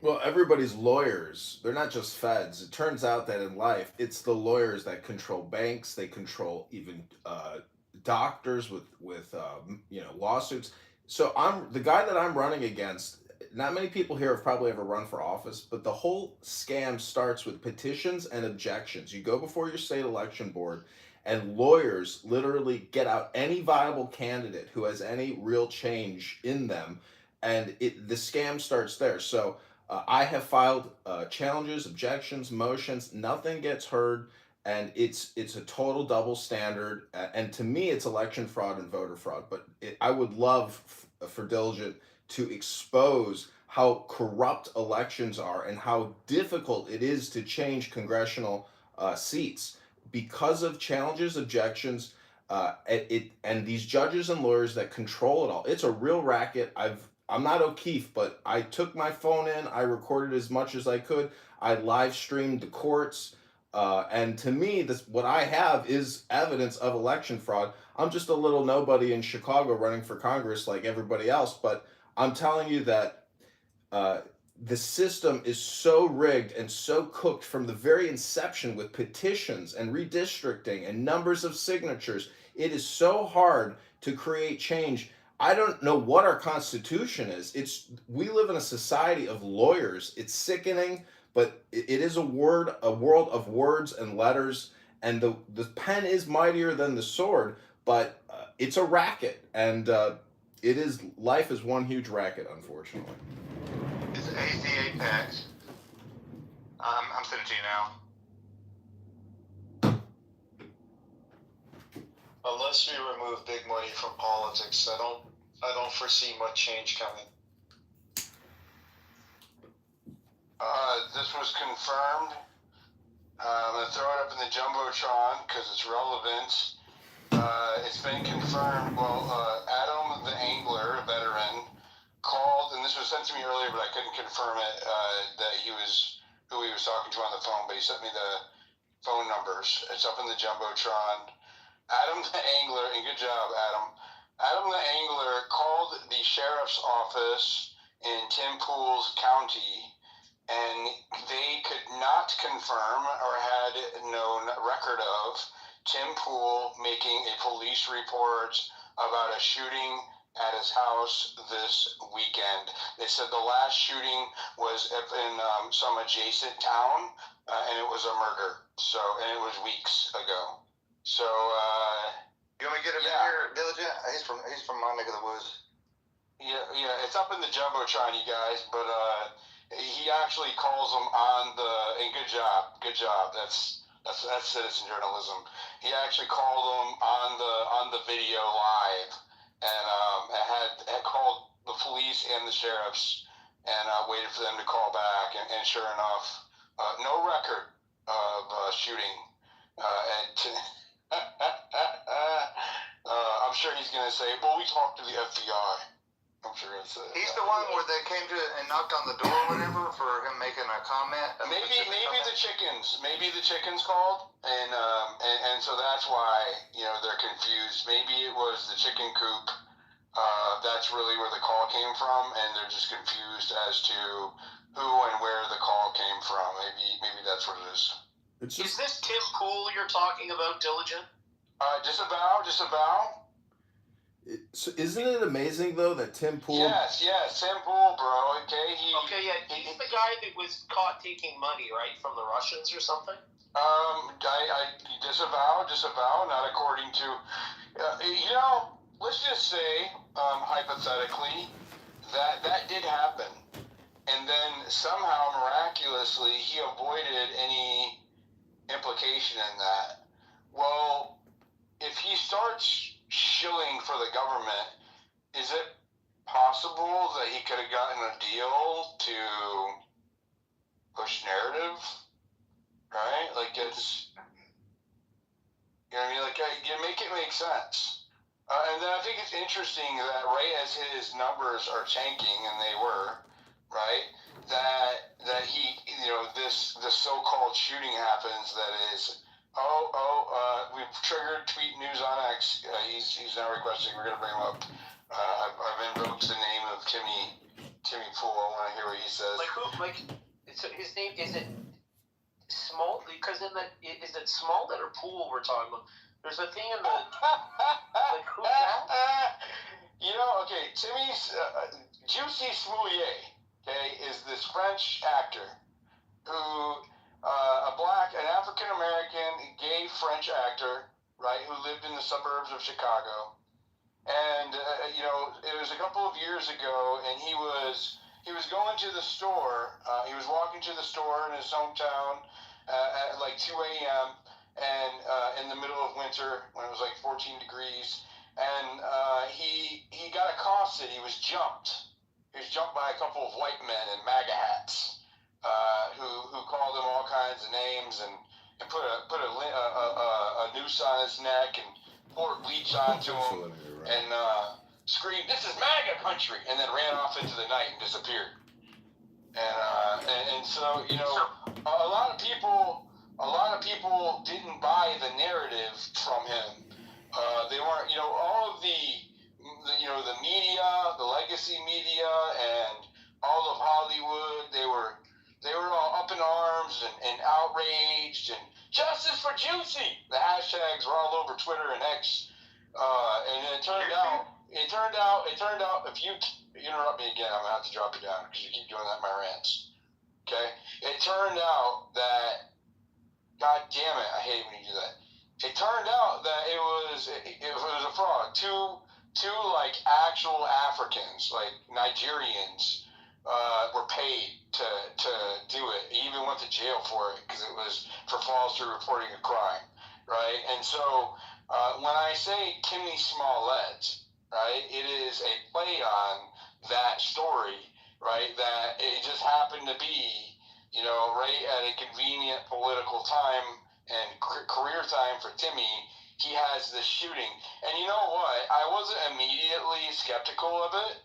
Well, everybody's lawyers. They're not just Feds. It turns out that in life, it's the lawyers that control banks. They control even doctors with lawsuits. So the guy that I'm running against. Not many people here have probably ever run for office, but the whole scam starts with petitions and objections. You go before your state election board, and lawyers literally get out any viable candidate who has any real change in them, and the scam starts there. So I have filed challenges, objections, motions. Nothing gets heard, and it's a total double standard. And to me, it's election fraud and voter fraud. But I would love for Diligent to expose how corrupt elections are and how difficult it is to change congressional seats because of challenges, objections, and these judges and lawyers that control it all. It's a real racket. I'm not O'Keefe, but I took my phone in, I recorded as much as I could, I live streamed the courts, and to me, what I have is evidence of election fraud. I'm just a little nobody in Chicago running for Congress like everybody else, but I'm telling you that the system is so rigged and so cooked from the very inception with petitions and redistricting and numbers of signatures. It is so hard to create change. I don't know what our Constitution is. We live in a society of lawyers. It's sickening, but it is a world of words and letters, and the pen is mightier than the sword, but it's a racket, and life is one huge racket, unfortunately. It's ACA tax. I'm sending it to you now. Unless we remove big money from politics, I don't foresee much change coming. This was confirmed. I'm going to throw it up in the Jumbotron because it's relevant. It's been confirmed. Well, Adam the Angler, a veteran, called, and this was sent to me earlier, but I couldn't confirm it, that who he was talking to on the phone, but he sent me the phone numbers. It's up in the Jumbotron. Adam the Angler, and good job, Adam. Adam the Angler called the sheriff's office in Tim Pool's county, and they could not confirm or had no record of Tim Pool making a police report about a shooting at his house this weekend. They said the last shooting was in some adjacent town, and it was a murder. So, and it was weeks ago. So, you want me to get him in here, Diligent? He's from my neck of the woods. Yeah, it's up in the jumbotron, you guys. But he actually calls them on the. And good job. That's citizen journalism. He actually called them on the video live, and had called the police and the sheriffs, and waited for them to call back. And sure enough, no record of shooting. I'm sure he's gonna say, "Well, we talked to the FBI." I'm sure it's. He's the one where they came to and knocked on the door or whatever for him making a comment. Maybe the chickens called, and so that's why they're confused. Maybe it was the chicken coop. That's really where the call came from, and they're just confused as to who and where the call came from. Maybe that's what it is. Is this Tim Pool you're talking about, Diligent? Just about. So isn't it amazing though that Tim Pool? Yes, Tim Pool, bro. Okay, he's the guy that was caught taking money, right, from the Russians or something. I disavow. Not according to, let's just say, hypothetically, that did happen, and then somehow miraculously he avoided any implication in that. Well, if he starts shilling for the government, is it possible that he could have gotten a deal to push narrative? Right? Like it's, you know what I mean? Like you make it make sense. And then I think it's interesting that right as his numbers are tanking, and they were, right, that he, this so-called shooting happens that is, we've triggered tweet news on X. He's now requesting we're going to bring him up. I've invoked the name of Timmy Pool. I want to hear what he says. So his name, is it Small? Because is it Smollett or Pool we're talking about? There's a thing in the, who's that? Okay, Timmy's, Juicy Smoulier, okay, is this French actor who, an African-American gay French actor, right, who lived in the suburbs of Chicago. And, it was a couple of years ago, and he was going to the store, he was walking to the store in his hometown at like 2 a.m., and in the middle of winter, when it was like 14 degrees, and he got accosted, he was jumped. He was jumped by a couple of white men in MAGA hats, who called him all kinds of names and put a noose on his neck and poured bleach onto him and screamed, "This is MAGA country," and then ran off into the night and disappeared. And so a lot of people didn't buy the narrative from him. They weren't, all of the media, the legacy media, and all of Hollywood, they were all up in arms and outraged and justice for Juicy. The hashtags were all over Twitter and X. And it turned out if you interrupt me again, I'm gonna have to drop you down because you keep doing that in my rants. Okay? It turned out that, God damn it, I hate when you do that. It turned out that it was a fraud. Two like actual Africans, like Nigerians, were paid to do it. He even went to jail for it because it was for falsely reporting a crime, right? And so when I say Timmy Smollett, right, it is a play on that story, right? That it just happened to be, right at a convenient political time and career time for Timmy, he has this shooting. And you know what? I wasn't immediately skeptical of it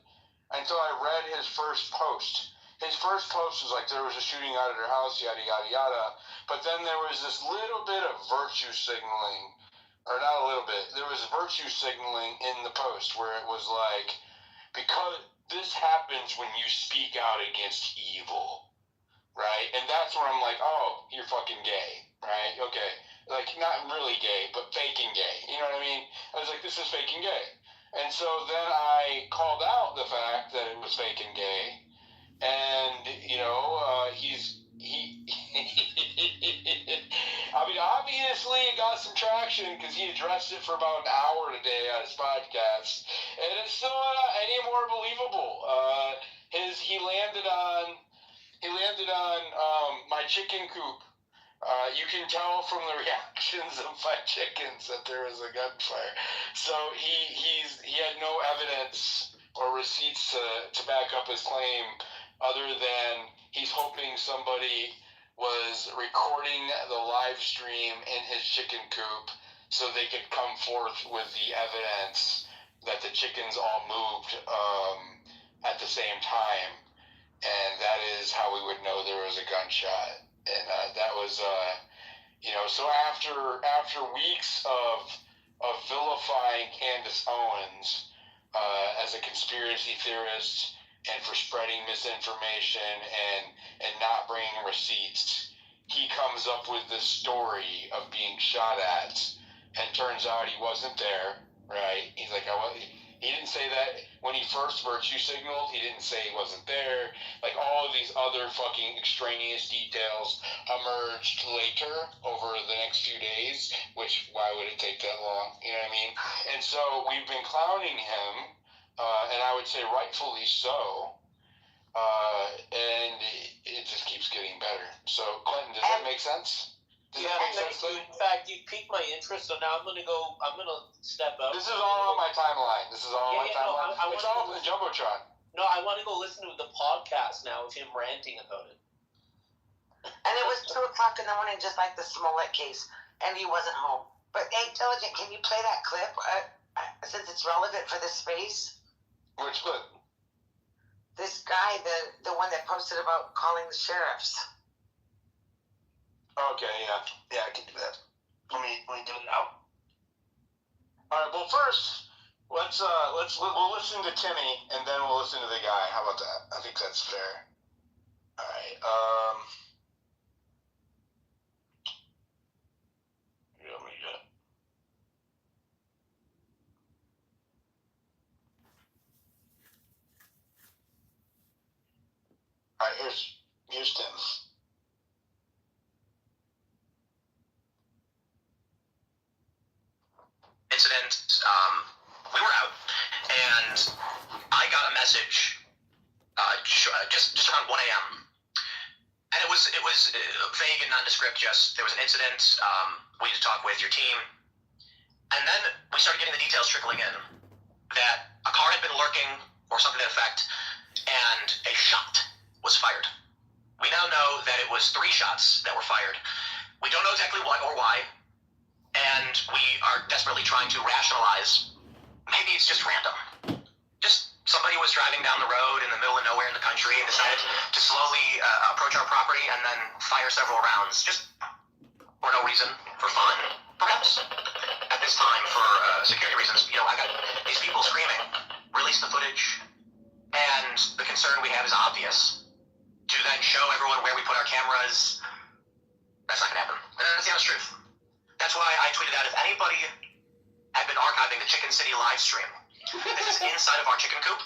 until I read his first post. His first post was like, there was a shooting out at her house, yada, yada, yada. But then there was this little bit of virtue signaling, or not a little bit, there was virtue signaling in the post where it was like, because this happens when you speak out against evil. Right? And that's where I'm like, oh, you're fucking gay, right? Okay. Like, not really gay, but faking gay. You know what I mean? I was like, this is faking gay. And so then I called out the fact that it was fake and gay. And, I mean, obviously it got some traction because he addressed it for about an hour today on his podcast. And it's still not any more believable. He landed on my chicken coop. You can tell from the reactions of my chickens that there was a gunfire. So he had no evidence or receipts to back up his claim, other than he's hoping somebody was recording the live stream in his chicken coop so they could come forth with the evidence that the chickens all moved at the same time, and that is how we would know there was a gunshot. And that was, so after weeks of vilifying Candace Owens as a conspiracy theorist and for spreading misinformation and not bringing receipts, he comes up with this story of being shot at, and turns out he wasn't there, right? He's like, he didn't say that when he first virtue signaled. He didn't say he wasn't there. Like, all of these other fucking extraneous details emerged later over the next few days, which, why would it take that long? You know what I mean? And so we've been clowning him, and I would say rightfully so, and it just keeps getting better. So, Clinton, does that make sense? Does that make sense? In fact, you piqued my interest, so now I'm gonna step up. This is all on my timeline. It's all on the Jumbotron. No, I want to go listen to the podcast now of him ranting about it. And it was 2 o'clock in the morning, just like the Smollett case, and he wasn't home. But, hey, Intelligent, can you play that clip, since it's relevant for this space? Which clip? This guy, the one that posted about calling the sheriffs. Okay, yeah, I can do that. Let me do it now. All right. Well, first, we'll listen to Timmy, and then we'll listen to the guy. How about that? I think that's fair. All right. Here, let me do it. All right. Here's Tim. Incident, we were out, and I got a message just around 1 a.m. And it was vague and nondescript. Just there was an incident. We need to talk with your team, and then we started getting the details trickling in that a car had been lurking or something to that effect, and a shot was fired. We now know that it was 3 shots that were fired. We don't know exactly what or why. And we are desperately trying to rationalize, maybe it's just random. Just somebody was driving down the road in the middle of nowhere in the country and decided to slowly approach our property and then fire several rounds, just for no reason, for fun, perhaps. At this time, for security reasons, I got these people screaming, release the footage. And the concern we have is obvious. To then show everyone where we put our cameras, that's not going to happen. That's the honest truth. That's why I tweeted out, if anybody had been archiving the Chicken City live stream, this is inside of our chicken coop.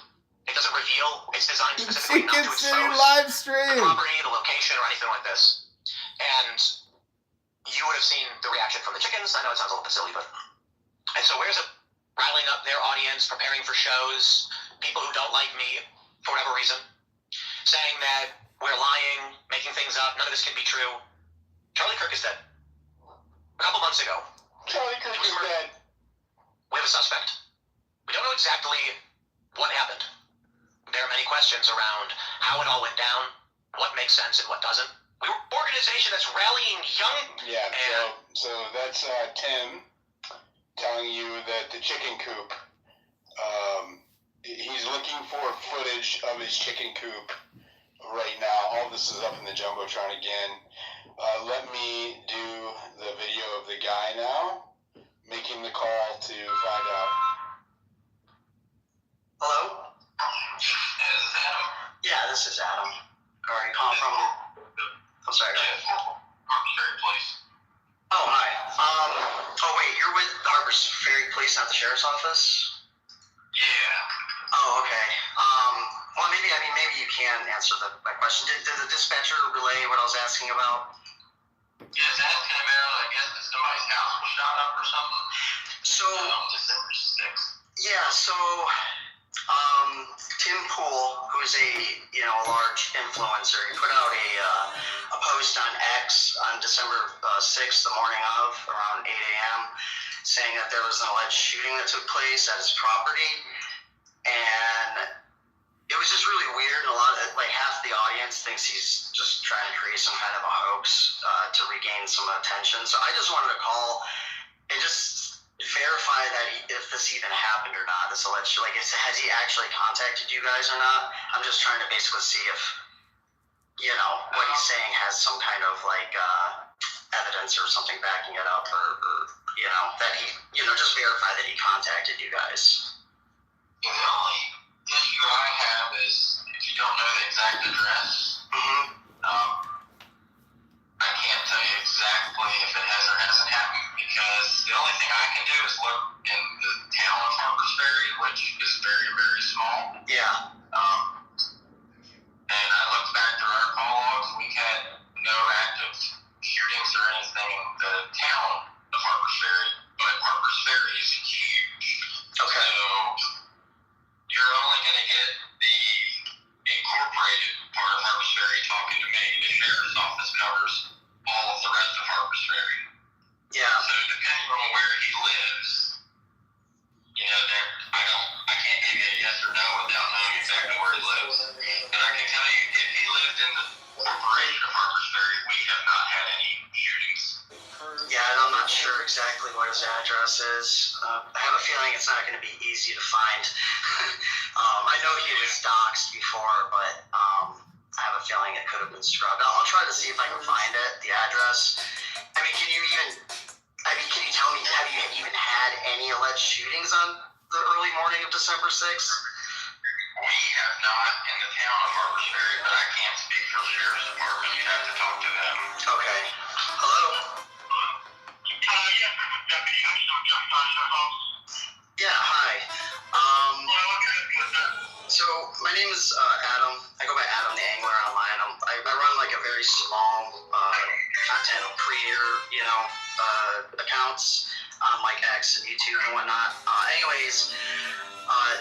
It doesn't reveal, it's designed specifically not to expose live stream. the property, the location, or anything like this. And you would have seen the reaction from the chickens. I know it sounds a little bit silly, but... And so where's it riling up their audience, preparing for shows, people who don't like me, for whatever reason, saying that we're lying, making things up, none of this can be true. Charlie Kirk is dead. A couple months ago. Charlie Kirk is dead. We have a suspect. We don't know exactly what happened. There are many questions around how it all went down, what makes sense and what doesn't. We're an organization that's rallying young... Yeah, so that's Tim telling you that the chicken coop, he's looking for footage of his chicken coop right now. All this is up in the Jumbotron again. Let me do the video of the guy now, making the call to find out. Hello? Yeah, this is Adam. Where are you calling from? I'm sorry. Oh, hi. Oh, wait, you're with the Harper's Ferry Police, not the Sheriff's Office? Okay. Well, maybe you can answer my question. Did the dispatcher relay what I was asking about? Yeah, it's asking about, I guess, that somebody's house was shot up or something. So, on December 6th. Yeah, so Tim Pool, who's a large influencer, he put out a post on X on December 6th, the morning of, around 8 a.m., saying that there was an alleged shooting that took place at his property, and it was just really weird, and half the audience thinks he's just trying to create some kind of a hoax to regain some attention. So I just wanted to call and just verify that if this even happened or not, this alleged, has he actually contacted you guys or not? I'm just trying to basically see if, what he's saying has some kind of, evidence or something backing it up, or that he, just verify that he contacted you guys. The only issue I have is, if you don't know the exact address, I can't tell you exactly if it has or hasn't happened, because the only thing I can do is look in the town of Harpersferry, which is very, very small. Yeah. And I looked back through our call logs, we had no active shootings or anything in the town of Harpersferry, but Harpersferry is huge. Okay. So you're only going to get the incorporated part of Harpersferry talking to me. The sheriff's office covers all of the rest of Harpersferry. Yeah. So depending on where he lives, I can't give you a yes or no without knowing exactly where he lives. And I can tell you, if he lived in the corporation of Harpersferry, we have not had any shootings. Yeah, and I'm not sure exactly what his address is. I have a feeling it's not going to be easy to find. I know he was doxxed before, but I have a feeling it could have been scrubbed. I'll try to see if I can find it, the address. Can you tell me, have you even had any alleged shootings on the early morning of December 6th? We have not in the town of Harpersferry, but I can't speak for the sheriff's department. You have to talk to them. Okay. Hello? Yeah, hi. So my name is Adam. I go by Adam the Angler online. I run a very small content creator, accounts on X and YouTube and whatnot.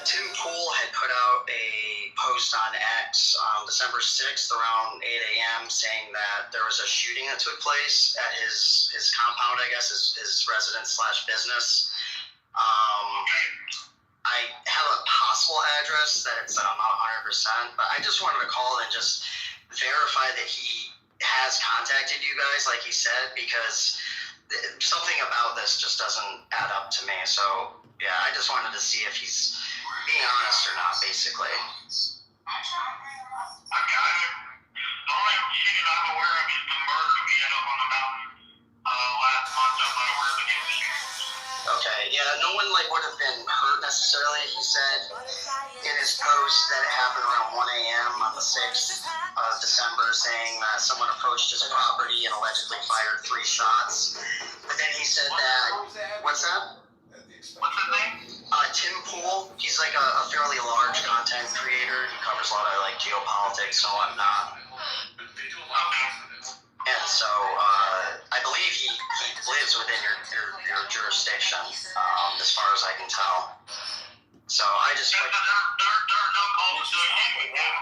Tim Pool had put out a post on X on December 6th around 8 a.m. saying that there was a shooting that took place at his compound, I guess, his residence/business. I have a possible address that it's not 100%, but I just wanted to call and just verify that he has contacted you guys, like he said, because something about this just doesn't add up to me. So, yeah, I just wanted to see if he's being honest or not, basically. The only shooting I'm aware of is the murder we had up on the mountain last month. I'm not aware of any of the shootings. Okay, yeah, no one would have been hurt necessarily. He said in his post that it happened around 1 a.m. on the 6th of December, saying that someone approached his property and allegedly fired 3 shots. But then he said that, what's that? What's his name? Tim Pool. He's a fairly large content creator. He covers a lot of geopolitics and whatnot. And so I believe he lives within your jurisdiction, as far as I can tell. So I just. There are no calls associated with him.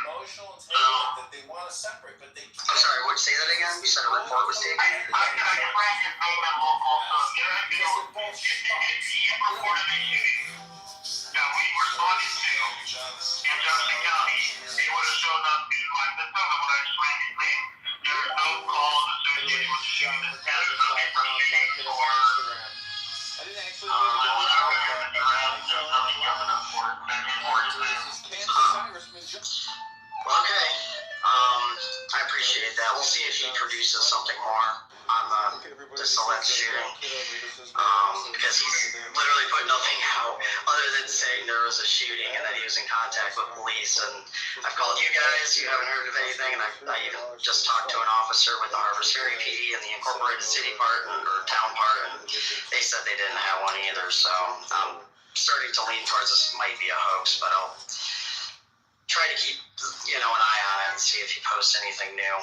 Emotional entanglement that they want to separate, but they can't. I'm sorry, say that again? You said a report was taken? I can explain his name and local. If he reported a shooting that we responded to in Jefferson County, he would have shown up in my system and would have explained his name. There are no calls associated with the shooting. There's no information or I didn't actually Okay. I appreciate that. We'll see if he produces something more on this alleged shooting. Because he's literally put nothing out other than saying there was a shooting and that he was in contact with police. And I've called you guys, you haven't heard of anything, and I even just talked to an officer with the Harpersferry PD and the incorporated city part or town part, and they said they didn't have one either. So I'm starting to lean towards this might be a hoax, but I'll try to keep, an eye on it and see if he posts anything new.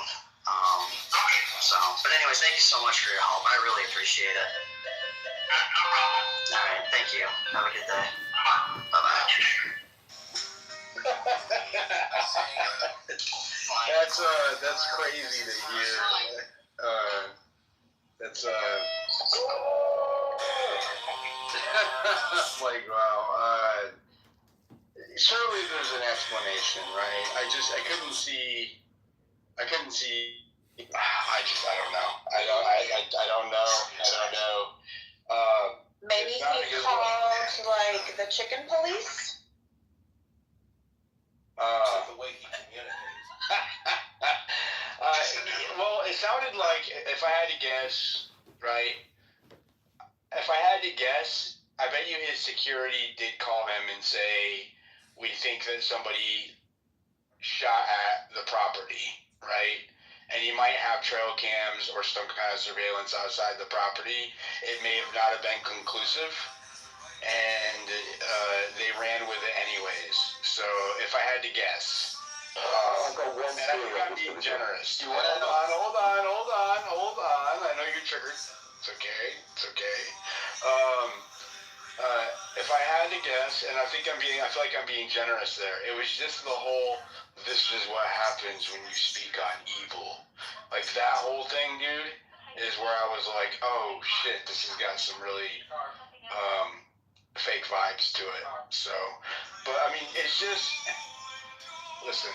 But anyways, thank you so much for your help. I really appreciate it. No problem. All right, thank you. Have a good day. Bye-bye. That's crazy to hear. Like, wow. Surely there's an explanation, right? I couldn't see. I don't know. I don't know. Maybe he called, like, the chicken police? The way he communicates. Well, it sounded like, if I had to guess, right? If I had to guess, I bet you his security did call him and say, we think that somebody shot at the property, right? And he might have trail cams or some kind of surveillance outside the property. It may have not have been conclusive, and they ran with it anyways. So if I had to guess, and I think I'm being generous. Hold on. I know you're triggered. It's okay. If I had to guess, and I feel like I'm being generous there. It was just the whole, this is what happens when you speak on evil. Like that whole thing, dude, is where I was like, oh shit, this has got some really fake vibes to it. So, but I mean, it's just, listen,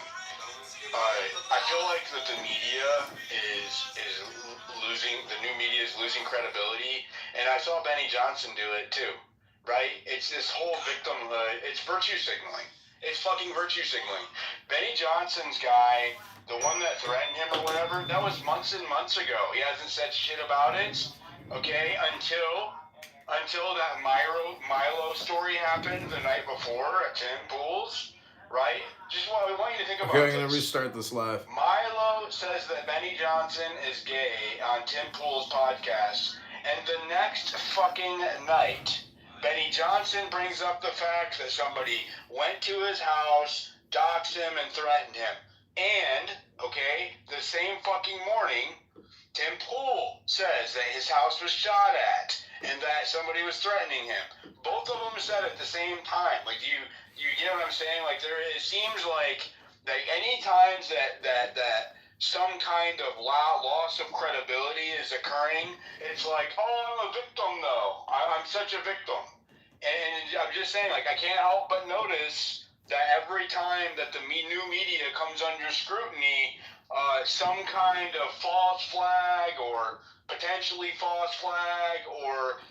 I feel like that the media is losing, the new media is losing credibility, and I saw Benny Johnson do it too. Right? It's this whole victimhood. It's virtue signaling. It's fucking virtue signaling. Benny Johnson's guy, the one that threatened him or whatever, that was months and months ago. He hasn't said shit about it, okay, until that Milo story happened the night before at Tim Pool's, right? We want you to think about this. Okay, I'm going to restart this live. Milo says that Benny Johnson is gay on Tim Pool's podcast, and the next fucking night, Benny Johnson brings up the fact that somebody went to his house, doxed him, and threatened him. And, okay, the same fucking morning, Tim Pool says that his house was shot at and that somebody was threatening him. Both of them said at the same time. Like, you get what I'm saying? Like, it seems like any times that some kind of loss of credibility is occurring, it's like, oh, I'm a victim, though. I'm such a victim. And I'm just saying, like, I can't help but notice that every time that the new media comes under scrutiny, some kind of false flag or potentially false flag or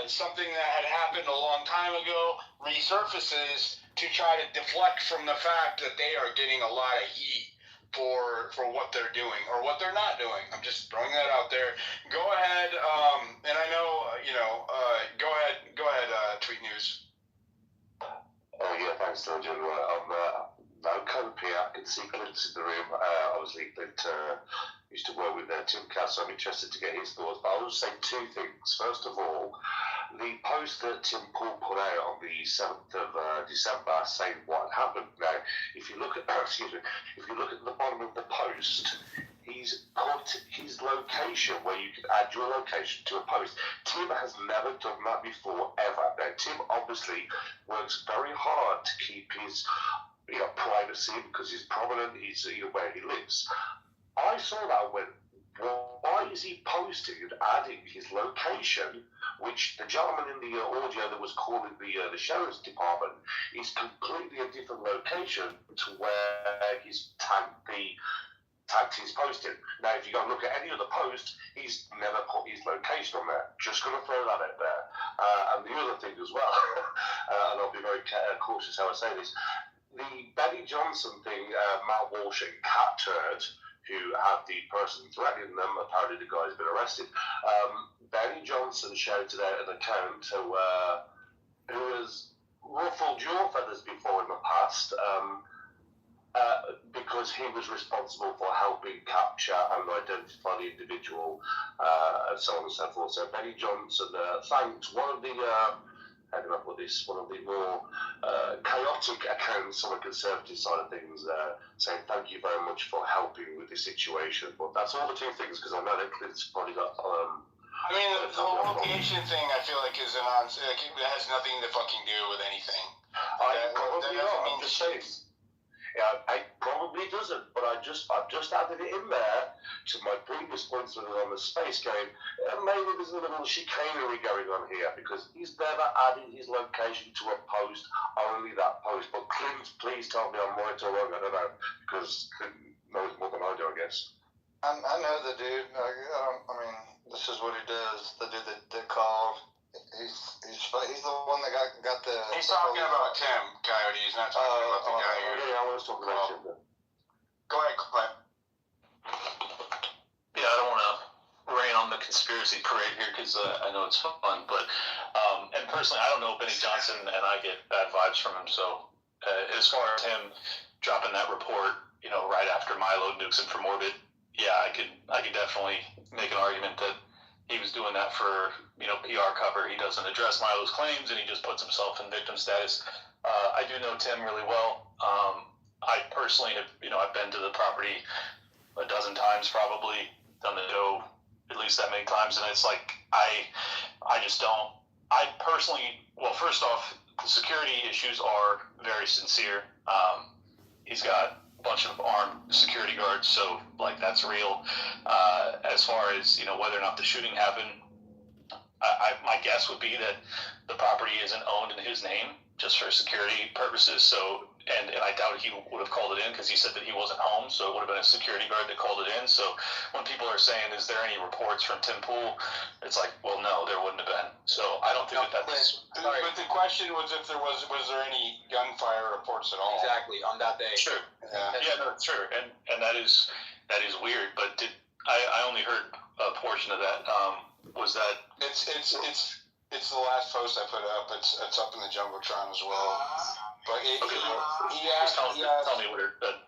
something that had happened a long time ago resurfaces to try to deflect from the fact that they are getting a lot of heat for what they're doing or what they're not doing. I'm just throwing that out there. Go ahead, and I know, go ahead, Tweet News. Yeah, thanks, Nigel. I'm Cope here. I can see Clint's in the room. Obviously, Clint used to work with Tim Cass, so I'm interested to get his thoughts. But I'll say two things. First of all, the post that Tim Pool put out on the 7th of December saying what had happened. Now, if you look at the bottom of the post, he's put his location where you can add your location to a post. Tim has never done that before, ever. Now, Tim obviously works very hard to keep his privacy because he's prominent, he's where he lives. I saw that and went, well, why is he posting and adding his location, which the gentleman in the audio that was calling the sheriff's department is completely a different location to where he's tagged his posting. Now, if you go and look at any other post, he's never put his location on there. Just going to throw that out there. And the other thing as well, and I'll be very cautious how I say this, the Benny Johnson thing, Matt Walsh and Cat Turd, who had the person threatening them, apparently the guy's been arrested. Benny Johnson shouted out an account who has ruffled your feathers before in the past, because he was responsible for helping capture and identify the individual, and so on and so forth. So Benny Johnson thanked one of the how can I put this, one of the more chaotic accounts on the Conservative side of things, saying thank you very much for helping with the situation. But that's all the two things, because I know that Clint's probably got... I mean, the location thing, I feel like, is it has nothing to fucking do with anything. Probably not. I'm just saying. Yeah, it probably doesn't, but I've just added it in there to my previous points when on the space game. Maybe there's a little chicanery going on here, because he's never added his location to a post, only that post. But Clint, please tell me I'm right or wrong. I don't know, because Clint knows more than I do, I guess. I know the dude. I mean, this is what he does. The dude that called. He's the one that got the. He's talking about Tim Coyote. He's not talking about the guy who. Yeah, I was talking about Tim. Go ahead, Clint. Yeah, I don't want to rain on the conspiracy parade here because I know it's fun, but and personally, I don't know Benny Johnson, and I get bad vibes from him. So as far as him dropping that report, right after Milo nukes him from orbit, yeah, I could definitely make an argument that he was doing that for, PR cover. He doesn't address Milo's claims, and he just puts himself in victim status. I do know Tim really well. I personally have, I've been to the property a dozen times probably, done the show at least that many times, and it's like, I just don't. I personally, well, first off, the security issues are very sincere. He's got a bunch of armed security guards, so that's real. As far as whether or not the shooting happened, my guess would be that the property isn't owned in his name just for security purposes. So and I doubt he would have called it in because he said that he wasn't home, so it would have been a security guard that called it in. So when people are saying, is there any reports from Tim Pool, it's like, well, no, there wouldn't have been. So I don't think that's... But the question was if there was there any gunfire reports at all? Exactly, on that day. Sure. Yeah, no, sure. And that is weird, but I only heard a portion of that. Was that... It's the last post I put up. It's up in the Jumbotron as well. But he asked. Tell me what it said.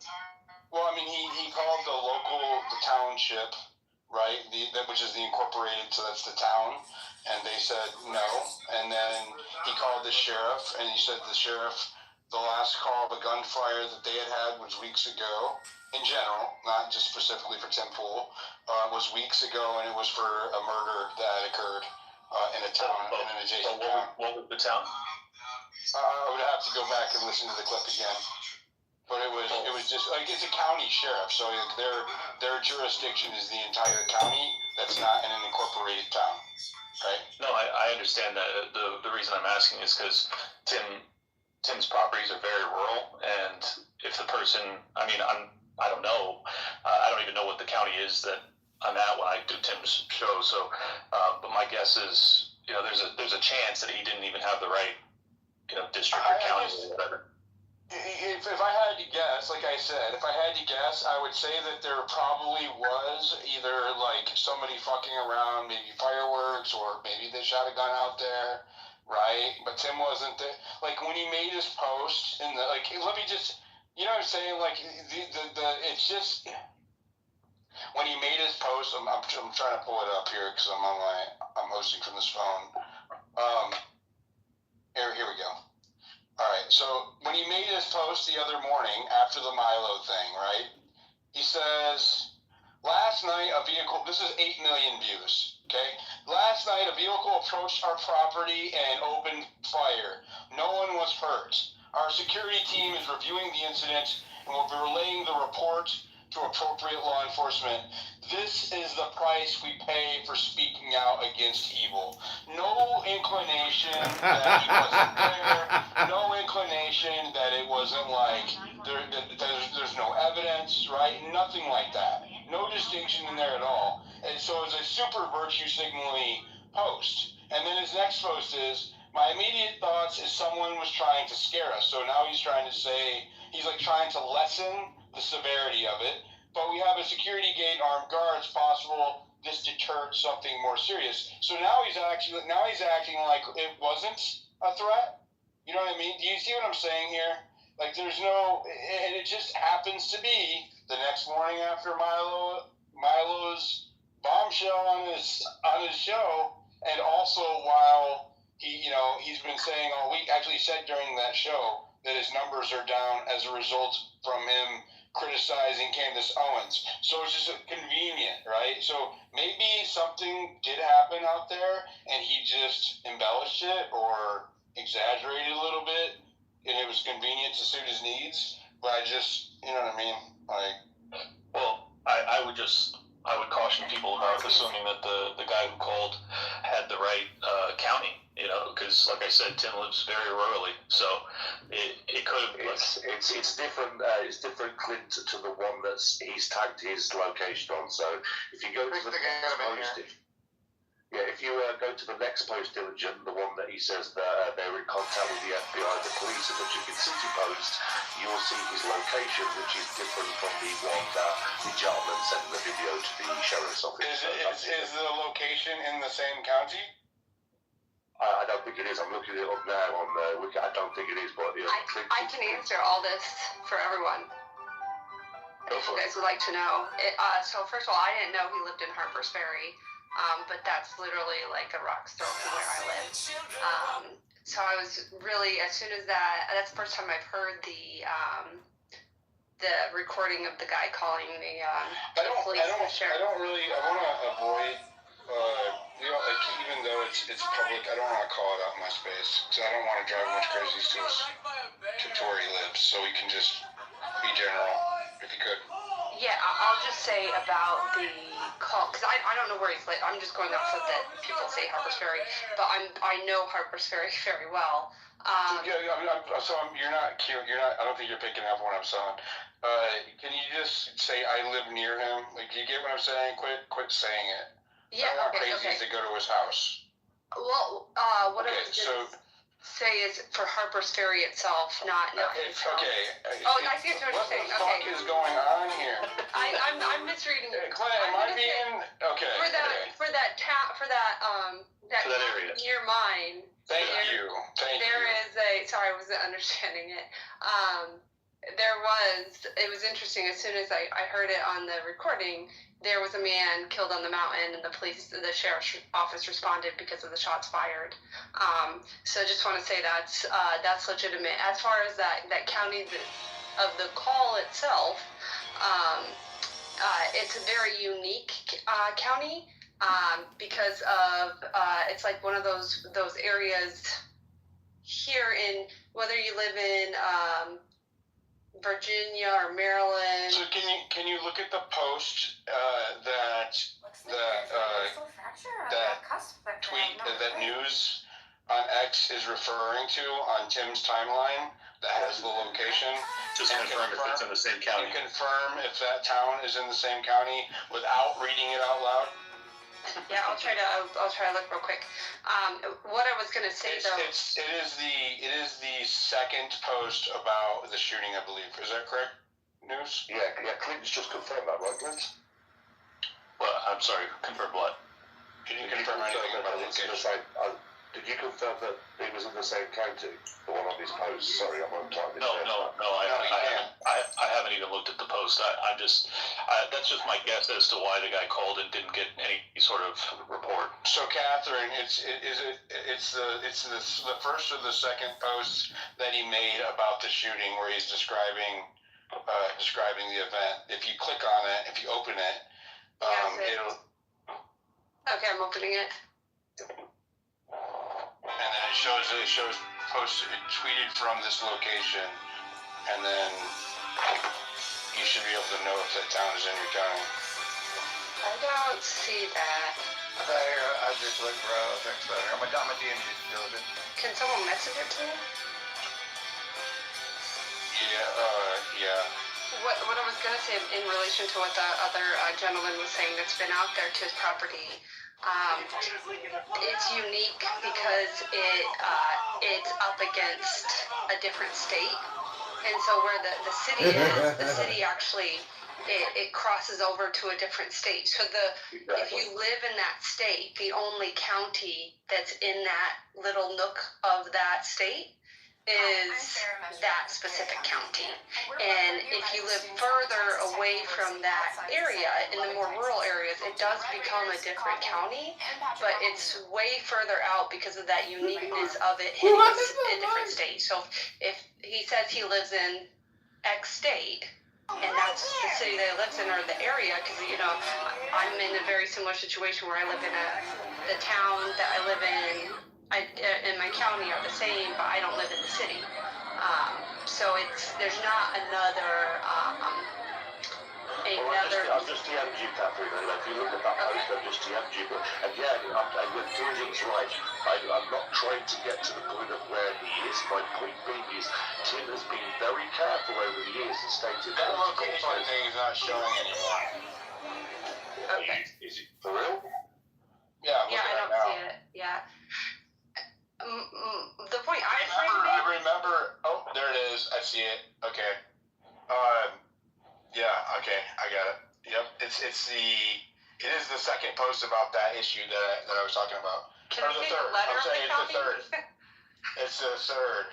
Well, I mean, he called the township, right? Which is the incorporated, so that's the town, and they said no. And then he called the sheriff, and he said the sheriff, the last call of a gunfire that they had was weeks ago. In general, not just specifically for Tim Pool, was weeks ago, and it was for a murder that had occurred in a town, in an adjacent town. What was the town? I would have to go back and listen to the clip again. But it was just it's a county sheriff, so their jurisdiction is the entire county. That's not in an incorporated town, right? No, I understand that. The reason I'm asking is because Tim's properties are very rural, and if the person, I don't know, I don't even know what the county is that I'm at when I do Tim's show. So, but my guess is, there's a chance that he didn't even have the right, district or county or whatever. If I had to guess, like I said, I would say that there probably was either somebody fucking around, maybe fireworks, or maybe they shot a gun out there, right? But Tim wasn't there. When he made his post in the let me just, you know what I'm saying? It's just when he made his post. I'm trying to pull it up here because I'm hosting from this phone. Here we go. All right, so when he made his post the other morning after the Milo thing, right, he says, last night a vehicle, this is 8 million views, okay? Last night a vehicle approached our property and opened fire. No one was hurt. Our security team is reviewing the incident and will be relaying the report to appropriate law enforcement. This is the price we pay for speaking out against evil. No inclination that he wasn't there. No inclination that it wasn't there's no evidence, right? Nothing like that. No distinction in there at all. And so it's a super virtue signaling post. And then his next post is, my immediate thoughts is someone was trying to scare us. So now he's trying to say, he's trying to lessen the severity of it, but we have a security gate, armed guards, possible this deterred something more serious. So now he's acting like it wasn't a threat. You know what I mean? Do you see what I'm saying here? There's no, and it just happens to be the next morning after Milo's bombshell on his show, and also while he's been saying all week. Actually, he said during that show that his numbers are down as a result from him criticizing Candace Owens. So it's just convenient, right? So maybe something did happen out there, and he just embellished it or exaggerated a little bit, and it was convenient to suit his needs. But I just, you know what I mean? Well, I would caution people about assuming that the guy who called had the right county, because like I said, Tim lives very rurally, so it could have. It's different. It's different, Clint, to the one that's he's tagged his location on. So if you go to the next post, if you go to the next post, Diligent, the one that he says that they're in contact with the FBI, the police, and the Chicken City post, you will see his location, which is different from the one that the gentleman sent in the video to the sheriff's office. Is the location in the same county? I don't think it is. I'm looking it up now on Wiki. I don't think it is, but I can answer all this for everyone. If you guys would like to know. So first of all, I didn't know he lived in Harpers Ferry, but that's literally like a rock's throw from where I live. So I was really, as soon as that's the first time I've heard the recording of the guy calling the police and the sheriff. I want to avoid. Even though it's public, I don't want to call it out in my space because I don't want to drive much crazy to where he lives. So we can just be general, if you could. Yeah, I'll just say about the call because I don't know where he's like. I'm just going off of that people say Harpers Ferry, but I know Harpers Ferry very well. You're not cute. I don't think you're picking up what I'm saying. Can you just say I live near him? Like, you get what I'm saying? Quit saying it. Yeah, I don't want crazies to go to his house. Well, what I was going to say is for Harpers Ferry itself, not his house. Okay. I see what you're saying. What the fuck is going on here? I'm misreading. Clint, am I being okay? For that area near mine. Thank you. There is sorry, I wasn't understanding it. It was interesting. As soon as I heard it on the recording, there was a man killed on the mountain, and the sheriff's office responded because of the shots fired. So I just want to say that's legitimate. As far as that county of the call itself, it's a very unique county because of it's like one of those areas here in whether you live in Virginia or Maryland. So can you look at the post that tweet that news on X is referring to on Tim's timeline that has the location? Just confirm if it's in the same county. And confirm if that town is in the same county without reading it out loud. Yeah, I'll try to look real quick. What I was gonna say though, it is the second post about the shooting, I believe. Is that correct? News? Yeah. Clinton's just confirmed that, right, Clint? Well, I'm sorry. Confirm what? Can you confirm anything about the location? Did you confirm that it was in the same county? The one on these posts? Sorry, I'm on time. No. I haven't even looked at the post. That's just my guess as to why the guy called and didn't get any sort of report. So, Catherine, it's the first or the second post that he made about the shooting, where he's describing the event. If you click on it, if you open it, it'll. Okay, I'm opening it. And then it shows posted, tweeted from this location, and then you should be able to know if that town is in your county. I don't see that. I just looked, bro. Thanks, better. I'm a DMG diligent. Can someone message it to me? Yeah. What I was gonna say in relation to what the other gentleman was saying that's been out there to his property. It's unique because it's up against a different state, and so where the city is, the city actually it crosses over to a different state. So if you live in that state, the only county that's in that little nook of that state is that specific county. And if you live further away from that area, in the more rural areas, it does become a different county, but it's way further out because of that uniqueness of it hitting a different state. So if he says he lives in X state, and that's the city that he lives in or the area, because, you know, I'm in a very similar situation where I live in the town that I live in my county are the same, but I don't live in the city. So there's not another. I've just DM'd you, Catherine. And if you look at that post, I've just DM'd you. But again, Tourism's right. I'm not trying to get to the point of where he is. My point being is, Tim has been very careful over the years and stated that location thing is not showing anymore. Okay. Is it for real? Yeah, I don't see it. Yeah. The point I remember. Oh, there it is. I see it. Okay. Yeah. Okay. I got it. Yep. It is the second post about that issue that I was talking about. Can I the see third. the letter I'm saying of the it's the third. It's the third.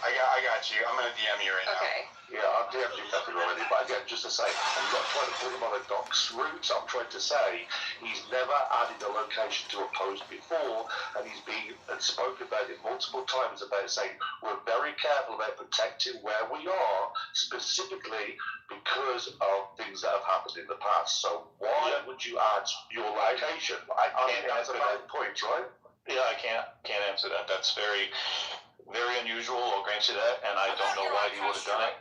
I got you. I'm gonna DM you right now. Okay. Yeah, I'm DM'd you, Catherine, already. But again, just to say, I'm not trying to put him on a docs route. I'm trying to say he's never added a location to a post before, and he's been spoken about it multiple times about saying we're very careful about protecting where we are, specifically because of things that have happened in the past. So why would you add your location? I think that's a valid point, right? Yeah, I can't answer that. That's very, very unusual. I'll grant you that, and I don't know why he would have done it.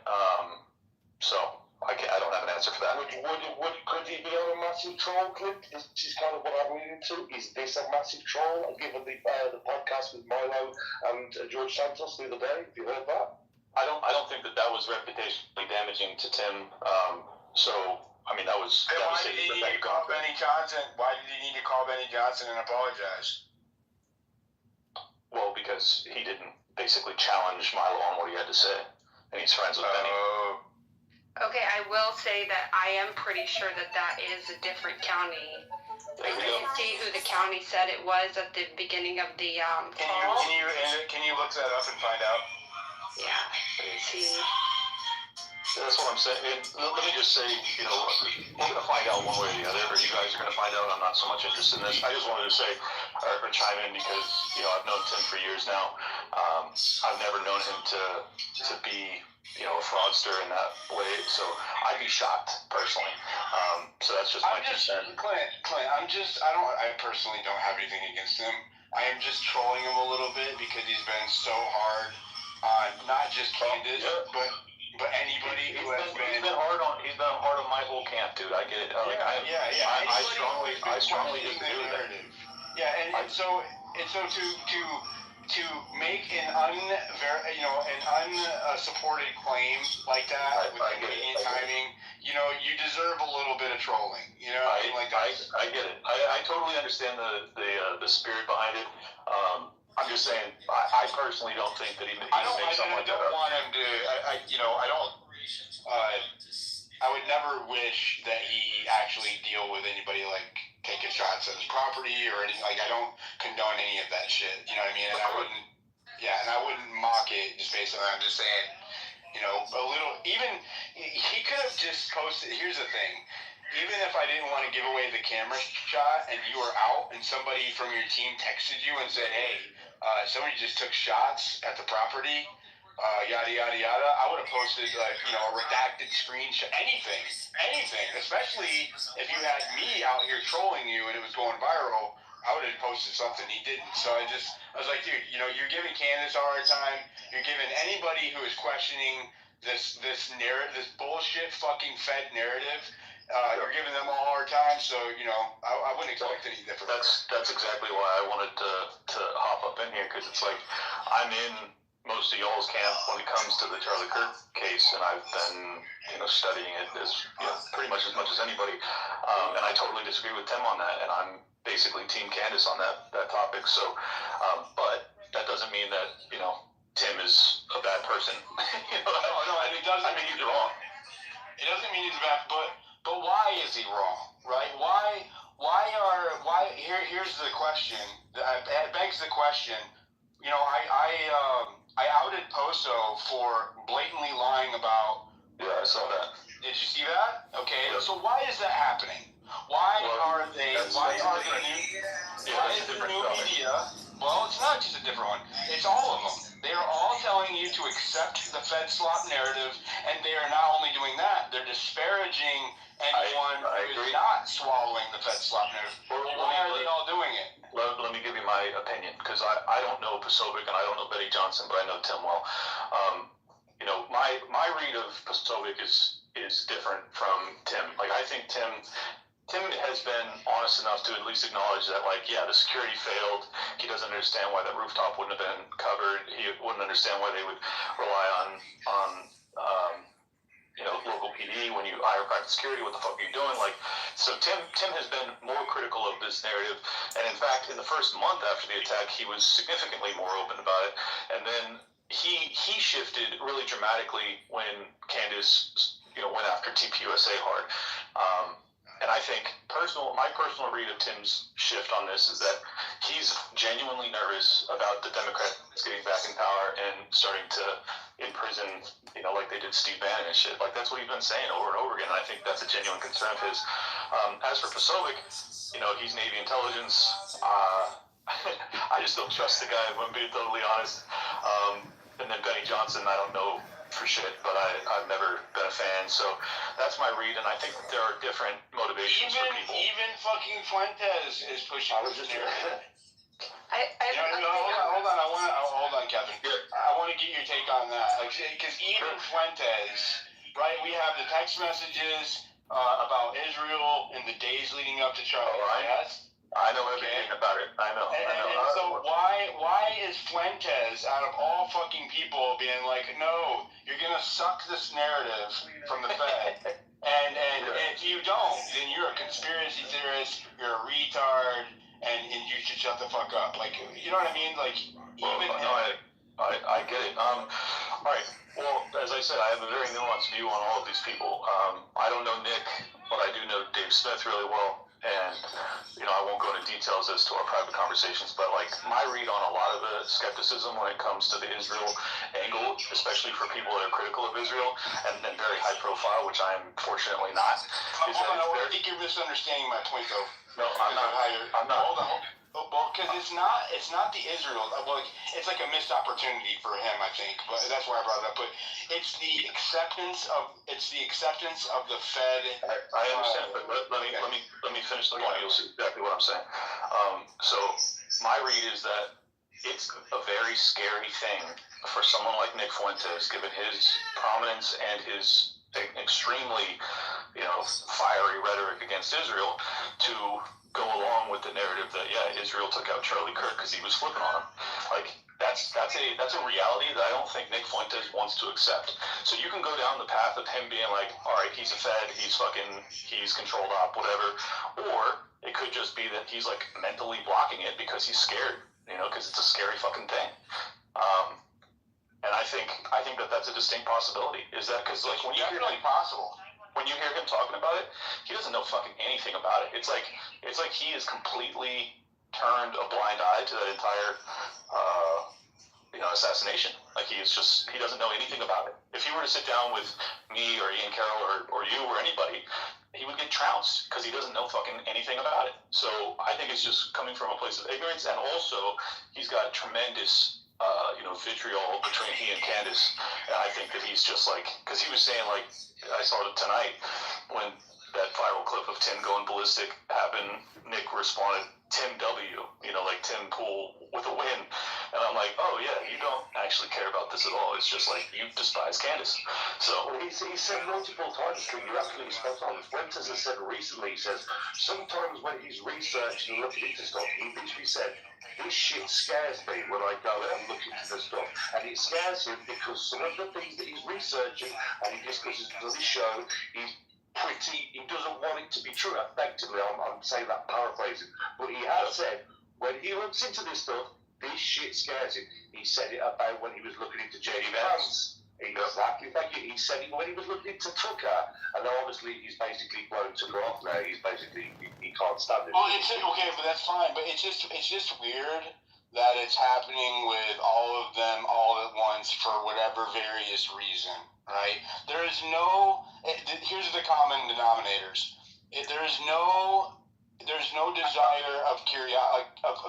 So I don't have an answer for that. Could he be on a massive troll clip? This is kind of what I'm alluding to. Is this a massive troll? Given the podcast with Milo and George Santos the other day, have you heard that? I don't think that was reputationally damaging to Tim. So I mean, that was. Then why did he need to call Benny Johnson? Why did he need to call Benny Johnson and apologize? Well, because he didn't basically challenge Milo on what he had to say, and he's friends with Benny. Okay, I will say that I am pretty sure that is a different county. I didn't see who the county said it was at the beginning of the call. Can you look that up and find out? Yeah, let's see. That's what I'm saying. And let me just say, you know, we're going to find out one way or the other, or you guys are going to find out. I'm not so much interested in this. I just wanted to say, or chime in, because, you know, I've known Tim for years now. I've never known him to be, you know, a fraudster in that way. So I'd be shocked, personally. So that's just my 2 cents. Clint, I personally don't have anything against him. I am just trolling him a little bit because he's been so hard on not just Candace, but anybody who has been. He's been hard on my whole camp, dude. I get it. I strongly disagree with that. Yeah, and so to make an unsupported claim like that with convenient timing, you know, you deserve a little bit of trolling. You know, I get it. I totally understand the spirit behind it. I'm just saying, I personally don't think that he makes something like that. I don't want him to. I would never wish that he actually deal with anybody like taking shots at his property or anything. Like, I don't condone any of that shit. You know what I mean? And I wouldn't mock it just based on that. I'm just saying, you know, a little. Even he could have just posted. Here's the thing. Even if I didn't want to give away the camera shot and you were out and somebody from your team texted you and said, hey, somebody just took shots at the property, yada, yada, yada, I would have posted, like, you know, a redacted screenshot, anything, especially if you had me out here trolling you and it was going viral, I would have posted something. He didn't. So I was like, dude, you know, you're giving Candace a hard time. You're giving anybody who is questioning this narrative, this bullshit fucking fed narrative, you're giving them a hard time, so, you know, I wouldn't expect any different. That's exactly why I wanted to hop up in here, because it's like, I'm in most of y'all's camp when it comes to the Charlie Kirk case, and I've been, you know, studying it pretty much as anybody, and I totally disagree with Tim on that, and I'm basically Team Candace on that topic, so, but that doesn't mean that, you know, Tim is a bad person. You know, no, it doesn't mean he's wrong. It doesn't mean he's bad, but why is he wrong, right? Here's the question. It begs the question. You know, I outed Poso video for blatantly lying about. Yeah, I saw that. Did you see that? Okay, so why is that happening? Why are the new media? Well, it's not just a different one. It's all of them. They are all telling you to accept the Fed slop narrative, and they are not only doing that, they're disparaging anyone who is not swallowing the Fed slop narrative. Why are they all doing it? Let me give you my opinion, because I don't know Posobiec and I don't know Betty Johnson, but I know Tim well. My read of Posobiec is different from Tim. Like, I think Tim has been honest enough to at least acknowledge that, like, yeah, the security failed. He doesn't understand why that rooftop wouldn't have been covered. He wouldn't understand why they would rely on local PD when you hire private security. What the fuck are you doing? Like, so Tim has been more critical of this narrative, and in fact, in the first month after the attack, he was significantly more open about it. And then he shifted really dramatically when Candace went after TPUSA hard. And I think my personal read of Tim's shift on this is that he's genuinely nervous about the Democrats getting back in power and starting to imprison, like they did Steve Bannon and shit. Like, that's what he's been saying over and over again. And I think that's a genuine concern of his. As for Posobiec, he's Navy intelligence. I just don't trust the guy, if I'm being totally honest. And then Benny Johnson, I don't know for shit, but I've never been a fan, so that's my read, and I think that there are different motivations for people. Even fucking Fuentes is pushing this narrative. Hold on, Kevin. I want to get your take on that, because even Fuentes, right? We have the text messages about Israel in the days leading up to Charlie. I know everything about it. I know. And so why is Fuentes, out of all fucking people, being like, no, you're gonna suck this narrative from the Fed, and if you don't, then you're a conspiracy theorist, you're a retard, and you should shut the fuck up. Like, you know what I mean? Like, I get it. All right. Well, as I said, I have a very nuanced view on all of these people. I don't know Nick, but I do know Dave Smith really well. And, I won't go into details as to our private conversations, but, like, my read on a lot of the skepticism when it comes to the Israel angle, especially for people that are critical of Israel and very high profile, which I am fortunately not. I think you're misunderstanding my point, though. No, I'm not. Hold on. Well, because it's not the Israel. Well, it's like a missed opportunity for him, I think. But that's why I brought it up. But it's the acceptance of the Fed. I understand, but let me finish the point. You'll see exactly what I'm saying. So my read is that it's a very scary thing for someone like Nick Fuentes, given his prominence and his extremely, fiery rhetoric against Israel, to go along with the narrative that Israel took out Charlie Kirk because he was flipping on him. Like, that's a reality that I don't think Nick Fuentes wants to accept. So you can go down the path of him being like, all right, he's a Fed, he's controlled op, whatever, or it could just be that he's like mentally blocking it because he's scared, because it's a scary fucking thing. And I think that that's a distinct possibility. Is that because, like, when you hear him talking about it, he doesn't know fucking anything about it. It's like he has completely turned a blind eye to that entire assassination. Like, he doesn't know anything about it. If he were to sit down with me or Ian Carroll or you or anybody, he would get trounced because he doesn't know fucking anything about it. So I think it's just coming from a place of ignorance, and also he's got tremendous vitriol between he and Candace. And I think that he's just like, because he was saying, like, I saw it tonight when that viral clip of Tim going ballistic happened, Nick responded, Tim W, like Tim Pool with a win. And I'm like, oh yeah, you don't actually care about this at all. It's just like, you despise Candace. So he said multiple times, you're absolutely spot on. Fuentes has said recently, he says, sometimes when he's researching and looking into stuff, he literally said, this shit scares me when I go out and look into the stuff. And it scares him because some of the things that he's researching and he discusses on his show, he doesn't want it to be true, effectively. I'm saying that paraphrasing. But he has said, when he looks into this stuff, this shit scares him. He said it about when he was looking into J.D. Vance. Exactly, thank you. He said it when he was looking into Tucker, and obviously he's basically blown Tucker off now. He's basically, he can't stand it. Well, okay, but that's fine. But it's just weird that it's happening with all of them all at once for whatever various reason, right? There is no. Here's the common denominators. There's no desire of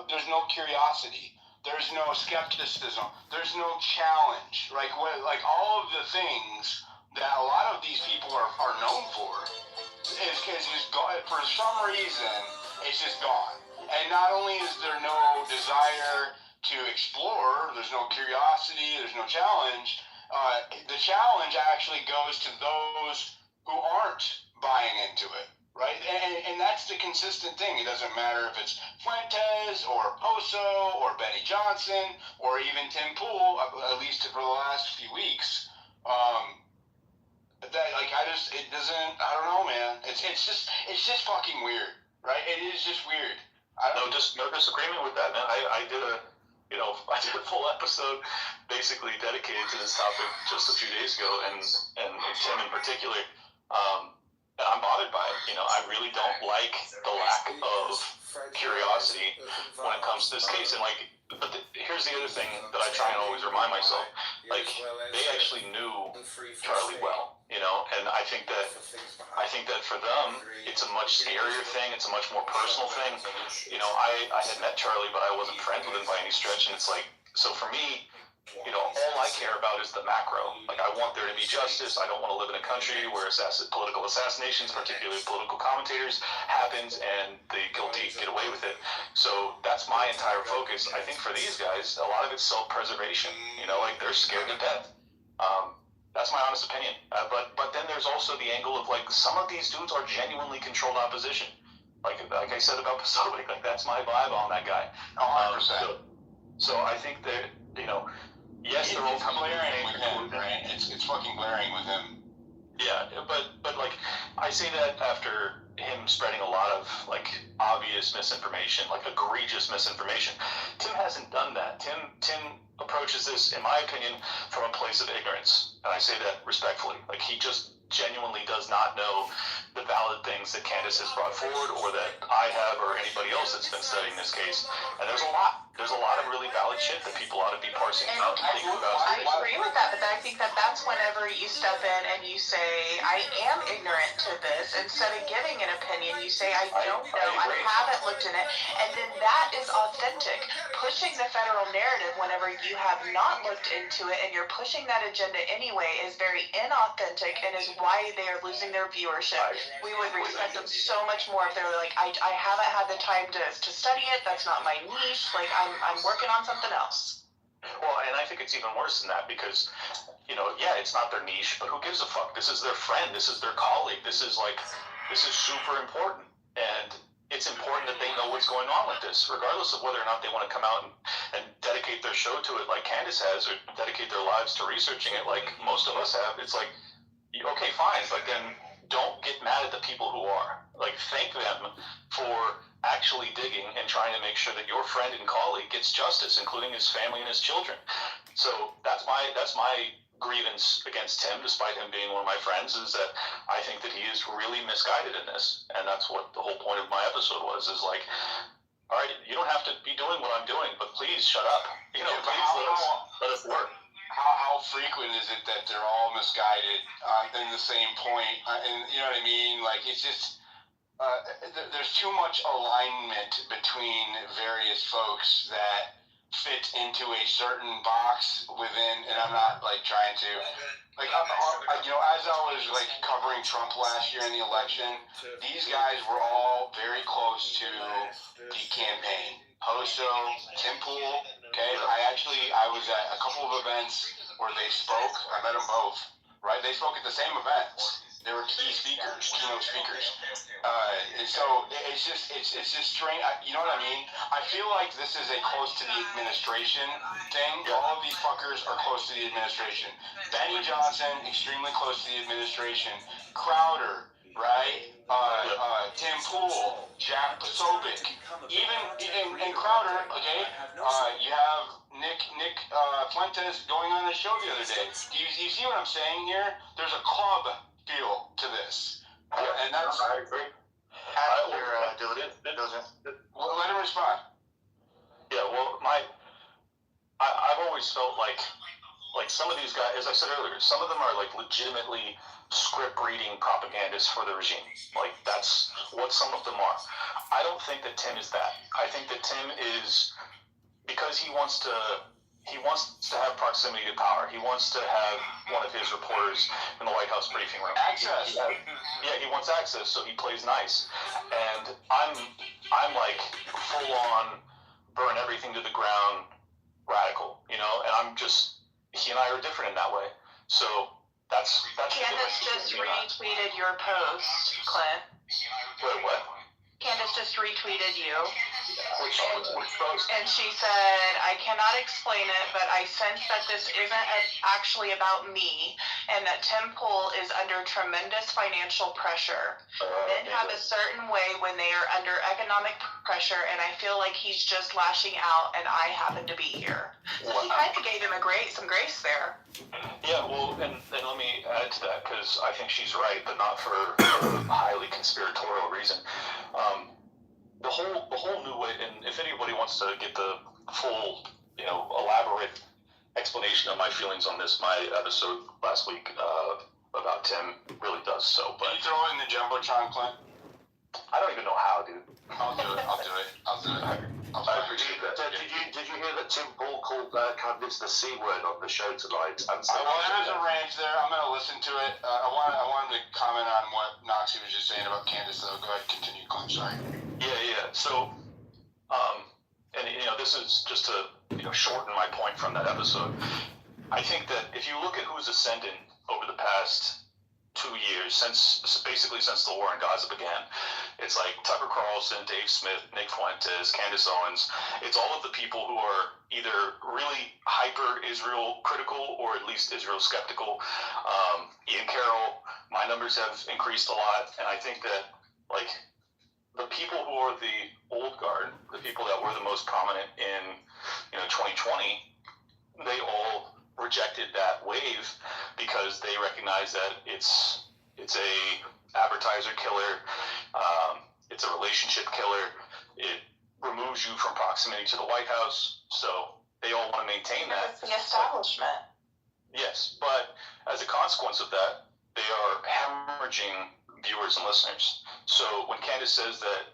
there's no curiosity. There's no skepticism. There's no challenge. Like all of the things that a lot of these people are known for is just gone. For some reason, it's just gone. And not only is there no desire to explore, there's no curiosity, there's no challenge. The challenge actually goes to those who aren't buying into it. Right, and that's the consistent thing. It doesn't matter if it's Fuentes or Poso or Benny Johnson or even Tim Pool, at least for the last few weeks. I don't know, man. It's just fucking weird, right? It is just weird. No disagreement with that, man. I did a full episode basically dedicated to this topic just a few days ago, and Tim in particular. I'm bothered by it. I really don't like the lack of curiosity when it comes to this case. And here's the other thing that I try and always remind myself: they actually knew Charlie well, and I think that for them, it's a much scarier thing. It's a much more personal thing. I had met Charlie, but I wasn't friends with him by any stretch. And it's so for me, all I care about is the macro. I want there to be justice. I don't want to live in a country where political assassinations, particularly political commentators, happens and the guilty get away with it. So that's my entire focus. I think for these guys, a lot of it's self-preservation. They're scared to death. That's my honest opinion. But then there's also the angle of some of these dudes are genuinely controlled opposition. Like I said about Posobiec, that's my vibe on that guy. 100%. So I think that yes, they're all glaring with him, right? It's fucking glaring with him. Yeah, but I say that after him spreading a lot of obvious misinformation, egregious misinformation. Tim hasn't done that. Tim approaches this, in my opinion, from a place of ignorance, and I say that respectfully. He just genuinely does not know the valid things that Candace has brought forward, or that I have, or anybody else that's been studying this case. And there's a lot of really valid shit that people ought to be parsing out and thinking about. I agree with that, but I think that's whenever you step in and you say, I am ignorant to this, instead of giving an opinion, you say, I don't know, I haven't looked in it, and then that is authentic. Pushing the federal narrative whenever you have not looked into it and you're pushing that agenda anyway is very inauthentic and is why they are losing their viewership. We would respect them so much more if they were I haven't had the time to study it, that's not my niche, I'm working on something else. Well, and I think it's even worse than that because, it's not their niche, but who gives a fuck? This is their friend, this is their colleague, this is super important. And it's important that they know what's going on with this, regardless of whether or not they want to come out and dedicate their show to it like Candace has, or dedicate their lives to researching it like most of us have. It's okay, fine, but then don't get mad at the people who are. Thank them for actually digging and trying to make sure that your friend and colleague gets justice, including his family and his children. So that's my grievance against Tim, despite him being one of my friends, is that I think that he is really misguided in this. And that's what the whole point of my episode was, is all right, you don't have to be doing what I'm doing, but please shut up. Please let us work. How frequent is it that they're all misguided in the same point? And you know what I mean? It's just there's too much alignment between various folks that fit into a certain box within. And I'm not trying to as I was covering Trump last year in the election, these guys were all very close to the campaign. Poso, Tim Pool. Okay, I was at a couple of events where they spoke. I met them both. Right, they spoke at the same events. They were keynote speakers. And so it's just strange. You know what I mean? I feel like this is a close to the administration thing. All of these fuckers are close to the administration. Benny Johnson, extremely close to the administration. Crowder, right? Tim Pool, Jack Posobiec, even in Crowder, okay? You have Nick Fuentes going on the show the other day. Do you see what I'm saying here? There's a club feel to this, and that's. I agree. Let him respond. Yeah, well, I've always felt like some of these guys, as I said earlier, some of them are like legitimately script reading propagandists for the regime. Like that's what some of them are. I don't think that Tim is that. I think that Tim is, because he wants to have proximity to power. He wants to have one of his reporters in the White House briefing room. Access. He wants access, so he plays nice. And I'm like full on burn everything to the ground radical, and I'm just, he and I are different in that way. So that's Candace just retweeted your post, Clint. Wait, what? Candace just retweeted you. Which post? And she said, I cannot explain it, but I sense that this isn't actually about me, and that Tim Pool is under tremendous financial pressure. Men have a certain way when they are under economic pressure, and I feel like he's just lashing out, and I happen to be here. So she kind of gave him some grace there. Yeah, well, and let me add to that, because I think she's right, but not for a highly conspiratorial reason. The whole new way, and if anybody wants to get the full, elaborate explanation of my feelings on this, my episode last week about Tim really does so. But can you throw it in the jumbotron, Clint? I don't even know how, dude. I'll do it. I appreciate that. Did you hear that Tim Pool called Candace the C word on the show tonight? And there's a rant there. I'm going to listen to it. I want him to comment on what Noxie was just saying about Candace, though. Go ahead, continue, Clint. Sorry. Yeah. So, and this is just to shorten my point from that episode. I think that if you look at who's ascendant over the past 2 years, since the war in Gaza began, it's like Tucker Carlson, Dave Smith, Nick Fuentes, Candace Owens. It's all of the people who are either really hyper Israel critical or at least Israel skeptical. Ian Carroll, my numbers have increased a lot, and I think that like the people who are the old guard, the people that were the most prominent in 2020, they all rejected that wave because they recognize that it's a advertiser killer, it's a relationship killer, it removes you from proximity to the White House, so they all want to maintain that. It's the establishment. Yes, but as a consequence of that, they are hemorrhaging viewers and listeners. So when Candace says that,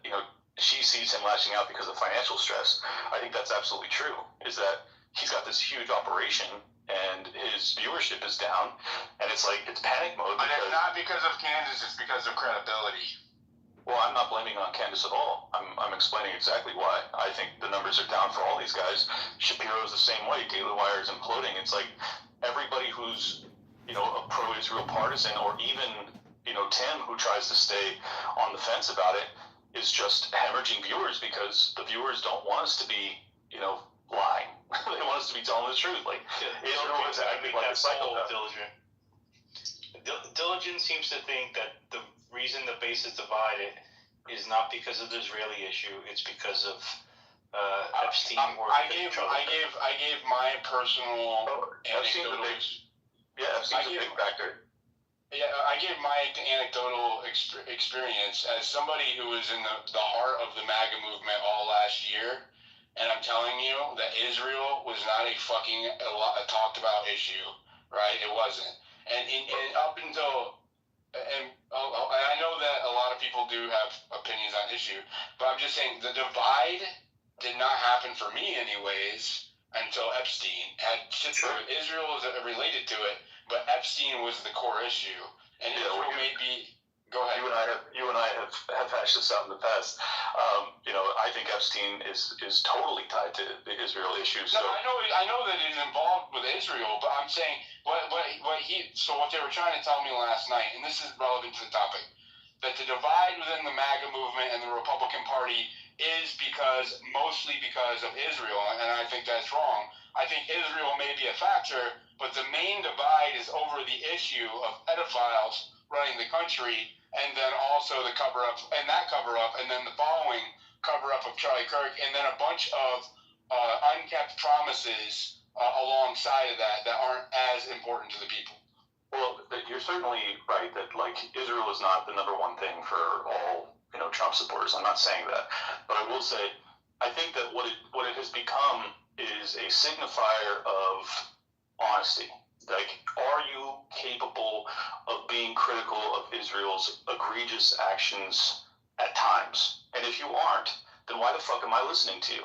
she sees him lashing out because of financial stress, I think that's absolutely true, is that he's got this huge operation and his viewership is down, and it's like, it's panic mode. But it's not because of Candace, it's because of credibility. Well, I'm not blaming on Candace at all. I'm explaining exactly why. I think the numbers are down for all these guys. Shapiro's the same way. Daily Wire is imploding. It's like everybody who's, a pro-Israel partisan, or even, Tim, who tries to stay on the fence about it, is just hemorrhaging viewers because the viewers don't want us to be, lying. They want us to be telling the truth. Like, Israel is acting like a psychopath. Diligent seems to think that the reason the base is divided is not because of the Israeli issue; it's because of Epstein. I gave my personal anecdotal. Epstein's a big factor. Yeah, I gave my anecdotal experience as somebody who was in the heart of the MAGA movement all last year, and I'm telling you that Israel was not a talked about issue, right? It wasn't. And up until, and I know that a lot of people do have opinions on issue, but I'm just saying the divide did not happen for me anyways until Epstein had Israel was related to it, but Epstein was the core issue, and Israel may be. Go ahead. You and I have hashed this out in the past. I think Epstein is totally tied to the Israel issue. So. No, I know that he's involved with Israel, but I'm saying what they were trying to tell me last night, and this is relevant to the topic, that the divide within the MAGA movement and the Republican Party is mostly because of Israel, and I think that's wrong. I think Israel may be a factor, but the main divide is over the issue of pedophiles running the country, and then also the cover-up, and then the following cover-up of Charlie Kirk, and then a bunch of unkept promises alongside of that aren't as important to the people. Well, you're certainly right that, Israel is not the number one thing for all, Trump supporters. I'm not saying that. But I will say I think that what it has become is a signifier of honesty. Like, are you capable of being critical of Israel's egregious actions at times? And if you aren't, then why the fuck am I listening to you?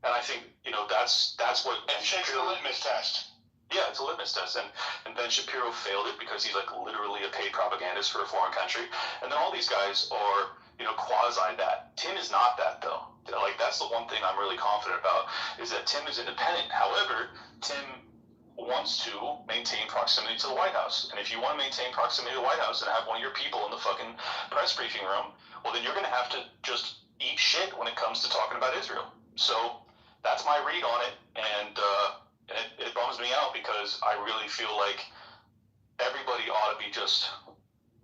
And I think, that's what Ben Shapiro... It's a litmus test. Yeah, it's a litmus test. And Ben Shapiro failed it because he's, like, literally a paid propagandist for a foreign country. And then all these guys are, quasi that. Tim is not that, though. Like, that's the one thing I'm really confident about, is that Tim is independent. However, Tim wants to maintain proximity to the White House. And if you want to maintain proximity to the White House and have one of your people in the fucking press briefing room, well, then you're going to have to just eat shit when it comes to talking about Israel. So that's my read on it, and it bums me out because I really feel like everybody ought to be just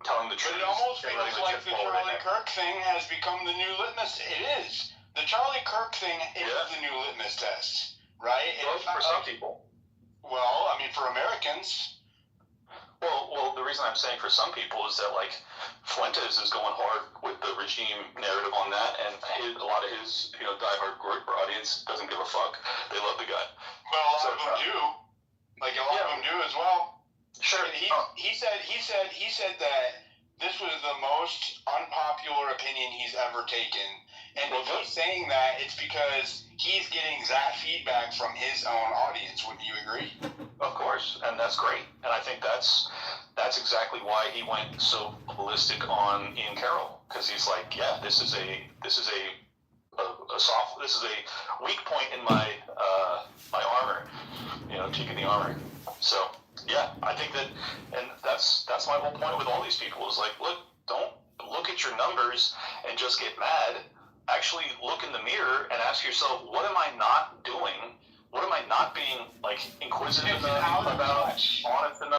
telling the truth. But it almost feels like the Charlie Kirk thing has become the new litmus. It is. The Charlie Kirk thing is the new litmus test, right? Well, for some people. Well, I mean, for Americans. Well, the reason I'm saying for some people is that, like, Fuentes is going hard with the regime narrative on that, and a lot of his, diehard audience doesn't give a fuck. They love the guy. Well, a lot of them do. Like, a lot of them do as well. Sure. He said that this was the most unpopular opinion he's ever taken. And if he's saying that, it's because he's getting that feedback from his own audience. Wouldn't you agree? Of course, and that's great. And I think that's exactly why he went so ballistic on Ian Carroll, because he's like, yeah, this is a weak point in my my armor, cheek in the armor. So yeah, I think that, and that's my whole point with all these people is like, look, don't look at your numbers and just get mad. Actually look in the mirror and ask yourself, what am I not doing? What am I not being, like, inquisitive about, honest enough?